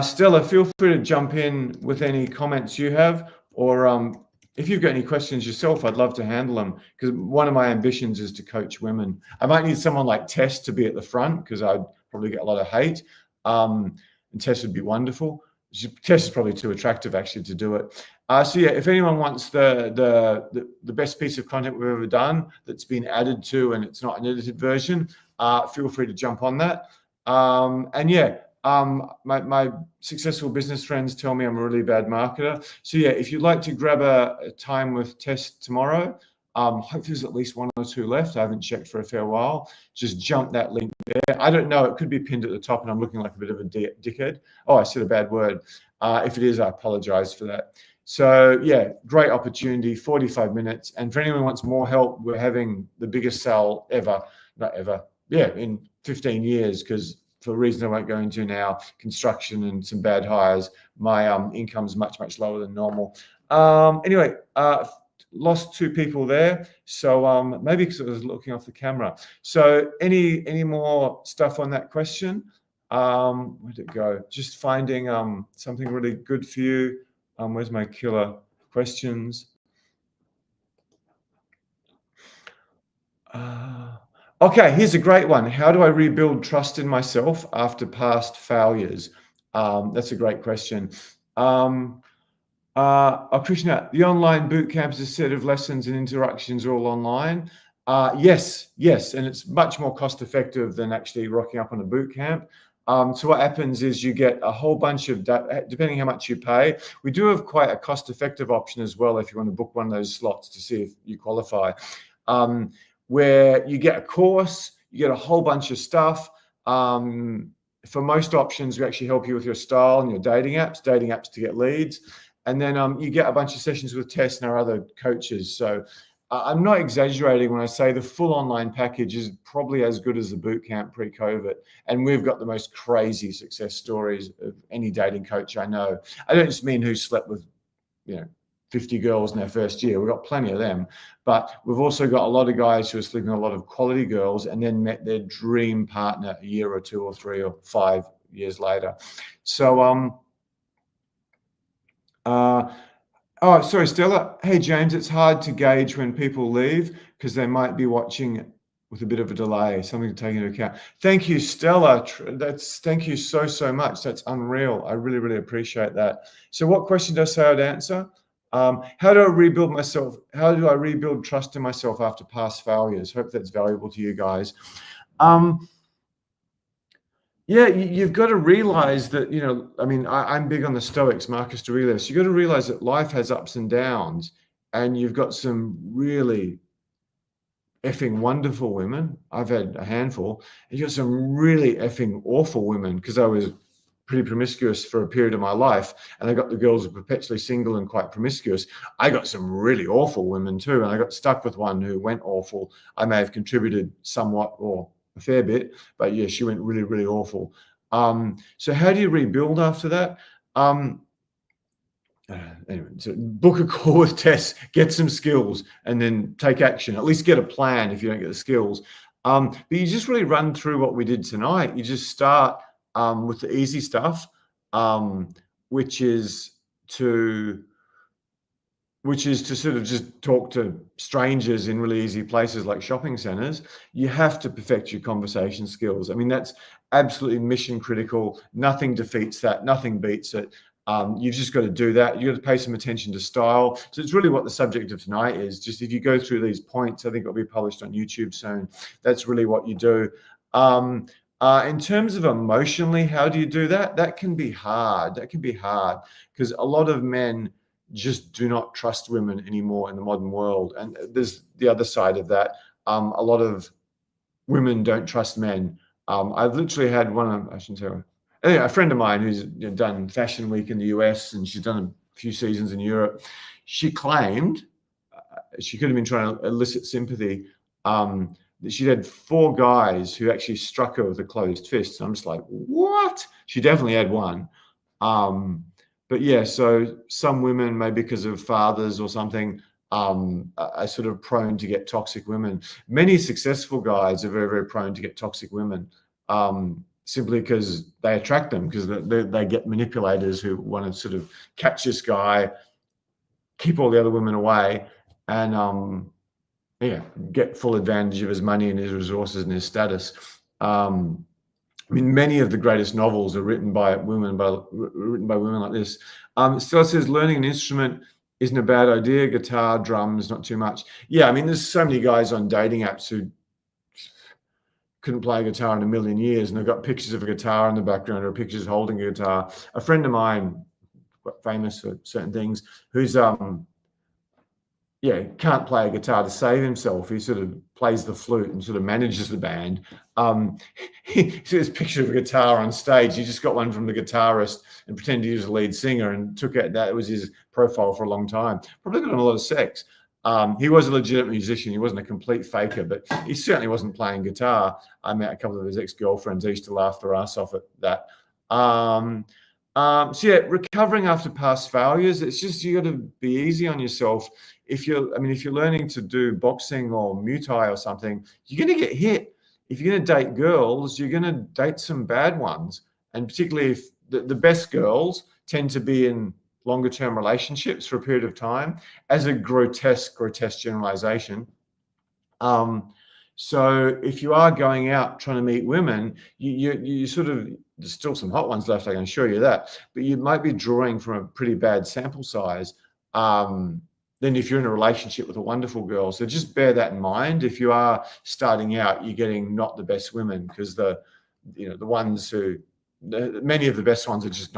Stella, feel free to jump in with any comments you have, or if you've got any questions yourself, I'd love to handle them, because one of my ambitions is to coach women. I might need someone like Tess to be at the front, because I'd probably get a lot of hate, and Tess would be wonderful. Tess is probably too attractive actually to do it. So yeah, if anyone wants the best piece of content we've ever done that's been added to and it's not an edited version, feel free to jump on that. And yeah, my successful business friends tell me I'm a really bad marketer. So yeah, if you'd like to grab a time with Tess tomorrow, hope there's at least one or two left. I haven't checked for a fair while. Just jump that link there. I don't know, it could be pinned at the top and I'm looking like a bit of a dickhead. Oh, I said a bad word. If it is, I apologize for that. So yeah, great opportunity, 45 minutes. And for anyone who wants more help, we're having the biggest sale ever, not ever, yeah, in 15 years, because for a reason I won't go into now, construction and some bad hires, my income's much, much lower than normal. Anyway, lost two people there. So maybe because I was looking off the camera. So any more stuff on that question? Where'd it go? Just finding something really good for you. Where's my killer questions? Okay, here's a great one. How do I rebuild trust in myself after past failures? That's a great question. Krishna, the online boot camp is a set of lessons and interactions all online. Yes, and it's much more cost effective than actually rocking up on a boot camp. So what happens is you get a whole bunch of, depending how much you pay, we do have quite a cost effective option as well if you want to book one of those slots to see if you qualify, where you get a course, you get a whole bunch of stuff. For most options, we actually help you with your style and your dating apps to get leads. And then you get a bunch of sessions with Tess and our other coaches. So I'm not exaggerating when I say the full online package is probably as good as the boot camp pre-COVID. And we've got the most crazy success stories of any dating coach I know. I don't just mean who slept with, 50 girls in their first year. We've got plenty of them. But we've also got a lot of guys who are sleeping with a lot of quality girls and then met their dream partner a year or 2 or 3 or 5 years later. So, oh, sorry, Stella. Hey, James, it's hard to gauge when people leave because they might be watching with a bit of a delay, something to take into account. Thank you, Stella. Thank you so much. That's unreal. I really, really appreciate that. So what question did I say I'd answer? How do I rebuild myself? How do I rebuild trust in myself after past failures? Hope that's valuable to you guys. Yeah, you've got to realize that, I'm big on the Stoics, Marcus Aurelius. You've got to realize that life has ups and downs, and you've got some really effing wonderful women. I've had a handful. And you've got some really effing awful women, because I was pretty promiscuous for a period of my life, and I got the girls who were perpetually single and quite promiscuous. I got some really awful women too, and I got stuck with one who went awful. I may have contributed somewhat or a fair bit, but yeah, she went really, really awful. So how do you rebuild after that? Anyway, so book a call with Tess, get some skills, and then take action. At least get a plan if you don't get the skills. But you just really run through what we did tonight. You just start with the easy stuff, which is to sort of just talk to strangers in really easy places like shopping centers. You have to perfect your conversation skills. I mean, that's absolutely mission critical. Nothing defeats that. Nothing beats it. You've just got to do that. You've got to pay some attention to style. So it's really what the subject of tonight is. Just if you go through these points, I think it'll be published on YouTube soon. That's really what you do. In terms of emotionally, how do you do that? That can be hard. Because a lot of men just do not trust women anymore in the modern world. And there's the other side of that. A lot of women don't trust men. I've literally had a friend of mine who's done Fashion Week in the US, and she's done a few seasons in Europe. She claimed she could have been trying to elicit sympathy. That she'd had 4 guys who actually struck her with a closed fist. And I'm just like, what? She definitely had one. But yeah, so some women, maybe because of fathers or something, are sort of prone to get toxic women. Many successful guys are very, very prone to get toxic women. simply because they attract them, because they get manipulators who want to sort of catch this guy, keep all the other women away, and get full advantage of his money and his resources and his status. I mean, many of the greatest novels are written by women, like this. Stella says learning an instrument isn't a bad idea. Guitar, drums, not too much. Yeah, I mean, there's so many guys on dating apps who couldn't play a guitar in a million years, and they've got pictures of a guitar in the background or pictures holding a guitar. A friend of mine, quite famous for certain things, who's can't play a guitar to save himself. He sort of plays the flute and sort of manages the band. He see this picture of a guitar on stage. He just got one from the guitarist and pretended he was the lead singer and took it. That was his profile for a long time. Probably got on a lot of sex. He was a legitimate musician. He wasn't a complete faker, but he certainly wasn't playing guitar. I met a couple of his ex-girlfriends. They used to laugh their ass off at that. So yeah, recovering after past failures, it's just, you got to be easy on yourself. If you're learning to do boxing or Muay Thai or something, you're going to get hit. If you're going to date girls, you're going to date some bad ones. And particularly if the best girls tend to be in longer term relationships for a period of time, as a grotesque generalization. So if you are going out trying to meet women, you sort of, there's still some hot ones left, I can assure you that, but you might be drawing from a pretty bad sample size than if you're in a relationship with a wonderful girl. So just bear that in mind. If you are starting out, you're getting not the best women, because many of the best ones are just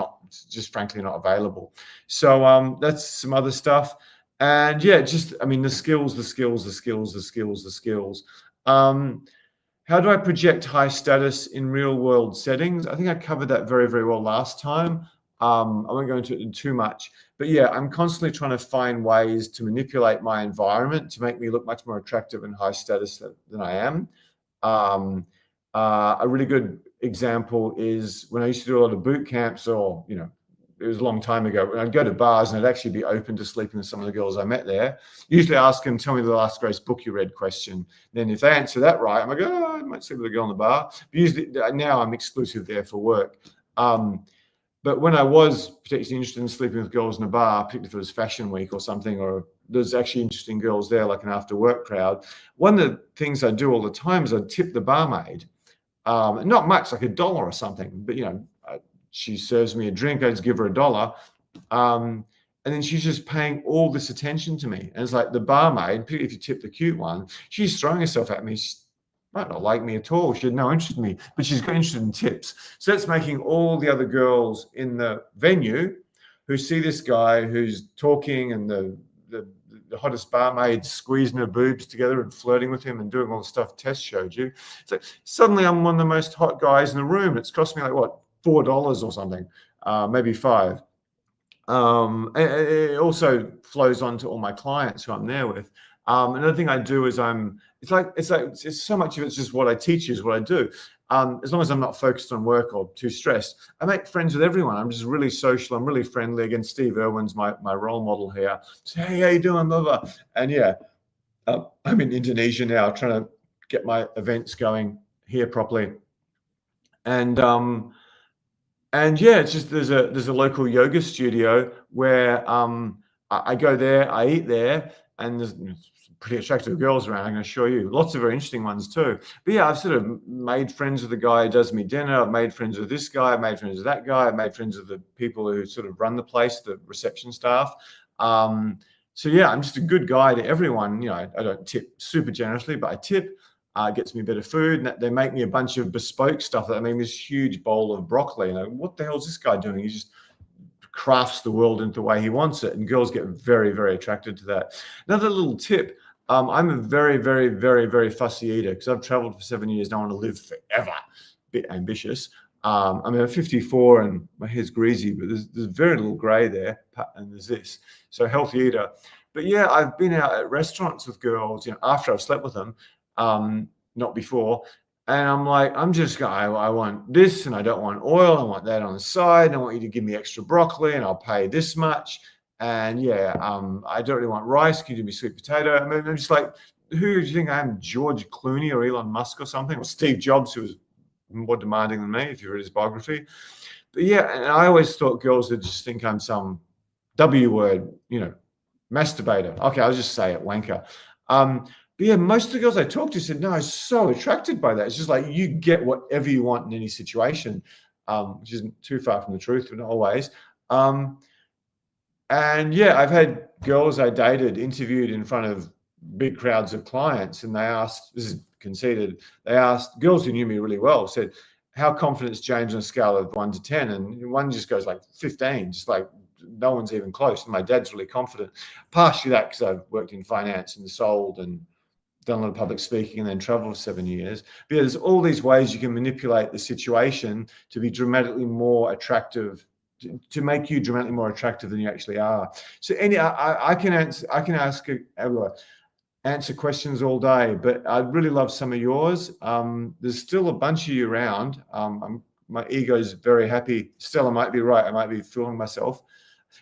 frankly not available. So that's some other stuff. And yeah, the skills. How do I project high status in real world settings? I think I covered that very, very well last time. I won't go into it too much, but yeah, I'm constantly trying to find ways to manipulate my environment to make me look much more attractive and high status than I am. A really good example is when I used to do a lot of boot camps, or, it was a long time ago, when I'd go to bars and I'd actually be open to sleeping with some of the girls I met there. Usually ask them, tell me the last greatest book you read question. Then if they answer that right, I'm like, I might sleep with a girl in the bar. But usually now I'm exclusive there for work. But when I was particularly interested in sleeping with girls in a bar, particularly if it was fashion week or something, or there's actually interesting girls there, like an after work crowd, one of the things I do all the time is I tip the barmaid. Not much, like $1 or something, but she serves me a drink, I just give her $1. And then she's just paying all this attention to me. And it's like the barmaid, if you tip the cute one, she's throwing herself at me. She might not like me at all. She had no interest in me, but she's got interested in tips. So that's making all the other girls in the venue who see this guy who's talking, and the hottest barmaid squeezing her boobs together and flirting with him and doing all the stuff Tess showed you. So suddenly I'm one of the most hot guys in the room. It's cost me like, what, $4 or something, maybe $5. It also flows on to all my clients who I'm there with. Another thing I do is it's so much of it's just what I teach is what I do. As long as I'm not focused on work or too stressed, I make friends with everyone. I'm just really social. I'm really friendly. Again, Steve Irwin's my role model here. So, hey, how you doing, blah, blah. And yeah, I'm in Indonesia now trying to get my events going here properly. And yeah, it's just there's a local yoga studio where I go there, I eat there, and there's pretty attractive girls around, I can assure you. Lots of very interesting ones too. But yeah, I've sort of made friends with the guy who does me dinner. I've made friends with this guy. I've made friends with that guy. I've made friends with the people who sort of run the place, the reception staff. So yeah, I'm just a good guy to everyone. I don't tip super generously, but I tip. Gets me better food. And they make me a bunch of bespoke stuff. That I mean, this huge bowl of broccoli. What the hell is this guy doing? He just crafts the world into the way he wants it. And girls get very, very attracted to that. Another little tip. I'm a very, very, very, very fussy eater, because I've traveled for 7 years. And I want to live forever. Bit ambitious. I'm 54 and my hair's greasy, but there's very little gray there. And there's this. So healthy eater. But yeah, I've been out at restaurants with girls, after I've slept with them. Not before, and I'm like, I want this, and I don't want oil, I want that on the side, and I want you to give me extra broccoli, and I'll pay this much, and yeah, I don't really want rice, can you do me sweet potato? I mean, I'm just like, who do you think I am, George Clooney or Elon Musk or something, or Steve Jobs, who was more demanding than me if you read his biography. But yeah, and I always thought girls would just think I'm some W word, masturbator. Okay, I'll just say it, wanker. But yeah, most of the girls I talked to said, no, I was so attracted by that. It's just like you get whatever you want in any situation, which isn't too far from the truth, but not always. And yeah, I've had girls I dated interviewed in front of big crowds of clients, and they asked, this is conceited, they asked girls who knew me really well, said, how confident is James on a scale of 1 to 10? And one just goes like 15, just like no one's even close. And my dad's really confident. Partially that because I've worked in finance and sold and done a lot of public speaking and then traveled for 7 years. But yeah, there's all these ways you can manipulate the situation to be dramatically more attractive, to make you dramatically more attractive than you actually are. So I can answer questions all day, but I'd really love some of yours. There's still a bunch of you around. My ego is very happy. Stella might be right. I might be fooling myself.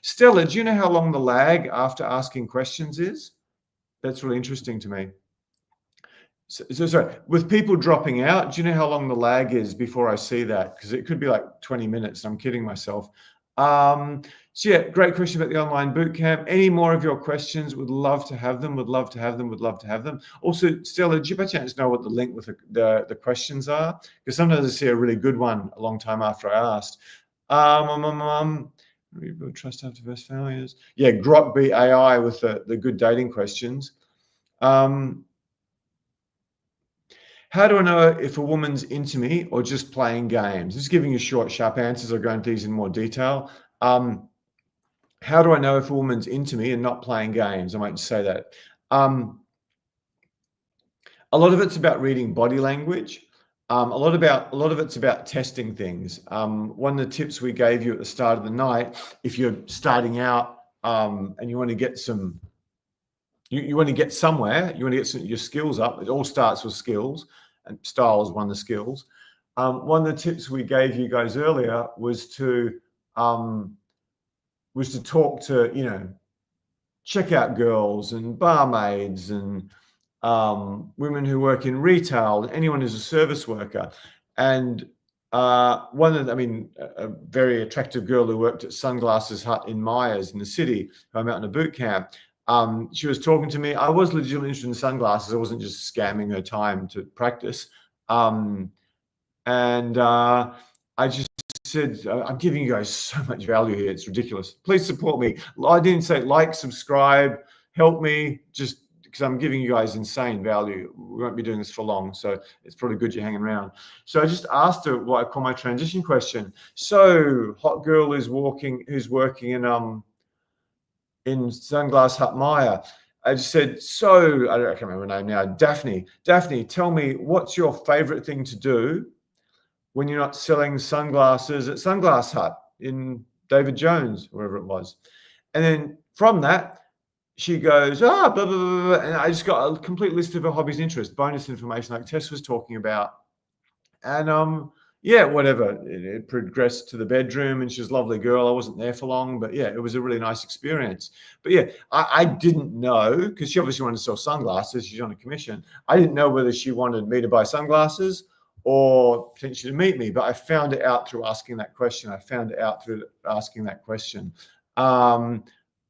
Stella, do you know how long the lag after asking questions is? That's really interesting to me. So sorry, with people dropping out, do you know how long the lag is before I see that? Because it could be like 20 minutes. I'm kidding myself. So yeah, great question about the online bootcamp. Any more of your questions? Would love to have them. Would love to have them. Would love to have them. Also, Stella, do you by chance know what the link with the questions are? Because sometimes I see a really good one a long time after I asked. Rebuild trust after first failures. Yeah, Grok beat AI with the good dating questions. How do I know if a woman's into me or just playing games? Just giving you short, sharp answers. I'll go into these in more detail. How do I know if a woman's into me and not playing games? I might just say that. A lot of it's about reading body language. A lot of it's about testing things. One of the tips we gave you at the start of the night, if you're starting out and you want to get some, you want to get somewhere, you want to get your skills up. It all starts with skills, and style is one of the skills. One of the tips we gave you guys earlier was to talk to, check out girls and barmaids and women who work in retail, anyone who's a service worker. And a very attractive girl who worked at Sunglasses Hut in Myers in the city, who I met on a boot camp. She was talking to me. I was legitimately interested in sunglasses. I wasn't just scamming her time to practice. I just said, I'm giving you guys so much value here. It's ridiculous. Please support me. I didn't say like, subscribe, help me, just because I'm giving you guys insane value. We won't be doing this for long, so it's probably good you're hanging around. So I just asked her what I call my transition question. So hot girl who's working in Sunglass Hut Maya. I just said, so I can't remember her name now. Daphne, tell me, what's your favorite thing to do when you're not selling sunglasses at Sunglass Hut in David Jones, wherever it was? And then from that, she goes, blah, blah, blah, blah. And I just got a complete list of her hobbies and interests, bonus information like Tess was talking about. And yeah, whatever. It progressed to the bedroom, and she's a lovely girl. I wasn't there for long, but yeah, it was a really nice experience. But yeah, I didn't know, because she obviously wanted to sell sunglasses. She's on a commission. I didn't know whether she wanted me to buy sunglasses or potentially to meet me, but I found it out through asking that question.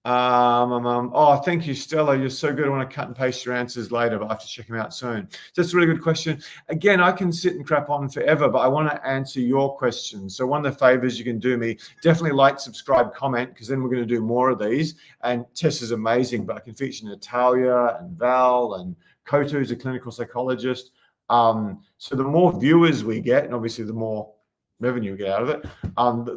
Oh, thank you, Stella. You're so good. I want to cut and paste your answers later, but I have to check them out soon. So that's a really good question. Again, I can sit and crap on forever, but I want to answer your questions. So one of the favors you can do me, definitely like, subscribe, comment, because then we're going to do more of these. And Tess is amazing, but I can feature Natalia and Val and Kotu, who's a clinical psychologist. So the more viewers we get, and obviously the more revenue we get out of it,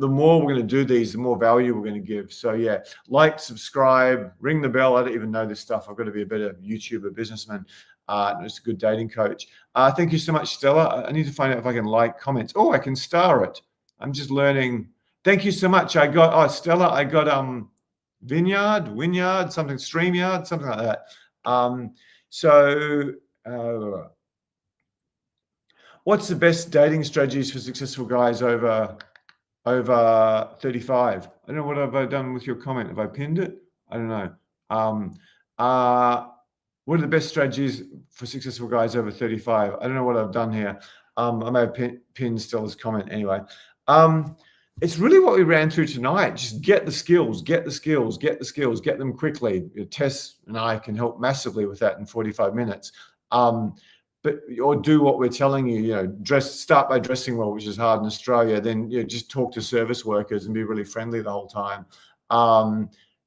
the more we're going to do these, the more value we're going to give. So yeah, like, subscribe, ring the bell. I don't even know this stuff. I've got to be a better YouTuber, businessman. It's a good dating coach. Thank you so much, Stella. I need to find out if I can like comments. Oh, I can star it. I'm just learning. Thank you so much. Stella, I got Vineyard, something, StreamYard, something like that. What's the best dating strategies for successful guys over 35? I don't know, what have I done with your comment? Have I pinned it? I don't know. What are the best strategies for successful guys over 35? I don't know what I've done here. I may have pinned Stella's comment anyway. It's really what we ran through tonight. Just get the skills, get them quickly. Tess and I can help massively with that in 45 minutes. Or do what we're telling you, start by dressing well, which is hard in Australia. Then just talk to service workers and be really friendly the whole time.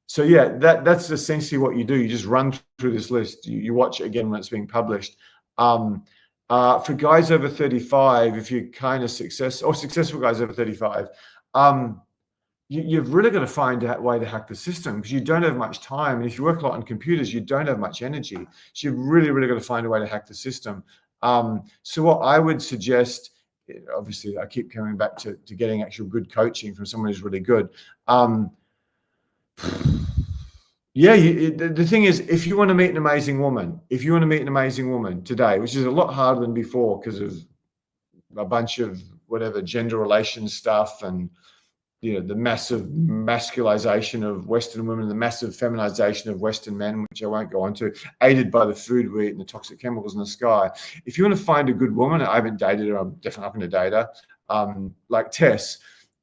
So yeah, that's essentially what you do. You just run through this list. You watch it again when it's being published. For guys over 35, if you're kind of successful guys over 35, you've really got to find a way to hack the system, because you don't have much time. And if you work a lot on computers, you don't have much energy. So you've really got to find a way to hack the system. So what I would suggest, obviously I keep coming back to getting actual good coaching from someone who's really good. The thing is, if you want to meet an amazing woman today, which is a lot harder than before because of a bunch of whatever gender relations stuff and the massive masculization of Western women, the massive feminization of Western men, which I won't go on to, aided by the food we eat and the toxic chemicals in the sky. If you want to find a good woman, I haven't dated her, I'm definitely not going to date her, like Tess,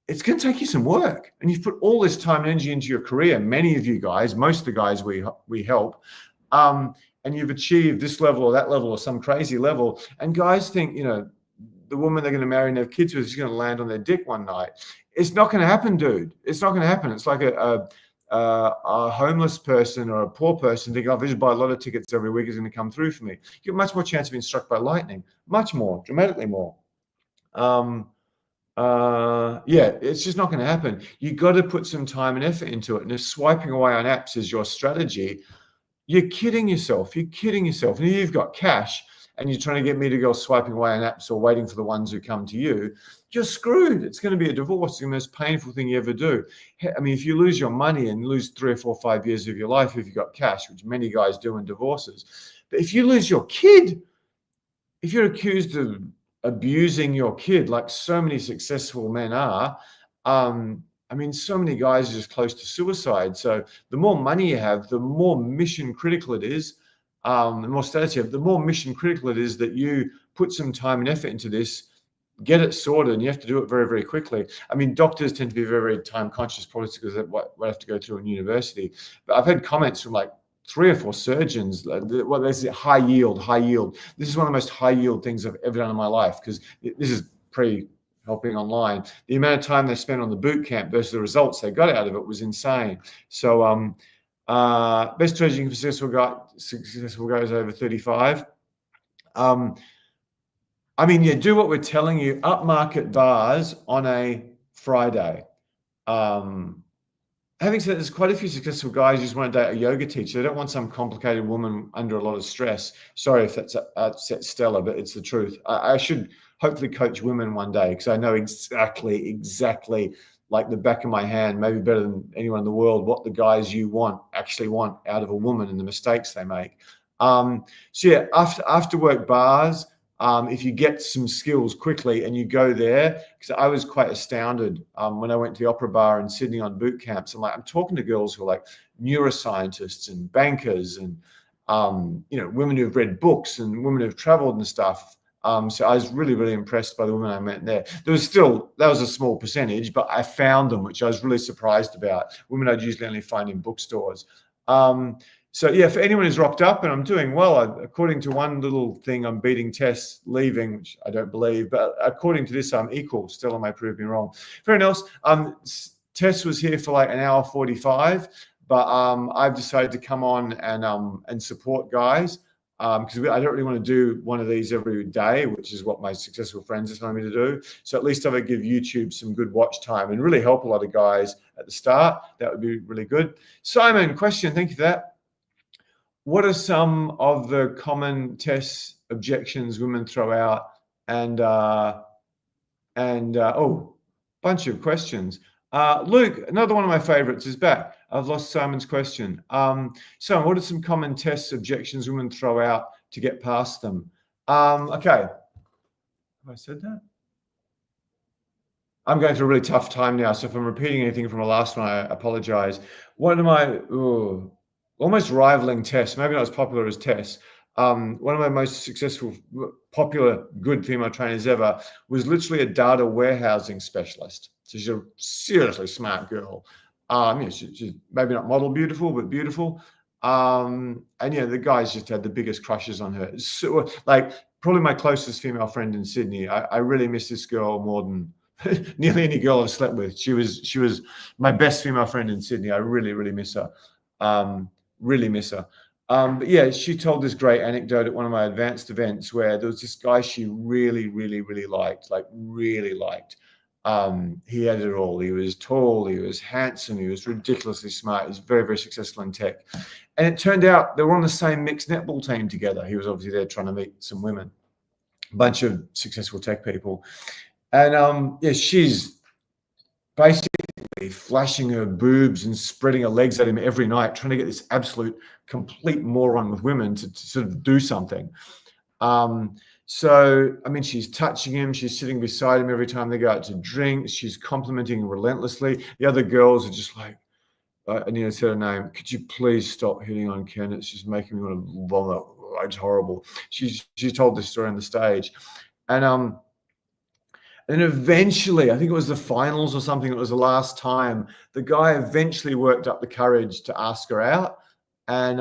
it's going to take you some work. And you've put all this time and energy into your career, many of you guys, most of the guys we help, and you've achieved this level or that level or some crazy level. And guys think, the woman they're going to marry and have kids with is going to land on their dick one night. It's not going to happen, dude. It's not going to happen. It's like a homeless person or a poor person thinking, if I just buy a lot of tickets every week, it's going to come through for me. You have much more chance of being struck by lightning, much more, dramatically more. It's just not going to happen. You got to put some time and effort into it. And if swiping away on apps is your strategy, you're kidding yourself. And if you've got cash and you're trying to get me to go swiping away on apps or waiting for the ones who come to you, you're screwed. It's going to be a divorce. It's the most painful thing you ever do. I mean, if you lose your money and lose 3 or 4 or 5 years of your life, if you've got cash, which many guys do in divorces, but if you lose your kid, if you're accused of abusing your kid, like so many successful men are, so many guys are just close to suicide. So the more money you have, the more mission critical it is, the more status you have, the more mission critical it is that you put some time and effort into this, get it sorted, and you have to do it very, very quickly. I mean, doctors tend to be very, very time conscious, probably because of what I have to go through in university. But I've had comments from like 3 or 4 surgeons. Well, there's high yield. This is one of the most high yield things I've ever done in my life, because this is pre-helping online. The amount of time they spent on the boot camp versus the results they got out of it was insane. So best strategy for successful guys over 35. Do what we're telling you. Upmarket bars on a Friday. Having said, there's quite a few successful guys who just want to date a yoga teacher. They don't want some complicated woman under a lot of stress. Sorry if that's upset Stella, but it's the truth. I should hopefully coach women one day, because I know exactly like the back of my hand, maybe better than anyone in the world, what the guys you actually want out of a woman and the mistakes they make. After work bars, if you get some skills quickly and you go there, because I was quite astounded when I went to the Opera Bar in Sydney on boot camps. I'm talking to girls who are like neuroscientists and bankers and women who've read books and women who've traveled and stuff. So I was really, really impressed by the women I met there. That was a small percentage, but I found them, which I was really surprised about. Women I'd usually only find in bookstores. So yeah, for anyone who's rocked up, and I'm doing well, according to one little thing, I'm beating Tess leaving, which I don't believe, but according to this, I'm equal. Stella may prove me wrong. For anyone else, Tess was here for like an hour 45, but I've decided to come on and support guys, because I don't really want to do one of these every day, which is what my successful friends are telling me to do. So at least I would give YouTube some good watch time and really help a lot of guys at the start. That would be really good. Simon, question, thank you for that. What are some of the common Tess objections women throw out? And bunch of questions. Luke, another one of my favorites, is back. I've lost Simon's question. Simon, what are some common Tess objections women throw out to get past them? Okay. Have I said that? I'm going through a really tough time now, so if I'm repeating anything from the last one, I apologize. One of my almost rivaling Tess, maybe not as popular as Tess, one of my most successful, popular, good female trainers ever was literally a data warehousing specialist. So she's a seriously smart girl. She's maybe not model beautiful, but beautiful. And the guys just had the biggest crushes on her. So, like, probably my closest female friend in Sydney. I really miss this girl more than nearly any girl I've slept with. She was my best female friend in Sydney. I really, really miss her. Really miss her. But yeah, she told this great anecdote at one of my advanced events where there was this guy she really, really, really liked, like really liked. He had it all. He was tall, he was handsome, he was ridiculously smart. He's very, very successful in tech. And it turned out they were on the same mixed netball team together. He was obviously there trying to meet some women, a bunch of successful tech people. And she's basically flashing her boobs and spreading her legs at him every night, trying to get this absolute complete moron with women to sort of do something. So, I mean, she's touching him. She's sitting beside him every time they go out to drinks. She's complimenting him relentlessly. The other girls are just like, I need to say her name. Could you please stop hitting on Ken? It's just making me want to vomit. It's horrible. She told this story on the stage. And eventually, I think it was the finals or something, it was the last time, the guy eventually worked up the courage to ask her out. And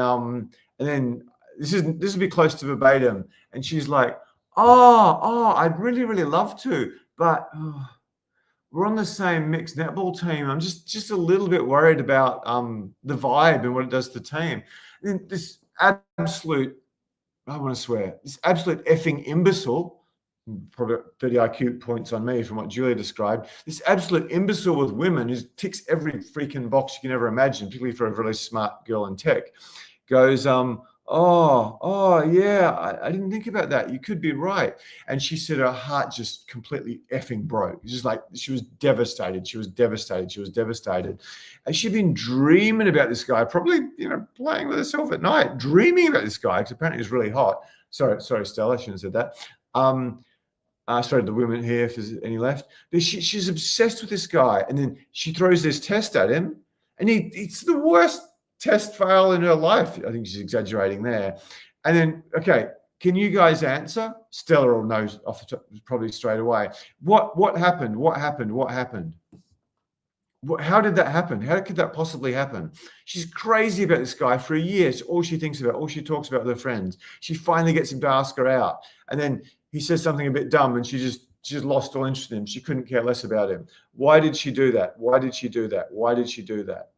then this would be close to verbatim. And she's like, oh, I'd really, really love to, but we're on the same mixed netball team. I'm just a little bit worried about the vibe and what it does to the team. And this absolute, I want to swear, this absolute effing imbecile, probably 30 IQ points on me from what Julia described, this absolute imbecile with women who ticks every freaking box you can ever imagine, particularly for a really smart girl in tech, goes, oh yeah, I didn't think about that. You could be right. And she said her heart just completely effing broke. It's just like, she was devastated. She was devastated. And she'd been dreaming about this guy, probably, playing with herself at night, dreaming about this guy, because apparently he's really hot. Sorry, Stella, I shouldn't have said that. Sorry, the women here, if there's any left. But she's obsessed with this guy. And then she throws this test at him, and it's the worst test fail in her life. I think she's exaggerating there. And then, okay, can you guys answer? Stella will know off the top, probably straight away. What happened? How did that happen? How could that possibly happen? She's crazy about this guy for a year. It's all she thinks about, all she talks about with her friends. She finally gets him to ask her out. And then he says something a bit dumb, and she just lost all interest in him. She couldn't care less about him. Why did she do that? Why did she do that? Why did she do that?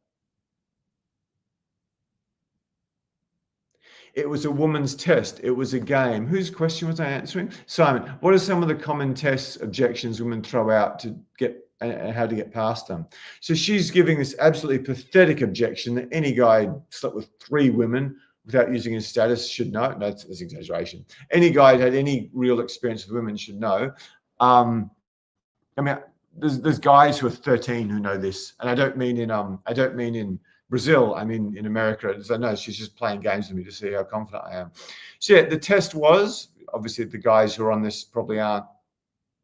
It was a woman's test. It was a game. Whose question was I answering? Simon, what are some of the common tests, objections women throw out to get, and how to get past them? So she's giving this absolutely pathetic objection that any guy slept with 3 women without using his status should know. No, that's exaggeration. Any guy who had any real experience with women should know. I mean, there's guys who are 13 who know this, and I don't mean in Brazil, I mean in America. As I know, she's just playing games with me to see how confident I am. So yeah, the test was, obviously the guys who are on this probably aren't,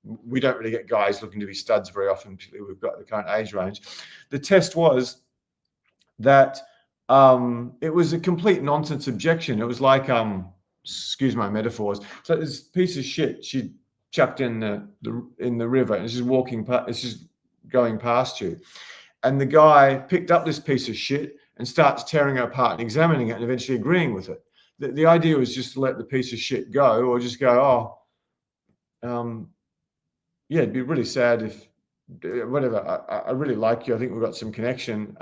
we don't really get guys looking to be studs very often, particularly we've got the current age range. The test was that it was a complete nonsense objection. It was like, excuse my metaphors, so this piece of shit she chucked in the river, and it's just walking past, it's just going past you. And the guy picked up this piece of shit and starts tearing it apart and examining it and eventually agreeing with it. The idea was just to let the piece of shit go, or just go, yeah, it'd be really sad if, whatever, I really like you. I think we've got some connection.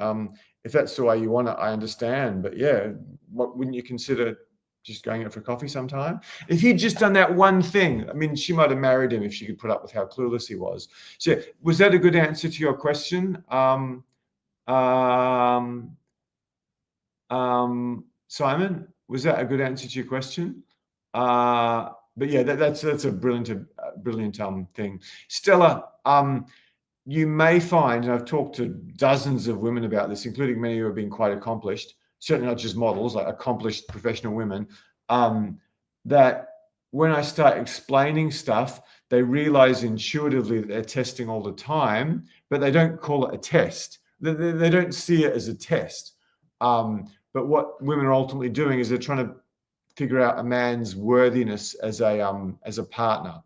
If that's the way you want it, I understand. But yeah, wouldn't you consider just going out for coffee sometime? If he'd just done that one thing, I mean, she might have married him if she could put up with how clueless he was. So was that a good answer to your question? Simon, was that a good answer to your question? But yeah, that's a brilliant thing. Stella, you may find, and I've talked to dozens of women about this, including many who have been quite accomplished, certainly not just models, like accomplished professional women, that when I start explaining stuff, they realize intuitively that they're testing all the time, but they don't call it a test. They don't see it as a test. But what women are ultimately doing is they're trying to figure out a man's worthiness as a partner.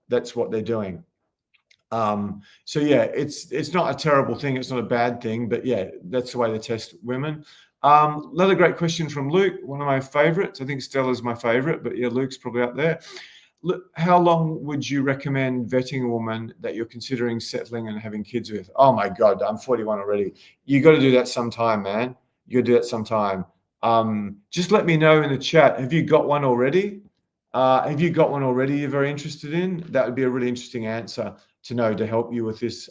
That's what they're doing. So yeah, it's not a terrible thing. It's not a bad thing, but yeah, that's the way they test women. Another great question from Luke, one of my favorites. I think Stella's my favorite, but yeah, Luke's probably up there. Look, how long would you recommend vetting a woman that you're considering settling and having kids with? Oh my God, I'm 41 already. You got to do that sometime, man. You got to do that sometime. Just let me know in the chat. Have you got one already? Have you got one already you're very interested in? That would be a really interesting answer to know to help you with this.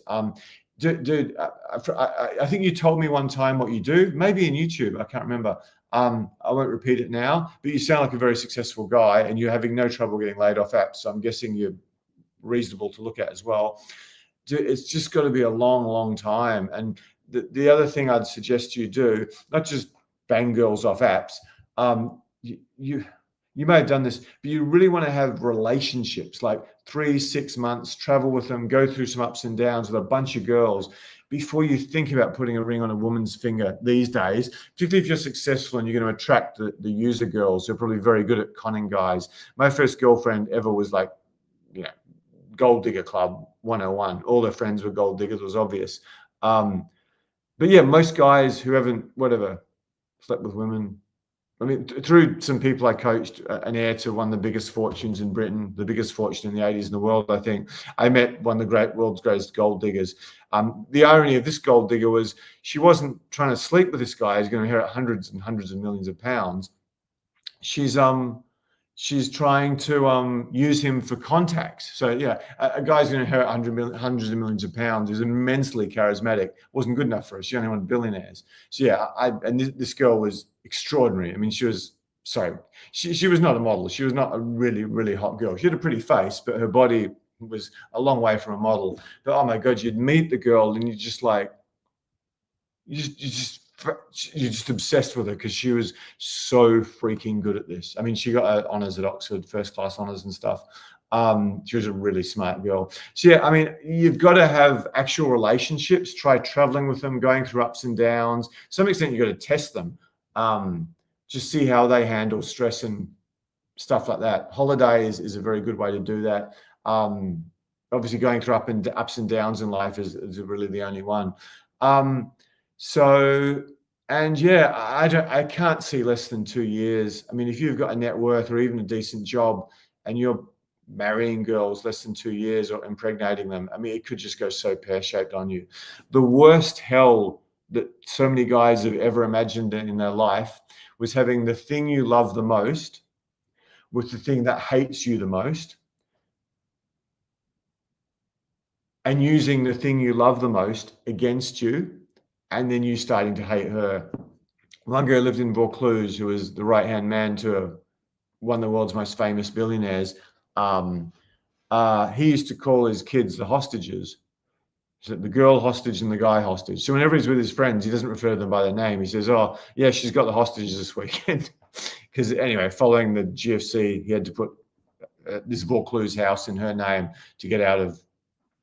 Dude, I think you told me one time what you do, maybe in YouTube. I can't remember. I won't repeat it now, but you sound like a very successful guy and you're having no trouble getting laid off apps. So I'm guessing you're reasonable to look at as well. It's just got to be a long, long time. And the other thing I'd suggest you do, not just bang girls off apps, you may have done this, but you really want to have relationships, like 3-6 months, travel with them, go through some ups and downs with a bunch of girls before you think about putting a ring on a woman's finger these days, particularly if you're successful and you're going to attract the user girls who are probably very good at conning guys. My first girlfriend ever was like, Gold Digger Club 101. All their friends were gold diggers, it was obvious. But yeah, most guys who haven't, slept with women, I mean, through some people I coached, an heir to one of the biggest fortunes in Britain, the biggest fortune in the 80s in the world, I think, I met one of the world's greatest gold diggers. The irony of this gold digger was she wasn't trying to sleep with this guy who's going to inherit hundreds and hundreds of millions of pounds. She's trying to use him for contacts. So yeah, a guy's going to inherit hundreds of millions of pounds, who's immensely charismatic. Wasn't good enough for her. She only wanted billionaires. So yeah, this girl was extraordinary. I mean, she was not a model. She was not a really, really hot girl. She had a pretty face, but her body was a long way from a model. But oh my God, you'd meet the girl and you're just obsessed with her because she was so freaking good at this. I mean, she got her honors at Oxford, first class honors and stuff. She was a really smart girl. So yeah, I mean, you've got to have actual relationships, try traveling with them, going through ups and downs. To some extent, you've got to test them. Just see how they handle stress and stuff like that. Holidays is a very good way to do that. Obviously going through ups and downs in life is really the only one. I can't see less than 2 years. I mean, if you've got a net worth or even a decent job and you're marrying girls less than 2 years or impregnating them, I mean, it could just go so pear-shaped on you. The worst hell that so many guys have ever imagined in their life was having the thing you love the most with the thing that hates you the most, and using the thing you love the most against you, and then you starting to hate her. One girl lived in Vaucluse who was the right-hand man to one of the world's most famous billionaires. He used to call his kids the hostages. So the girl hostage and the guy hostage. So whenever he's with his friends, he doesn't refer to them by their name. He says, oh, yeah, she's got the hostages this weekend. Because anyway, following the GFC, he had to put this Vaucluse house in her name to get out of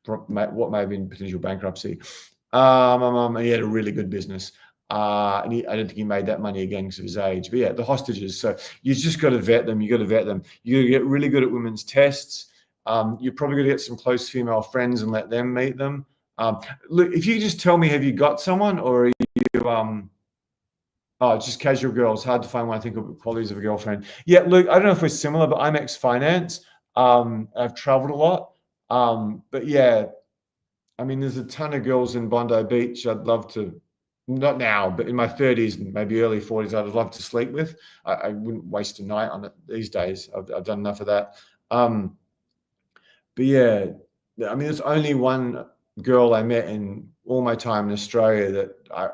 what may have been potential bankruptcy. And he had a really good business. I don't think he made that money again because of his age. But yeah, the hostages. So you just got to vet them. You got to vet them. You got to get really good at women's tests. You're probably going to get some close female friends and let them meet them. Look, if you just tell me, have you got someone, or are you just casual girls? Hard to find one I think of qualities of a girlfriend. Yeah, look, I don't know if we're similar, but I'm ex-finance. I've traveled a lot. But yeah, I mean, there's a ton of girls in Bondi Beach I'd love to, not now, but in my 30s and maybe early 40s, I'd love to sleep with. I wouldn't waste a night on it these days. I've done enough of that. But yeah, I mean, there's only one girl I met in all my time in Australia that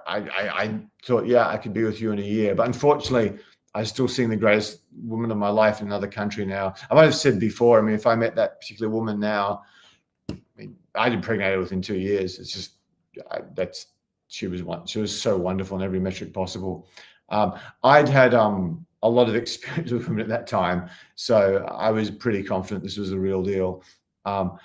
I thought, yeah, I could be with you in a year. But unfortunately, I'm still seeing the greatest woman of my life in another country now. I might have said before, I mean, if I met that particular woman now, I mean, I'd impregnate her within 2 years. It's just, she was so wonderful in every metric possible. I'd had a lot of experience with women at that time, so I was pretty confident this was a real deal.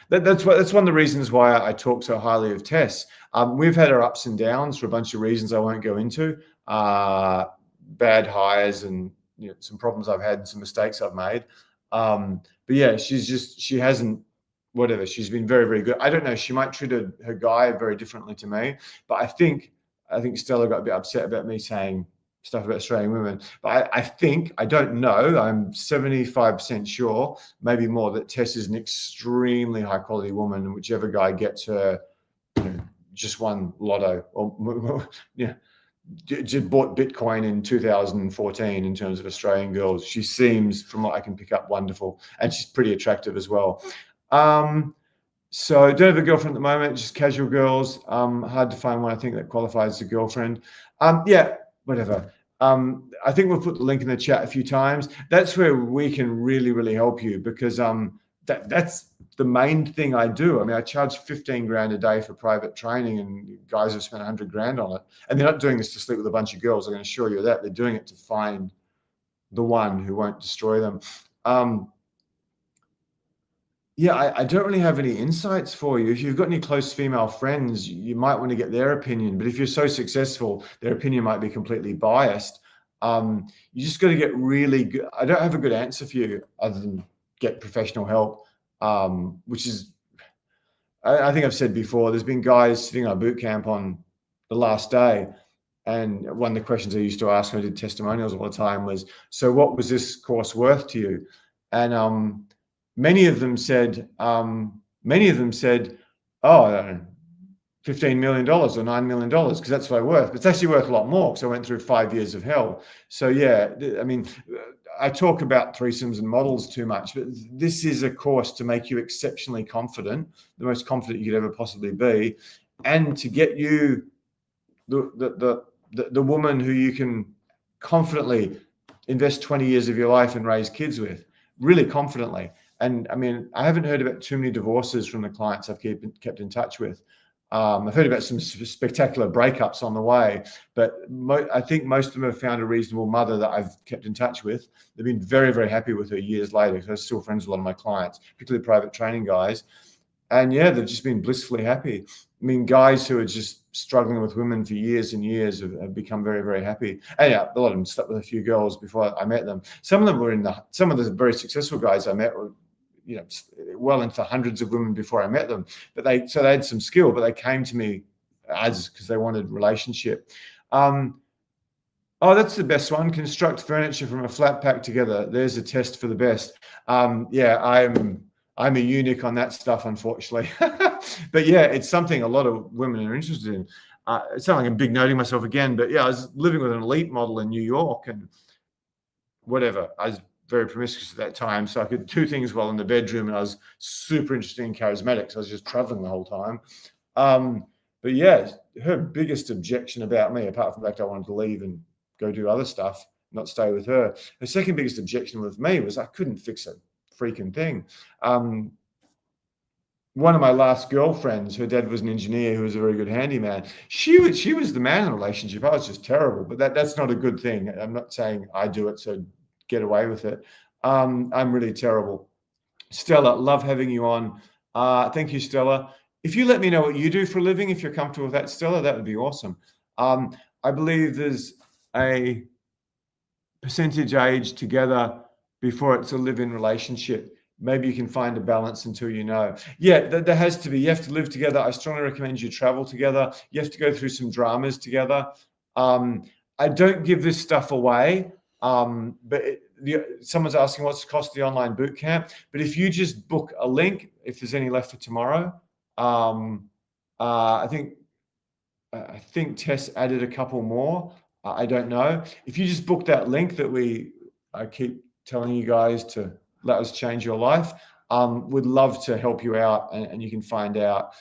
That's one of the reasons why I talk so highly of Tess. We've had our ups and downs for a bunch of reasons I won't go into. Bad hires and some problems I've had, some mistakes I've made. But yeah, she hasn't, whatever. She's been very, very good. I don't know. She might treat her guy very differently to me, but I think Stella got a bit upset about me saying stuff about Australian women. But I don't know. I'm 75% sure, maybe more, that Tess is an extremely high quality woman, and whichever guy gets her, just won lotto, or just bought Bitcoin in 2014 in terms of Australian girls. She seems, from what I can pick up, wonderful, and she's pretty attractive as well. So don't have a girlfriend at the moment, just casual girls. Hard to find one, I think, that qualifies as a girlfriend. Yeah, whatever. I think we'll put the link in the chat a few times. That's where we can really, really help you, because that's the main thing I do. I mean, I charge 15 grand a day for private training, and guys have spent 100 grand on it. And they're not doing this to sleep with a bunch of girls, I can assure you that. They're doing it to find the one who won't destroy them. Yeah, I don't really have any insights for you. If you've got any close female friends, you might want to get their opinion. But if you're so successful, their opinion might be completely biased. You just got to get really good. I don't have a good answer for you other than get professional help, which is, I think I've said before, there's been guys sitting on a boot camp on the last day, and one of the questions I used to ask when I did testimonials all the time was, so what was this course worth to you? And many of them said, oh, I don't know, $15 million or $9 million, because that's what I'm worth. But it's actually worth a lot more, because I went through 5 years of hell. So yeah, I mean, I talk about threesomes and models too much, but this is a course to make you exceptionally confident, the most confident you could ever possibly be, and to get you the woman who you can confidently invest 20 years of your life and raise kids with, really confidently. And I mean, I haven't heard about too many divorces from the clients I've kept in touch with. I've heard about some spectacular breakups on the way, but I think most of them have found a reasonable mother that I've kept in touch with. They've been very, very happy with her years later, because I'm still friends with a lot of my clients, particularly private training guys. And yeah, they've just been blissfully happy. I mean, guys who are just struggling with women for years and years have become very, very happy. And yeah, a lot of them slept with a few girls before I met them. Some of them were some of the very successful guys I met were, well into hundreds of women before I met them. But they had some skill, but they came to me because they wanted relationship. Oh, that's the best one. Construct furniture from a flat pack together. There's a test for the best. Yeah, I'm a eunuch on that stuff, unfortunately. But yeah, it's something a lot of women are interested in. It sounds like I'm big noting myself again, but yeah, I was living with an elite model in New York, and whatever. I was very promiscuous at that time, so I could do things well in the bedroom, and I was super interesting and charismatic, so I was just traveling the whole time. But yeah, her biggest objection about me, apart from the fact I wanted to leave and go do other stuff, not stay with her, her second biggest objection with me was I couldn't fix a freaking thing. One of my last girlfriends, her dad was an engineer who was a very good handyman. She was the man in the relationship. I was just terrible, but that's not a good thing. I'm not saying I do it, so get away with it. I'm really terrible. Stella, love having you on. Thank you, Stella. If you let me know what you do for a living, if you're comfortable with that, Stella, that would be awesome. I believe there's a percentage age together before it's a live-in relationship. Maybe you can find a balance until you know. Yeah, there has to be. You have to live together. I strongly recommend you travel together. You have to go through some dramas together. I don't give this stuff away, but someone's asking what's the cost of the online boot camp. But if you just book a link, if there's any left for tomorrow, I think Tess added a couple more. I don't know. If you just book that link that I keep telling you guys to let us change your life, we'd love to help you out, and you can find out.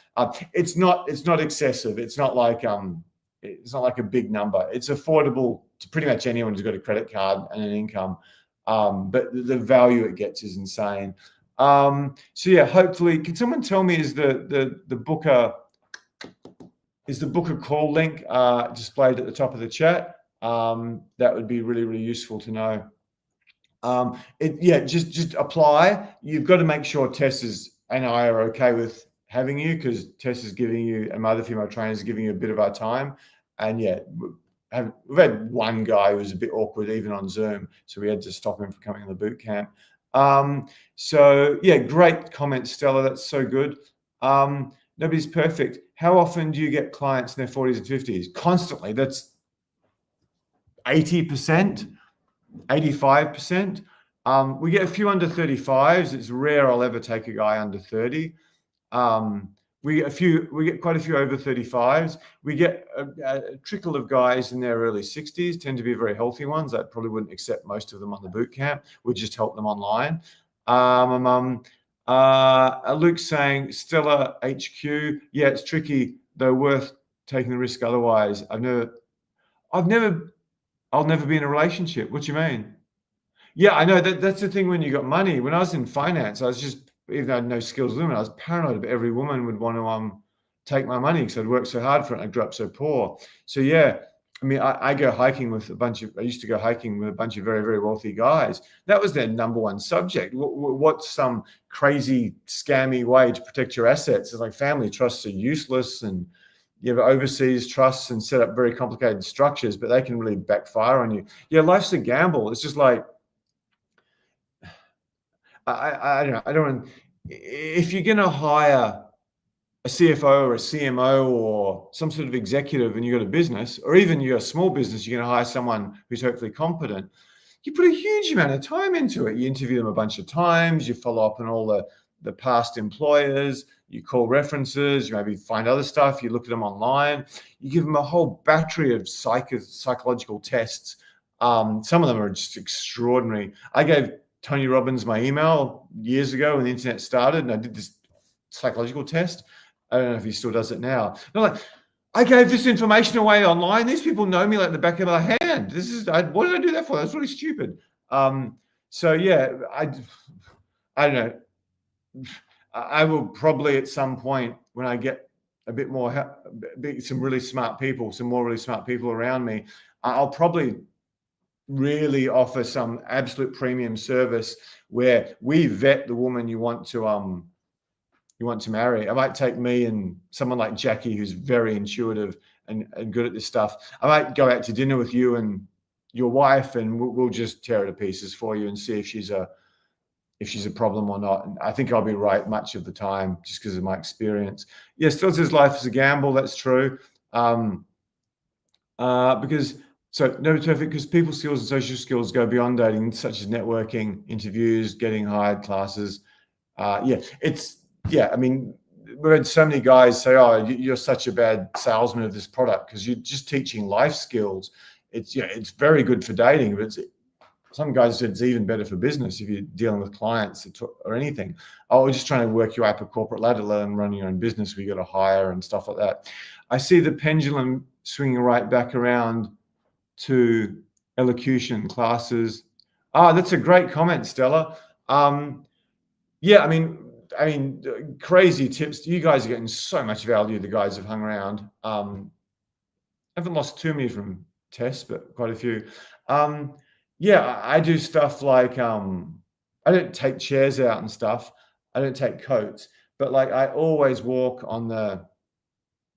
It's not excessive. It's not like a big number. It's affordable to pretty much anyone who's got a credit card and an income. But the value it gets is insane. So yeah, hopefully, can someone tell me, is the booker call link displayed at the top of the chat? That would be really, really useful to know. Just apply. You've got to make sure Tess and I are okay with having you, because Tess is giving you, and my other female trainers are giving you a bit of our time. And yeah, we've had one guy who was a bit awkward even on Zoom, so we had to stop him from coming on the boot camp. So yeah, great comment, Stella. That's so good. Nobody's perfect. How often do you get clients in their 40s and 50s? Constantly. That's 80%, 85%. We get a few under 35s. It's rare I'll ever take a guy under 30. We get quite a few over 35s. We get a trickle of guys in their early 60s, tend to be very healthy ones. I probably wouldn't accept most of them on the boot camp. We just help them online. Luke's saying, Stella HQ, yeah, it's tricky, though worth taking the risk otherwise. I'll never be in a relationship. What do you mean? Yeah, I know that's the thing when you got money. When I was in finance, I was just, even though I had no skills with women, I was paranoid about every woman would want to take my money because I'd worked so hard for it and I grew up so poor. So yeah, I mean, I go hiking with I used to go hiking with a bunch of very, very wealthy guys. That was their number one subject. What's some crazy scammy way to protect your assets? It's like family trusts are useless, and you have overseas trusts and set up very complicated structures, but they can really backfire on you. Yeah, life's a gamble. It's just like, I don't know. I don't want, if you're going to hire a CFO or a CMO or some sort of executive and you've got a business, or even you're a small business, you're going to hire someone who's hopefully competent. You put a huge amount of time into it. You interview them a bunch of times. You follow up on all the past employers. You call references. You maybe find other stuff. You look at them online. You give them a whole battery of psychological tests. Some of them are just extraordinary. I gave Tony Robbins my email years ago when the internet started, and I did this psychological test. I don't know if he still does it now. They're like, I gave this information away online. These people know me like the back of my hand. What did I do that for? That's really stupid. So yeah, I don't know. I will probably at some point when I get a bit more, some really smart people, some more really smart people around me, I'll probably really offer some absolute premium service where we vet the woman you want to marry. I might take me and someone like Jackie, who's very intuitive and good at this stuff. I might go out to dinner with you and your wife, and we'll just tear it to pieces for you and see if she's a problem or not. And I think I'll be right much of the time just because of my experience. Yeah, still says life is a gamble. That's true. Nobody's perfect because people skills and social skills go beyond dating, such as networking, interviews, getting hired, classes. I mean, we've had so many guys say, "Oh, you're such a bad salesman of this product because you're just teaching life skills." It's very good for dating, but some guys said it's even better for business if you're dealing with clients or anything. Oh, we're just trying to work you up a corporate ladder, let them run your own business. We got to hire and stuff like that. I see the pendulum swinging right back around to elocution classes. That's a great comment, Stella. Yeah, I mean, crazy tips. You guys are getting so much value. The guys have hung around. I haven't lost too many from Tess, but quite a few. Yeah, I do stuff like I don't take chairs out and stuff. I don't take coats, but like I always walk on the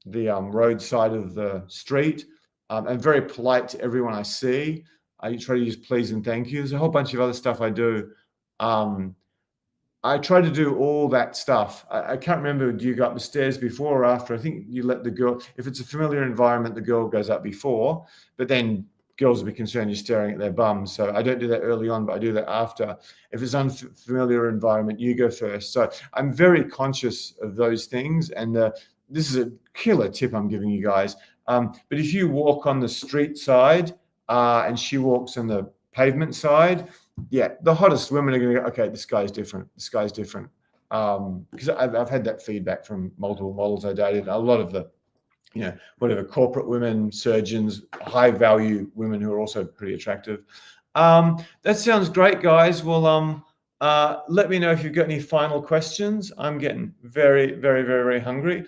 roadside of the street. I'm very polite to everyone I see. I try to use please and thank you. There's a whole bunch of other stuff I do. I try to do all that stuff. I can't remember, do you go up the stairs before or after? I think you let the girl, if it's a familiar environment, the girl goes up before, but then girls will be concerned you're staring at their bums. So I don't do that early on, but I do that after. If it's unfamiliar environment, you go first. So I'm very conscious of those things. And this is a killer tip I'm giving you guys. But if you walk on the street side and she walks on the pavement side, yeah, the hottest women are going to go, okay, this guy's different. This guy's different. Because I've had that feedback from multiple models I dated. A lot of the, whatever, corporate women, surgeons, high value women who are also pretty attractive. That sounds great, guys. Well, let me know if you've got any final questions. I'm getting very, very, very, very hungry.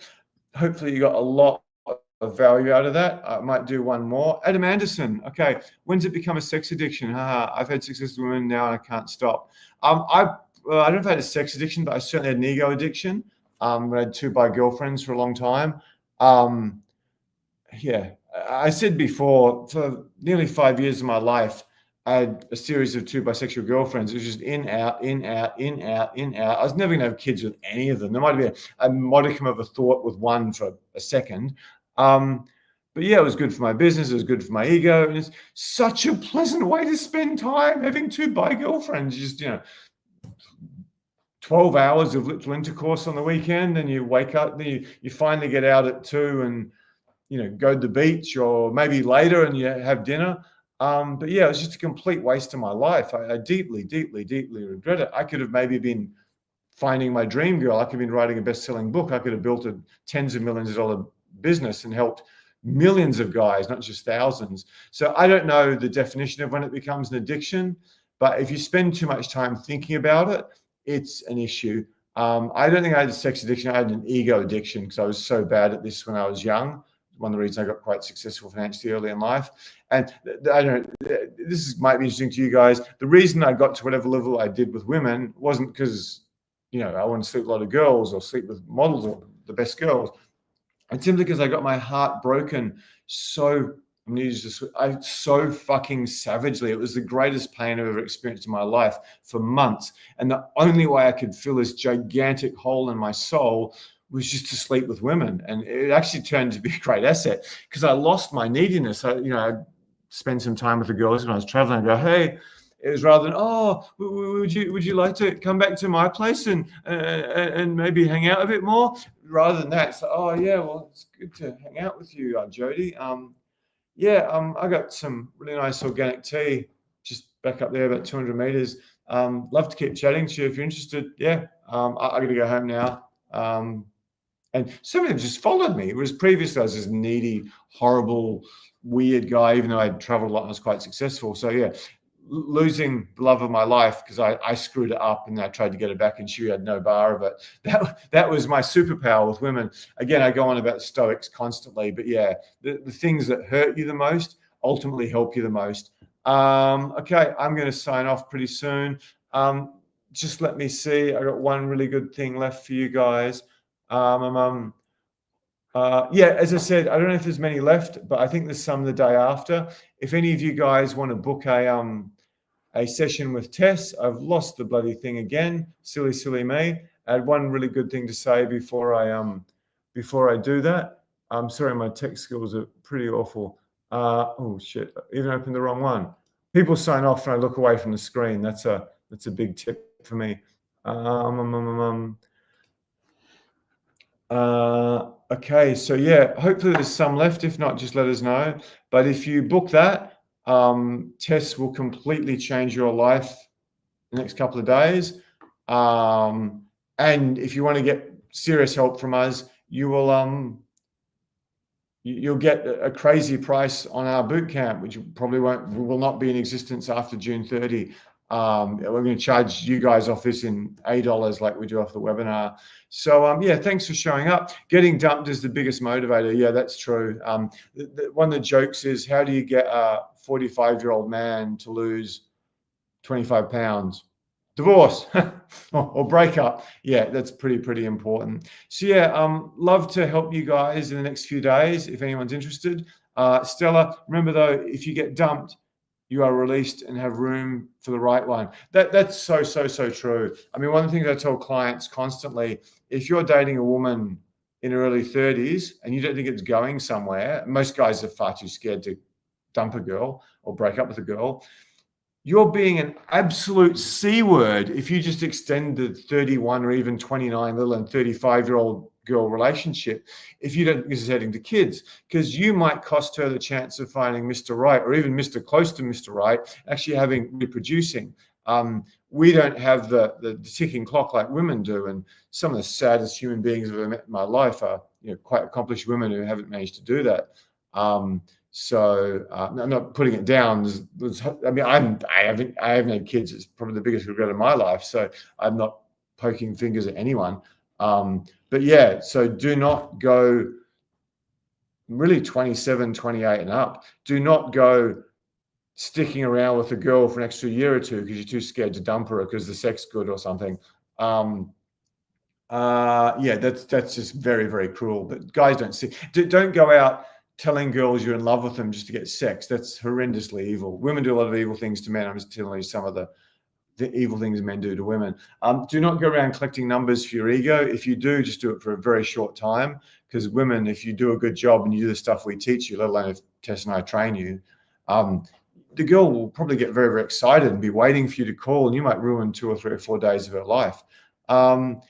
Hopefully you got a lot of value out of that. I might do one more. Adam Anderson. Okay. When's it become a sex addiction? I've had success with women now and I can't stop. I don't know if I had a sex addiction, but I certainly had an ego addiction. I had 2 bi girlfriends for a long time. Yeah. I said before, for nearly 5 years of my life, I had a series of 2 bisexual girlfriends. It was just in, out, in, out, in, out, in, out. I was never going to have kids with any of them. There might have been a modicum of a thought with one for a second. But yeah, it was good for my business. It was good for my ego. And it's such a pleasant way to spend time having 2 bi girlfriends. Just, 12 hours of literal intercourse on the weekend, and you wake up, then you finally get out at 2 and, go to the beach, or maybe later and you have dinner. But yeah, it was just a complete waste of my life. I deeply, deeply, deeply regret it. I could have maybe been finding my dream girl. I could have been writing a best-selling book. I could have built a tens of millions of dollar business and helped millions of guys, not just thousands. So I don't know the definition of when it becomes an addiction, but if you spend too much time thinking about it, it's an issue. I don't think I had a sex addiction. I had an ego addiction because I was so bad at this when I was young. One of the reasons I got quite successful financially early in life. And I don't know, might be interesting to you guys. The reason I got to whatever level I did with women wasn't because, I want to sleep with a lot of girls or sleep with models or the best girls. It's simply because I got my heart broken so fucking savagely. It was the greatest pain I've ever experienced in my life for months. And the only way I could fill this gigantic hole in my soul was just to sleep with women. And it actually turned to be a great asset because I lost my neediness. I'd spend some time with the girls when I was traveling and go, hey, it was rather than, oh, would you like to come back to my place and maybe hang out a bit more? Rather than that, it's like, oh yeah, well, it's good to hang out with you, Jody. I got some really nice organic tea just back up there about 200 meters. Love to keep chatting to you if you're interested. Yeah, I got to go home now. And some of them just followed me. Whereas previously I was this needy, horrible, weird guy, even though I'd traveled a lot and was quite successful. So yeah, losing the love of my life because I screwed it up and I tried to get it back and she had no bar of it. That was my superpower with women. Again, I go on about Stoics constantly, but yeah, the things that hurt you the most ultimately help you the most. Okay, I'm going to sign off pretty soon. Just let me see. I got one really good thing left for you guys. Yeah, as I said, I don't know if there's many left, but I think there's some the day after. If any of you guys want to book a session with Tess, I've lost the bloody thing again. Silly me. I had one really good thing to say before I do that. I'm sorry, my tech skills are pretty awful. Oh shit! Even opened the wrong one. People sign off and I look away from the screen. That's a big tip for me. Okay, so yeah, hopefully there's some left. If not, just let us know. But if you book that, Tess will completely change your life the next couple of days. And if you want to get serious help from us, you will you'll get a crazy price on our boot camp, which probably will not be in existence after June 30. We're going to charge you guys off this in $8 like we do off the webinar. So yeah, thanks for showing up. Getting dumped is the biggest motivator. Yeah, that's true. One of the jokes is, how do you get a 45-year-old man to lose 25 pounds? Divorce or break up. Yeah, that's pretty important. So yeah, love to help you guys in the next few days if anyone's interested. Stella, remember though, if you get dumped, you are released and have room for the right one. That's so true. I mean, one of the things I tell clients constantly, if you're dating a woman in her early 30s and you don't think it's going somewhere, most guys are far too scared to dump a girl or break up with a girl. You're being an absolute C word if you just extend the 31 or even 29 little and 35-year-old girl relationship if you don't think this is heading to kids, because you might cost her the chance of finding Mr. Right or even Mr. Close to Mr. Right, actually reproducing. We don't have the ticking clock like women do, and some of the saddest human beings I've ever met in my life are quite accomplished women who haven't managed to do that. So I'm not putting it down. I mean, I haven't had kids. It's probably the biggest regret of my life. So I'm not poking fingers at anyone. But yeah, so do not go really 27, 28 and up. Do not go sticking around with a girl for an extra year or two because you're too scared to dump her because the sex good or something. Yeah, that's just very cruel. But guys don't go out telling girls you're in love with them just to get sex. That's horrendously evil. Women do a lot of evil things to men. I'm just telling you some of the evil things men do to women. Do not go around collecting numbers for your ego. If you do, just do it for a very short time, because women, if you do a good job and you do the stuff we teach you, let alone if Tess and I train you, the girl will probably get very, very excited and be waiting for you to call, and you might ruin 2 or 3 or 4 days of her life. I'll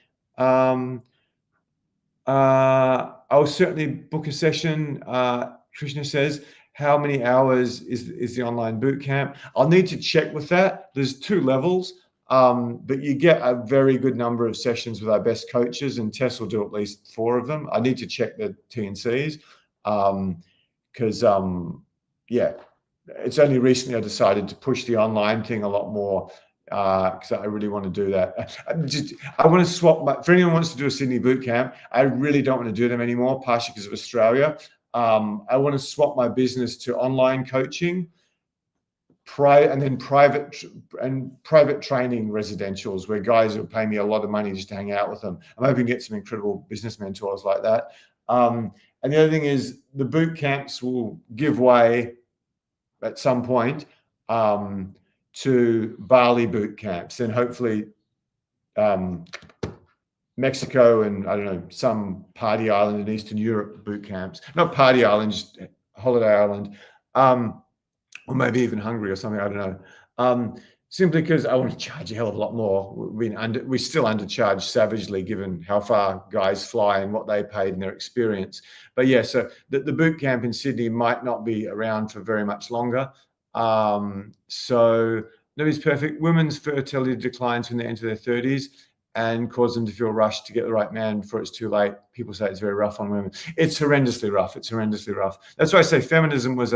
certainly book a session. Krishna says, how many hours is the online boot camp? I'll need to check with that. There's 2 levels, but you get a very good number of sessions with our best coaches, and Tess will do at least 4 of them. I need to check the T&Cs because, yeah, it's only recently I decided to push the online thing a lot more because I really want to do that. I want to swap. For anyone who wants to do a Sydney boot camp, I really don't want to do them anymore, partially because of Australia. I want to swap my business to online coaching, and then private training residentials where guys will pay me a lot of money just to hang out with them. I'm hoping to get some incredible business mentors like that. And the other thing is the boot camps will give way at some point to Bali boot camps, and hopefully Mexico and I don't know, some party island in Eastern Europe boot camps. Not party island, just holiday island, or maybe even Hungary or something. I don't know. Simply because I want to charge a hell of a lot more. We still undercharge savagely given how far guys fly and what they paid and their experience. But yeah, so the boot camp in Sydney might not be around for very much longer. So nobody's perfect. Women's fertility declines when they enter their 30s and cause them to feel rushed to get the right man before it's too late. People say it's very rough on women. It's horrendously rough. It's horrendously rough. That's why I say feminism was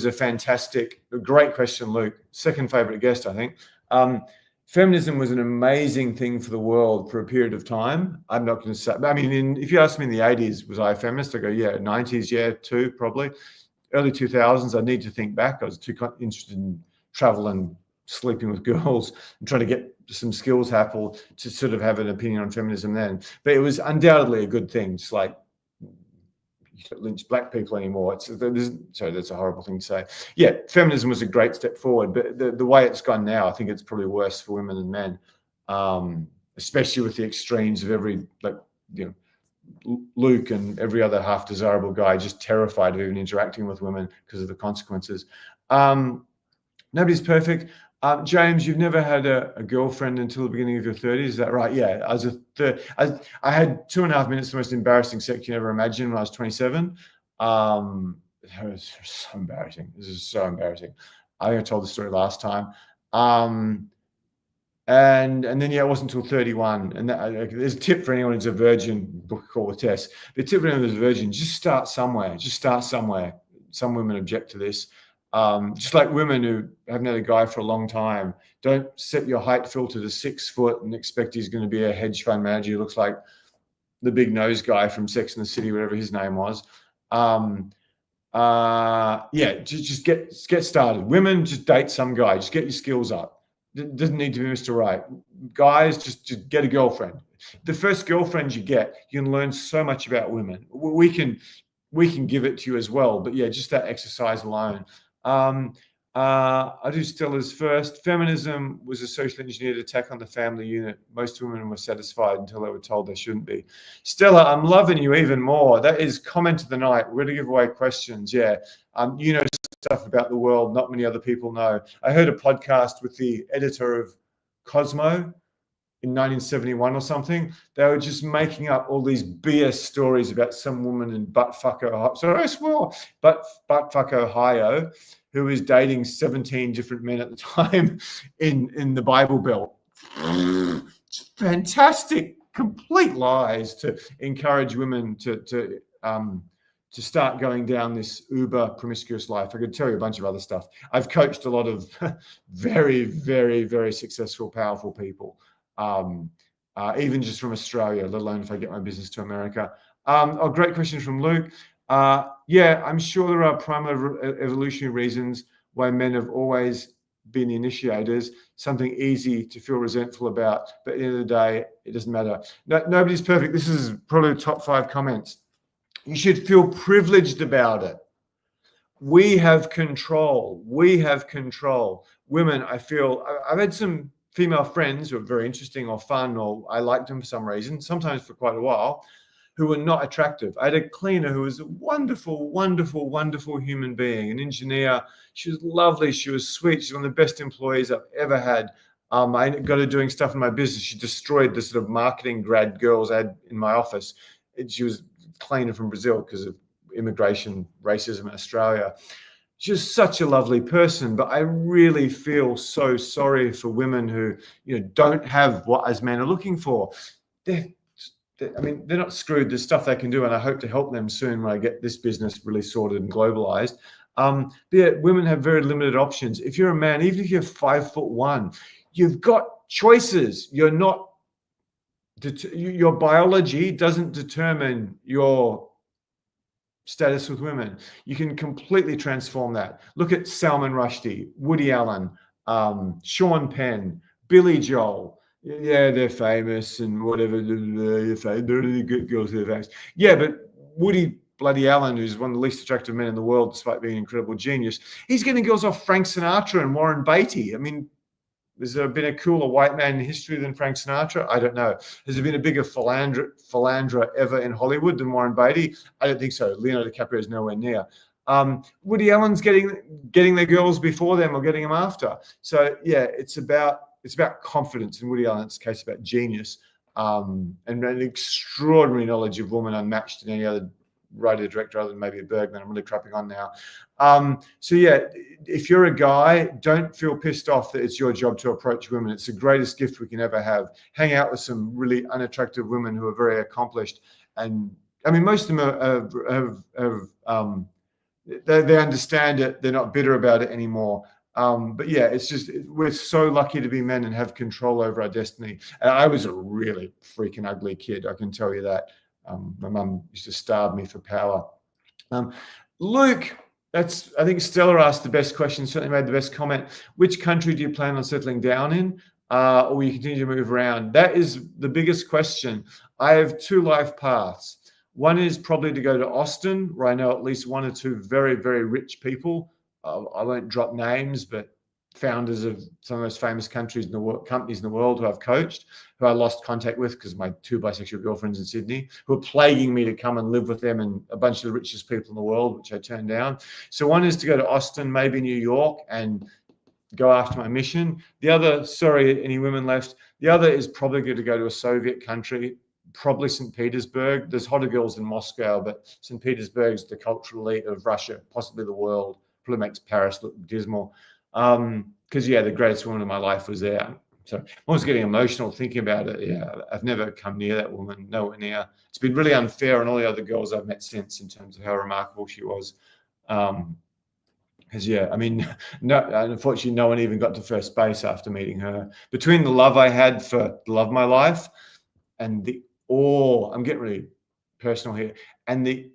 a fantastic, great question, Luke. Second favorite guest, I think. Feminism was an amazing thing for the world for a period of time. I'm not going to say, I mean, if you asked me in the 80s, was I a feminist? I go, yeah. 90s, yeah, too, probably. Early 2000s, I need to think back. I was too interested in travel and sleeping with girls and trying to get some skills happen to sort of have an opinion on feminism then. But it was undoubtedly a good thing, just like you don't lynch black people anymore. Sorry, that's a horrible thing to say. Yeah, feminism was a great step forward, but the way it's gone now, I think it's probably worse for women than men, especially with the extremes of Luke and every other half desirable guy just terrified of even interacting with women because of the consequences. Nobody's perfect. James, you've never had a girlfriend until the beginning of your 30s, is that right? Yeah, I had 2.5 minutes, the most embarrassing sex you ever imagined when I was 27. It was so embarrassing. This is so embarrassing. I think I told the story last time. And then, yeah, it wasn't until 31. And there's a tip for anyone who's a virgin, book a call with Tess. The tip for anyone who's a virgin, just start somewhere. Just start somewhere. Some women object to this. Just like women who haven't had a guy for a long time, don't set your height filter to 6 foot and expect he's going to be a hedge fund manager who looks like the big nose guy from Sex and the City, whatever his name was. Yeah, just get started. Women, just date some guy. Just get your skills up. It doesn't need to be Mr. Right. Guys, just get a girlfriend. The first girlfriend you get, you can learn so much about women. We can give it to you as well. But yeah, just that exercise alone. I do Stella's first. Feminism was a social engineered attack on the family unit. Most women were satisfied until they were told they shouldn't be. Stella, I'm loving you even more. That is comment of the night. We're going to give away questions. Yeah. You know stuff about the world not many other people know. I heard a podcast with the editor of Cosmo in 1971 or something. They were just making up all these BS stories about some woman in buttfuck Ohio, who was dating 17 different men at the time in the Bible Belt. Fantastic, complete lies to encourage women to start going down this uber promiscuous life. I could tell you a bunch of other stuff. I've coached a lot of very, very, very successful, powerful people. Even just from Australia, let alone if I get my business to America. Great question from Luke. Yeah, I'm sure there are primal evolutionary reasons why men have always being the initiators, something easy to feel resentful about. But at the end of the day, it doesn't matter. Nobody's perfect. This is probably the top 5 comments. You should feel privileged about it. We have control. We have control. Women, I feel, I've had some female friends who are very interesting or fun, or I liked them for some reason, sometimes for quite a while, who were not attractive. I had a cleaner who was a wonderful, wonderful, wonderful human being, an engineer. She was lovely. She was sweet. She's one of the best employees I've ever had. I got her doing stuff in my business. She destroyed the sort of marketing grad girls I had in my office. She was cleaner from Brazil because of immigration, racism in Australia. She's such a lovely person, but I really feel so sorry for women who, don't have what as men are looking for. They're not screwed. There's stuff they can do, and I hope to help them soon when I get this business really sorted and globalized. But yeah, women have very limited options. If you're a man, even if you're 5'1", you've got choices. You're not. Your biology doesn't determine your status with women. You can completely transform that. Look at Salman Rushdie, Woody Allen, Sean Penn, Billy Joel. Yeah, they're famous and whatever. They're really good girls. They're famous. Yeah, but Woody bloody Allen, who's one of the least attractive men in the world, despite being an incredible genius, he's getting girls off Frank Sinatra and Warren Beatty. I mean, has there been a cooler white man in history than Frank Sinatra? I don't know. Has there been a bigger philanderer ever in Hollywood than Warren Beatty? I don't think so. Leonardo DiCaprio is nowhere near. Woody Allen's getting their girls before them or getting them after. So yeah, it's about confidence. In Woody Allen's case, about genius, and an extraordinary knowledge of woman unmatched in any other writer director other than maybe a Bergman. I'm really crapping on now. So yeah, if you're a guy, don't feel pissed off that it's your job to approach women. It's the greatest gift we can ever have. Hang out with some really unattractive women who are very accomplished, and I mean, most of them they understand it. They're not bitter about it anymore. But yeah, it's just, we're so lucky to be men and have control over our destiny. And I was a really freaking ugly kid, I can tell you that. My mum used to starve me for power. Luke, I think Stella asked the best question, certainly made the best comment. Which country do you plan on settling down in? Or will you continue to move around? That is the biggest question. I have 2 life paths. One is probably to go to Austin, where I know at least 1 or 2 very, very rich people. I won't drop names, but founders of some of the most famous companies in the world who I've coached, who I lost contact with because my 2 bisexual girlfriends in Sydney, who are plaguing me to come and live with them and a bunch of the richest people in the world, which I turned down. So one is to go to Austin, maybe New York, and go after my mission. The other, sorry, any women left? The other is probably going to go to a Soviet country, probably St. Petersburg. There's hotter girls in Moscow, but St. Petersburg is the cultural elite of Russia, possibly the world. Probably makes Paris look dismal. Because yeah, the greatest woman in my life was there. So I was getting emotional thinking about it. Yeah, I've never come near that woman, nowhere near. It's been really unfair on all the other girls I've met since in terms of how remarkable she was. Because yeah, I mean, unfortunately, no one even got to first base after meeting her. Between the love I had for the love of my life and the awe, I'm getting really personal here, and the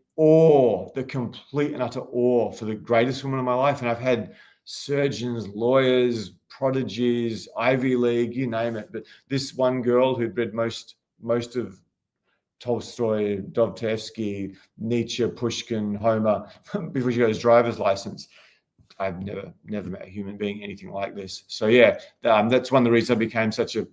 complete and utter awe for the greatest woman in my life. And I've had surgeons, lawyers, prodigies, Ivy League, you name it. But this one girl who'd read most of Tolstoy, Dostoevsky, Nietzsche, Pushkin, Homer before she got his driver's license. I've never met a human being anything like this. So yeah, that's one of the reasons I became such a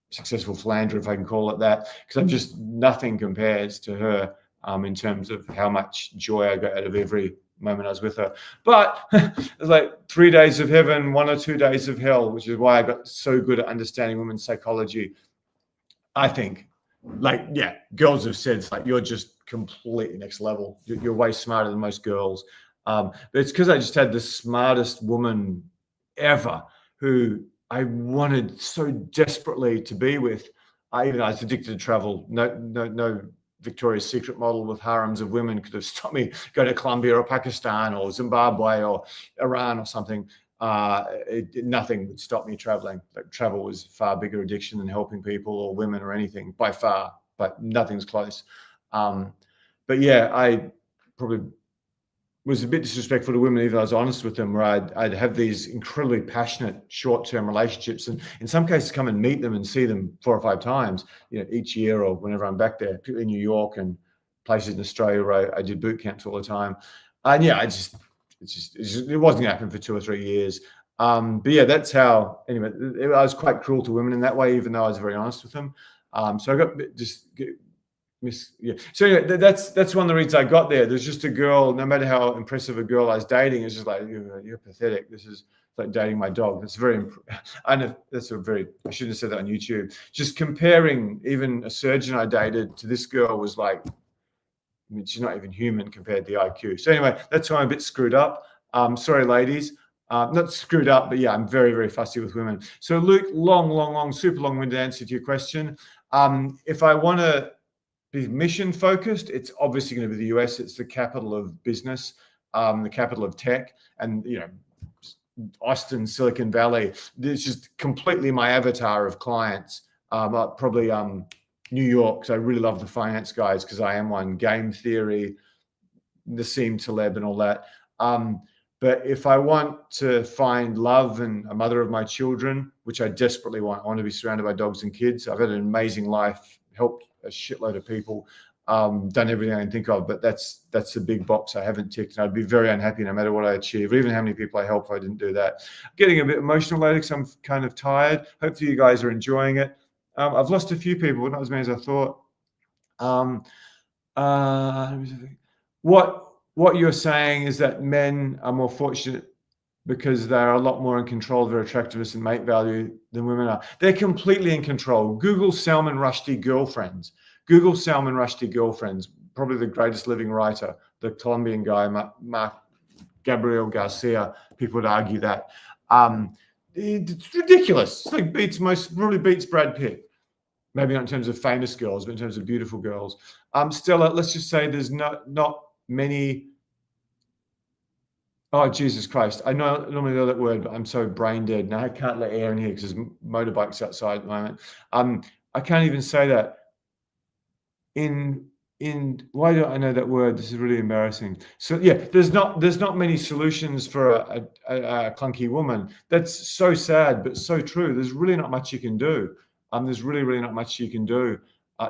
successful philanderer, if I can call it that, because I'm just, nothing compares to her in terms of how much joy I got out of every moment I was with her. But it's like 3 days of heaven, 1 or 2 days of hell, which is why I got so good at understanding women's psychology. I think, like, yeah, girls have said it's like, you're just completely next level. You're way smarter than most girls. But it's because I just had the smartest woman ever who I wanted so desperately to be with. I was addicted to travel. No Victoria's Secret model with harems of women could have stopped me going to Colombia or Pakistan or Zimbabwe or Iran or something. Nothing would stop me traveling. Like, travel was a far bigger addiction than helping people or women or anything, by far, but nothing's close. But yeah, I probably was a bit disrespectful to women, even though I was honest with them, where I'd have these incredibly passionate short-term relationships, and in some cases come and meet them and see them 4 or 5 times, each year or whenever I'm back there, particularly in New York and places in Australia where I did boot camps all the time. And yeah, it wasn't going to happen for 2 or 3 years. But yeah, that's how. Anyway, I was quite cruel to women in that way, even though I was very honest with them. So I got So anyway, that's one of the reasons I got there. There's just a girl. No matter how impressive a girl I was dating, it's just like you're pathetic. This is like dating my dog. That's very. I know that's a very. I shouldn't have said that on YouTube. Just comparing even a surgeon I dated to this girl was like. I mean, she's not even human compared to the IQ. So anyway, that's why I'm a bit screwed up. Sorry, ladies. Not screwed up, but yeah, I'm very, very fussy with women. So Luke, long, super long-winded answer to your question. If I want to be mission focused, it's obviously going to be the US. It's the capital of business, the capital of tech, and Austin, Silicon Valley. It's just completely my avatar of clients. Probably New York, because I really love the finance guys, because I am one. Game theory, Nassim Taleb, and all that. But if I want to find love and a mother of my children, which I desperately want, I want to be surrounded by dogs and kids. I've had an amazing life, helped a shitload of people, done everything I can think of, but that's a big box I haven't ticked, and I'd be very unhappy no matter what I achieve, or even how many people I help if I didn't do that. Getting a bit emotional later because I'm kind of tired. Hopefully you guys are enjoying it. I've lost a few people, but not as many as I thought. What you're saying is that men are more fortunate because they're a lot more in control of their attractiveness and mate value than women are. They're completely in control. Google Salman Rushdie girlfriends. Google Salman Rushdie girlfriends, probably the greatest living writer, the Colombian guy, Mark Gabriel Garcia. People would argue that. It's ridiculous. It's like probably beats Brad Pitt. Maybe not in terms of famous girls, but in terms of beautiful girls. Stella, let's just say there's not many. Oh, Jesus Christ. I normally know that word, but I'm so brain dead. Now I can't let air in here because there's motorbikes outside at the moment. I can't even say that. Why don't I know that word? This is really embarrassing. So yeah, there's not many solutions for a clunky woman. That's so sad, but so true. There's really not much you can do. There's really not much you can do.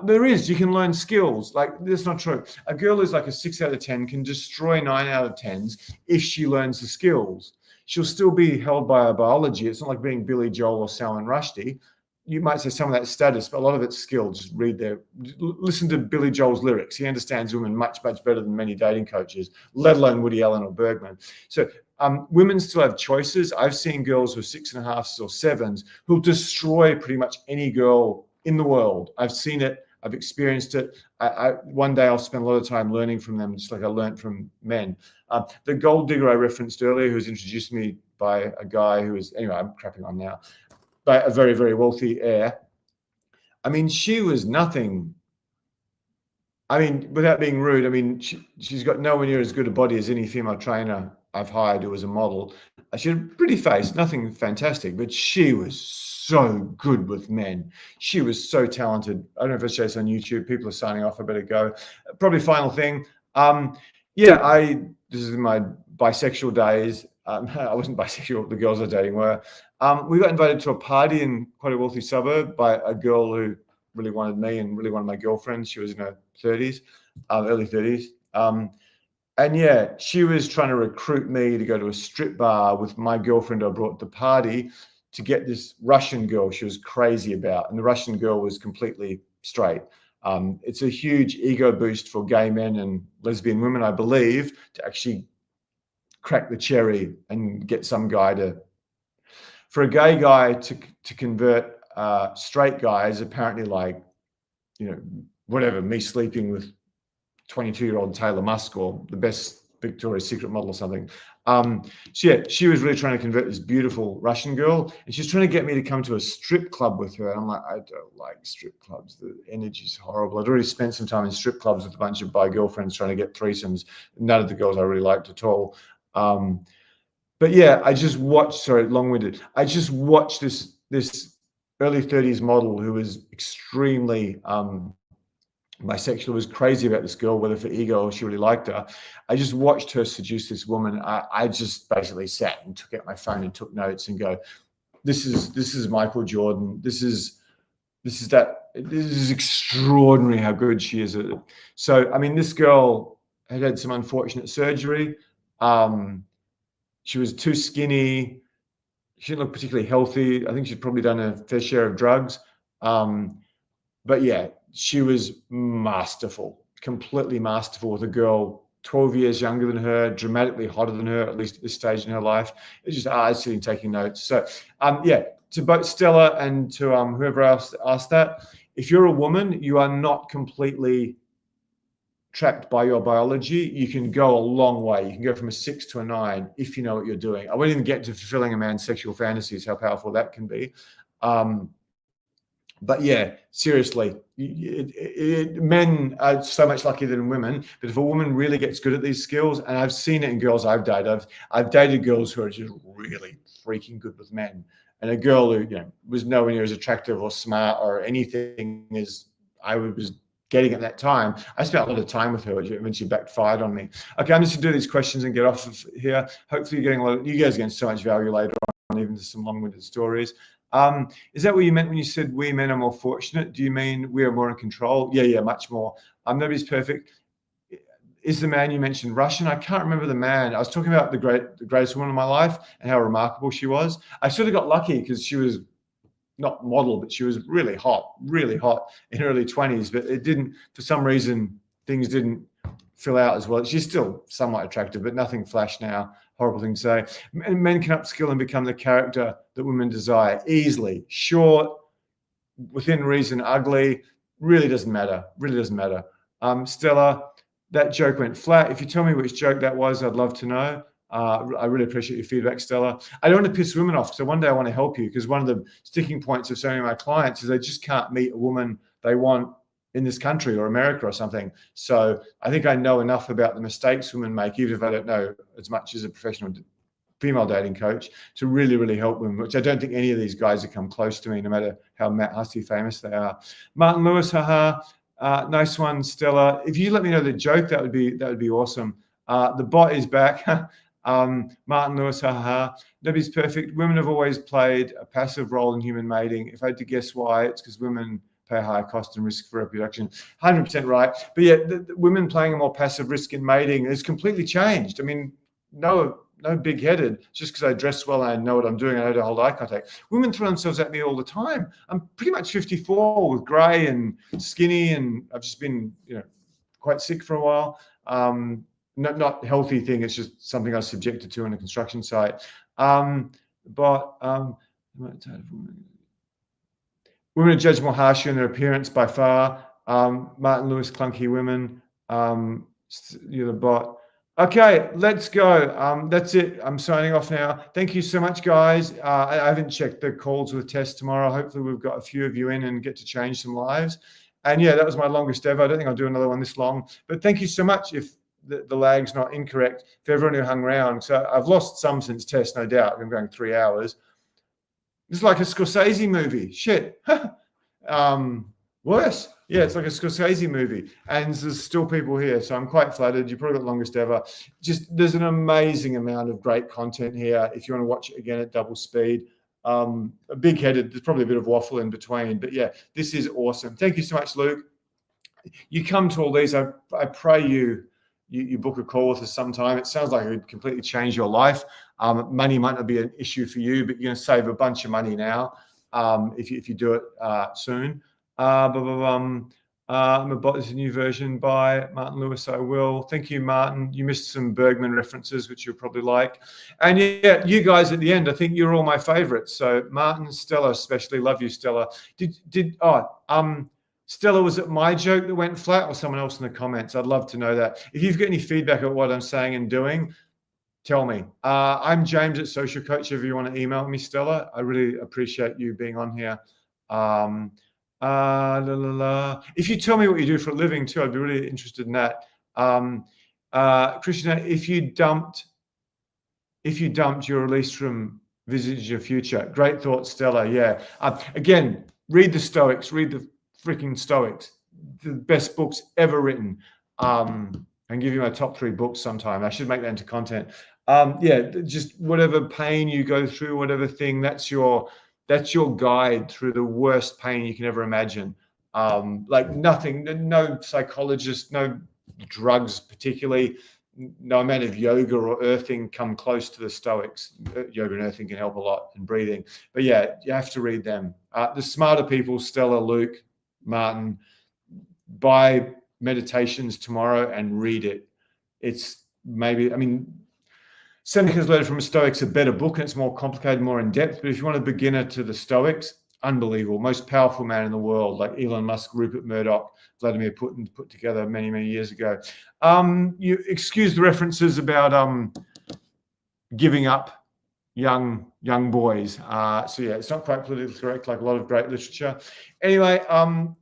There is. You can learn skills. Like, that's not true. A girl who's like a 6 out of 10 can destroy 9 out of 10s if she learns the skills. She'll still be held by her biology. It's not like being Billy Joel or Salman Rushdie. You might say some of that status, but a lot of it's skill. Just listen to Billy Joel's lyrics. He understands women much better than many dating coaches, let alone Woody Allen or Bergman. So women still have choices. I've seen girls who are 6.5s or 7s who'll destroy pretty much any girl in the world. I've seen it. I've experienced it. One day I'll spend a lot of time learning from them, just like I learned from men. The gold digger I referenced earlier, who was introduced to me by a guy who was, anyway, I'm crapping on now, by a very, very wealthy heir. I mean, she was nothing. I mean, without being rude, I mean, she's got nowhere near as good a body as any female trainer I've hired who was a model. She had a pretty face, nothing fantastic, but she was so good with men. She was so talented. I don't know if I show this on YouTube. People are signing off. I better go. Probably final thing. This is in my bisexual days. I wasn't bisexual. The girls I was dating were. We got invited to a party in quite a wealthy suburb by a girl who really wanted me and really wanted my girlfriend. She was in her 30s, early 30s. And yeah, she was trying to recruit me to go to a strip bar with my girlfriend I brought to the party to get this Russian girl she was crazy about. And the Russian girl was completely straight. It's a huge ego boost for gay men and lesbian women, I believe, to actually crack the cherry and get some guy to. For a gay guy to convert straight guys, apparently like, whatever, me sleeping with 22-year-old Taylor Musk or the best Victoria's Secret model or something. So yeah, she was really trying to convert this beautiful Russian girl, and she's trying to get me to come to a strip club with her. And I'm like, I don't like strip clubs. The energy's horrible. I'd already spent some time in strip clubs with a bunch of bi girlfriends trying to get threesomes. None of the girls I really liked at all. But yeah, I just watched. Sorry, long-winded. I just watched this early 30s model who was extremely bisexual, was crazy about this girl, whether for ego or she really liked her. I just watched her seduce this woman. I just basically sat and took out my phone and took notes and go, this is Michael Jordan. This is extraordinary how good she is at it. So, I mean, this girl had some unfortunate surgery. She was too skinny. She didn't look particularly healthy. I think she'd probably done a fair share of drugs. But yeah, she was masterful, completely masterful with a girl 12 years younger than her, dramatically hotter than her, at least at this stage in her life. It's just, I was sitting taking notes. So, yeah, to both Stella and to whoever else asked that, if you're a woman, you are not completely trapped by your biology. You can go a long way. You can go from a 6 to a 9 if you know what you're doing. I won't even get to fulfilling a man's sexual fantasies, how powerful that can be. But yeah, seriously, men are so much luckier than women. But if a woman really gets good at these skills, and I've seen it in girls I've dated, I've dated girls who are just really freaking good with men, and a girl who was nowhere near as attractive or smart or anything as I was getting at that time. I spent a lot of time with her when she backfired on me. Okay, I'm just gonna do these questions and get off of here. Hopefully, you're getting a lot of, you guys are getting so much value later on, even to some long-winded stories. Is that what you meant when you said we men are more fortunate? Do you mean we are more in control? Yeah, much more. Nobody's perfect. Is the man you mentioned Russian? I can't remember the man. I was talking about the greatest woman of my life and how remarkable she was. I sort of got lucky because she was not model, but she was really hot in her early 20s. But it didn't, for some reason, things didn't fill out as well. She's still somewhat attractive, but nothing flash now. Horrible thing to say. Men can upskill and become the character that women desire easily. Short, within reason, ugly, really doesn't matter. Stella, that joke went flat. If you tell me which joke that was, I'd love to know. I really appreciate your feedback, Stella. I don't want to piss women off, so one day I want to help you, because one of the sticking points of so many of my clients is they just can't meet a woman they want in this country or America or something. So I think I know enough about the mistakes women make, even if I don't know as much as a professional female dating coach, to really, really help women, which I don't think any of these guys have come close to me, no matter how Husty famous they are. Martin Lewis, haha. Nice one, Stella. If you let me know the joke, that would be awesome. The bot is back. Martin Lewis, haha. Nobody's perfect. Women have always played a passive role in human mating. If I had to guess why, it's because women pay a higher cost and risk for reproduction. 100% right. But yeah, the women playing a more passive risk in mating has completely changed. I mean, no big-headed, just because I dress well and I know what I'm doing, I know to hold eye contact. Women throw themselves at me all the time. I'm pretty much 54 with grey and skinny, and I've just been, quite sick for a while. Not healthy thing. It's just something I was subjected to on a construction site. Women are judged more harshly in their appearance by far. Martin Lewis, clunky women. You're the bot. Okay, let's go. That's it. I'm signing off now. Thank you so much, guys. I haven't checked the calls with Tess tomorrow. Hopefully we've got a few of you in and get to change some lives. And yeah, that was my longest ever. I don't think I'll do another one this long. But thank you so much. If the lag's not incorrect, for everyone who hung around. So I've lost some since Tess, no doubt. I'm going 3 hours. It's like a Scorsese movie. Shit. Worse. Yeah, it's like a Scorsese movie. And there's still people here. So I'm quite flattered. You probably got the longest ever. Just, there's an amazing amount of great content here. If you want to watch it again at double speed. Big-headed, there's probably a bit of waffle in between. But yeah, this is awesome. Thank you so much, Luke. You come to all these. I pray you book a call with us sometime. It sounds like it would completely change your life. Money might not be an issue for you, but you're going to save a bunch of money now if you do it soon. I'm about this new version by Martin Lewis. I will. Thank you, Martin. You missed some Bergman references, which you'll probably like. And yeah, you guys at the end, I think you're all my favorites. So Martin, Stella, especially, love you, Stella. Stella, was it my joke that went flat or someone else in the comments? I'd love to know that. If you've got any feedback on what I'm saying and doing, tell me. I'm James at Social Coach. If you want to email me, Stella, I really appreciate you being on here. If you tell me what you do for a living too, I'd be really interested in that. Krishna, if you dumped, you're released from Visage Your Future. Great thought, Stella. Yeah. Again, read the Stoics. Read the freaking Stoics. the best books ever written. I can give you my top 3 books sometime. I should make that into content. Yeah, just whatever pain you go through, whatever thing, that's your guide through the worst pain you can ever imagine. Like nothing, no psychologist, no drugs particularly, no amount of yoga or earthing come close to the Stoics. Yoga and earthing can help a lot in breathing. But yeah, you have to read them. The smarter people, Stella, Luke, Martin, buy Meditations tomorrow and read it. It's maybe, I mean, Seneca's Letter from a Stoic's a better book and it's more complicated, more in depth. But if you want a beginner to the Stoics, unbelievable, most powerful man in the world, like Elon Musk, Rupert Murdoch, Vladimir Putin put together many, many years ago. You excuse the references about giving up young boys. So yeah, it's not quite politically correct like a lot of great literature. Anyway,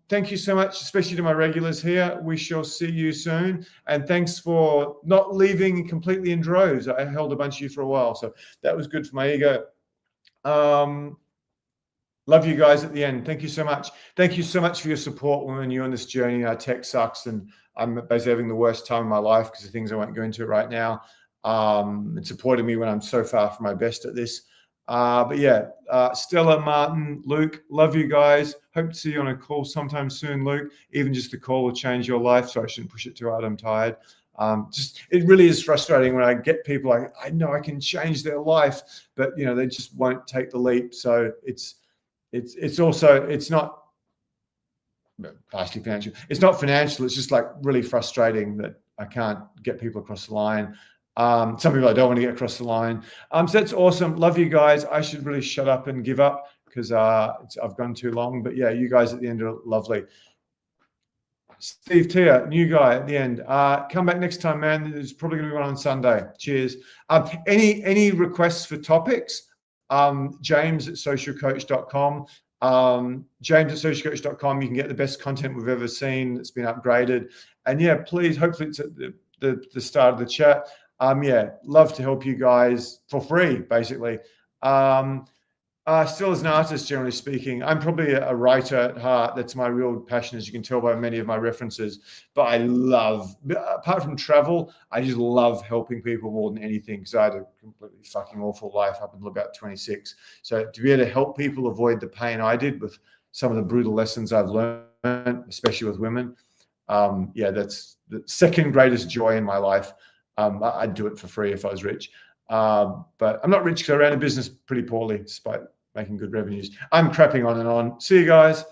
thank you so much, especially to my regulars here. We shall see you soon. And thanks for not leaving completely in droves. I held a bunch of you for a while, so that was good for my ego. Love you guys at the end. Thank you so much. Thank you so much for your support when you're on this journey. Our tech sucks and I'm basically having the worst time of my life because of things I won't go into right now. And supporting me when I'm so far from my best at this. But yeah, Stella, Martin, Luke, love you guys. Hope to see you on a call sometime soon, Luke. Even just a call will change your life. So I shouldn't push it too hard. I'm tired. It really is frustrating when I get people like, I know I can change their life, but you know, they just won't take the leap. So it's also, it's not partially financial. It's not financial. It's just like really frustrating that I can't get people across the line. Some people I don't want to get across the line. So that's awesome. Love you guys. I should really shut up and give up because I've gone too long. But yeah, you guys at the end are lovely. Steve Tia, new guy at the end. Come back next time, man. There's probably going to be one on Sunday. Cheers. Any requests for topics? James at socialcoach.com. James at socialcoach.com. You can get the best content we've ever seen that's been upgraded. And yeah, please, hopefully it's at the start of the chat. Yeah, love to help you guys for free, basically. Still as an artist, generally speaking, I'm probably a writer at heart. That's my real passion, as you can tell by many of my references. But I love, apart from travel, I just love helping people more than anything because I had a completely fucking awful life up until about 26. So to be able to help people avoid the pain I did with some of the brutal lessons I've learned, especially with women, yeah, that's the second greatest joy in my life. I'd do it for free if I was rich. But I'm not rich because I ran a business pretty poorly despite making good revenues. I'm crapping on and on. See you guys.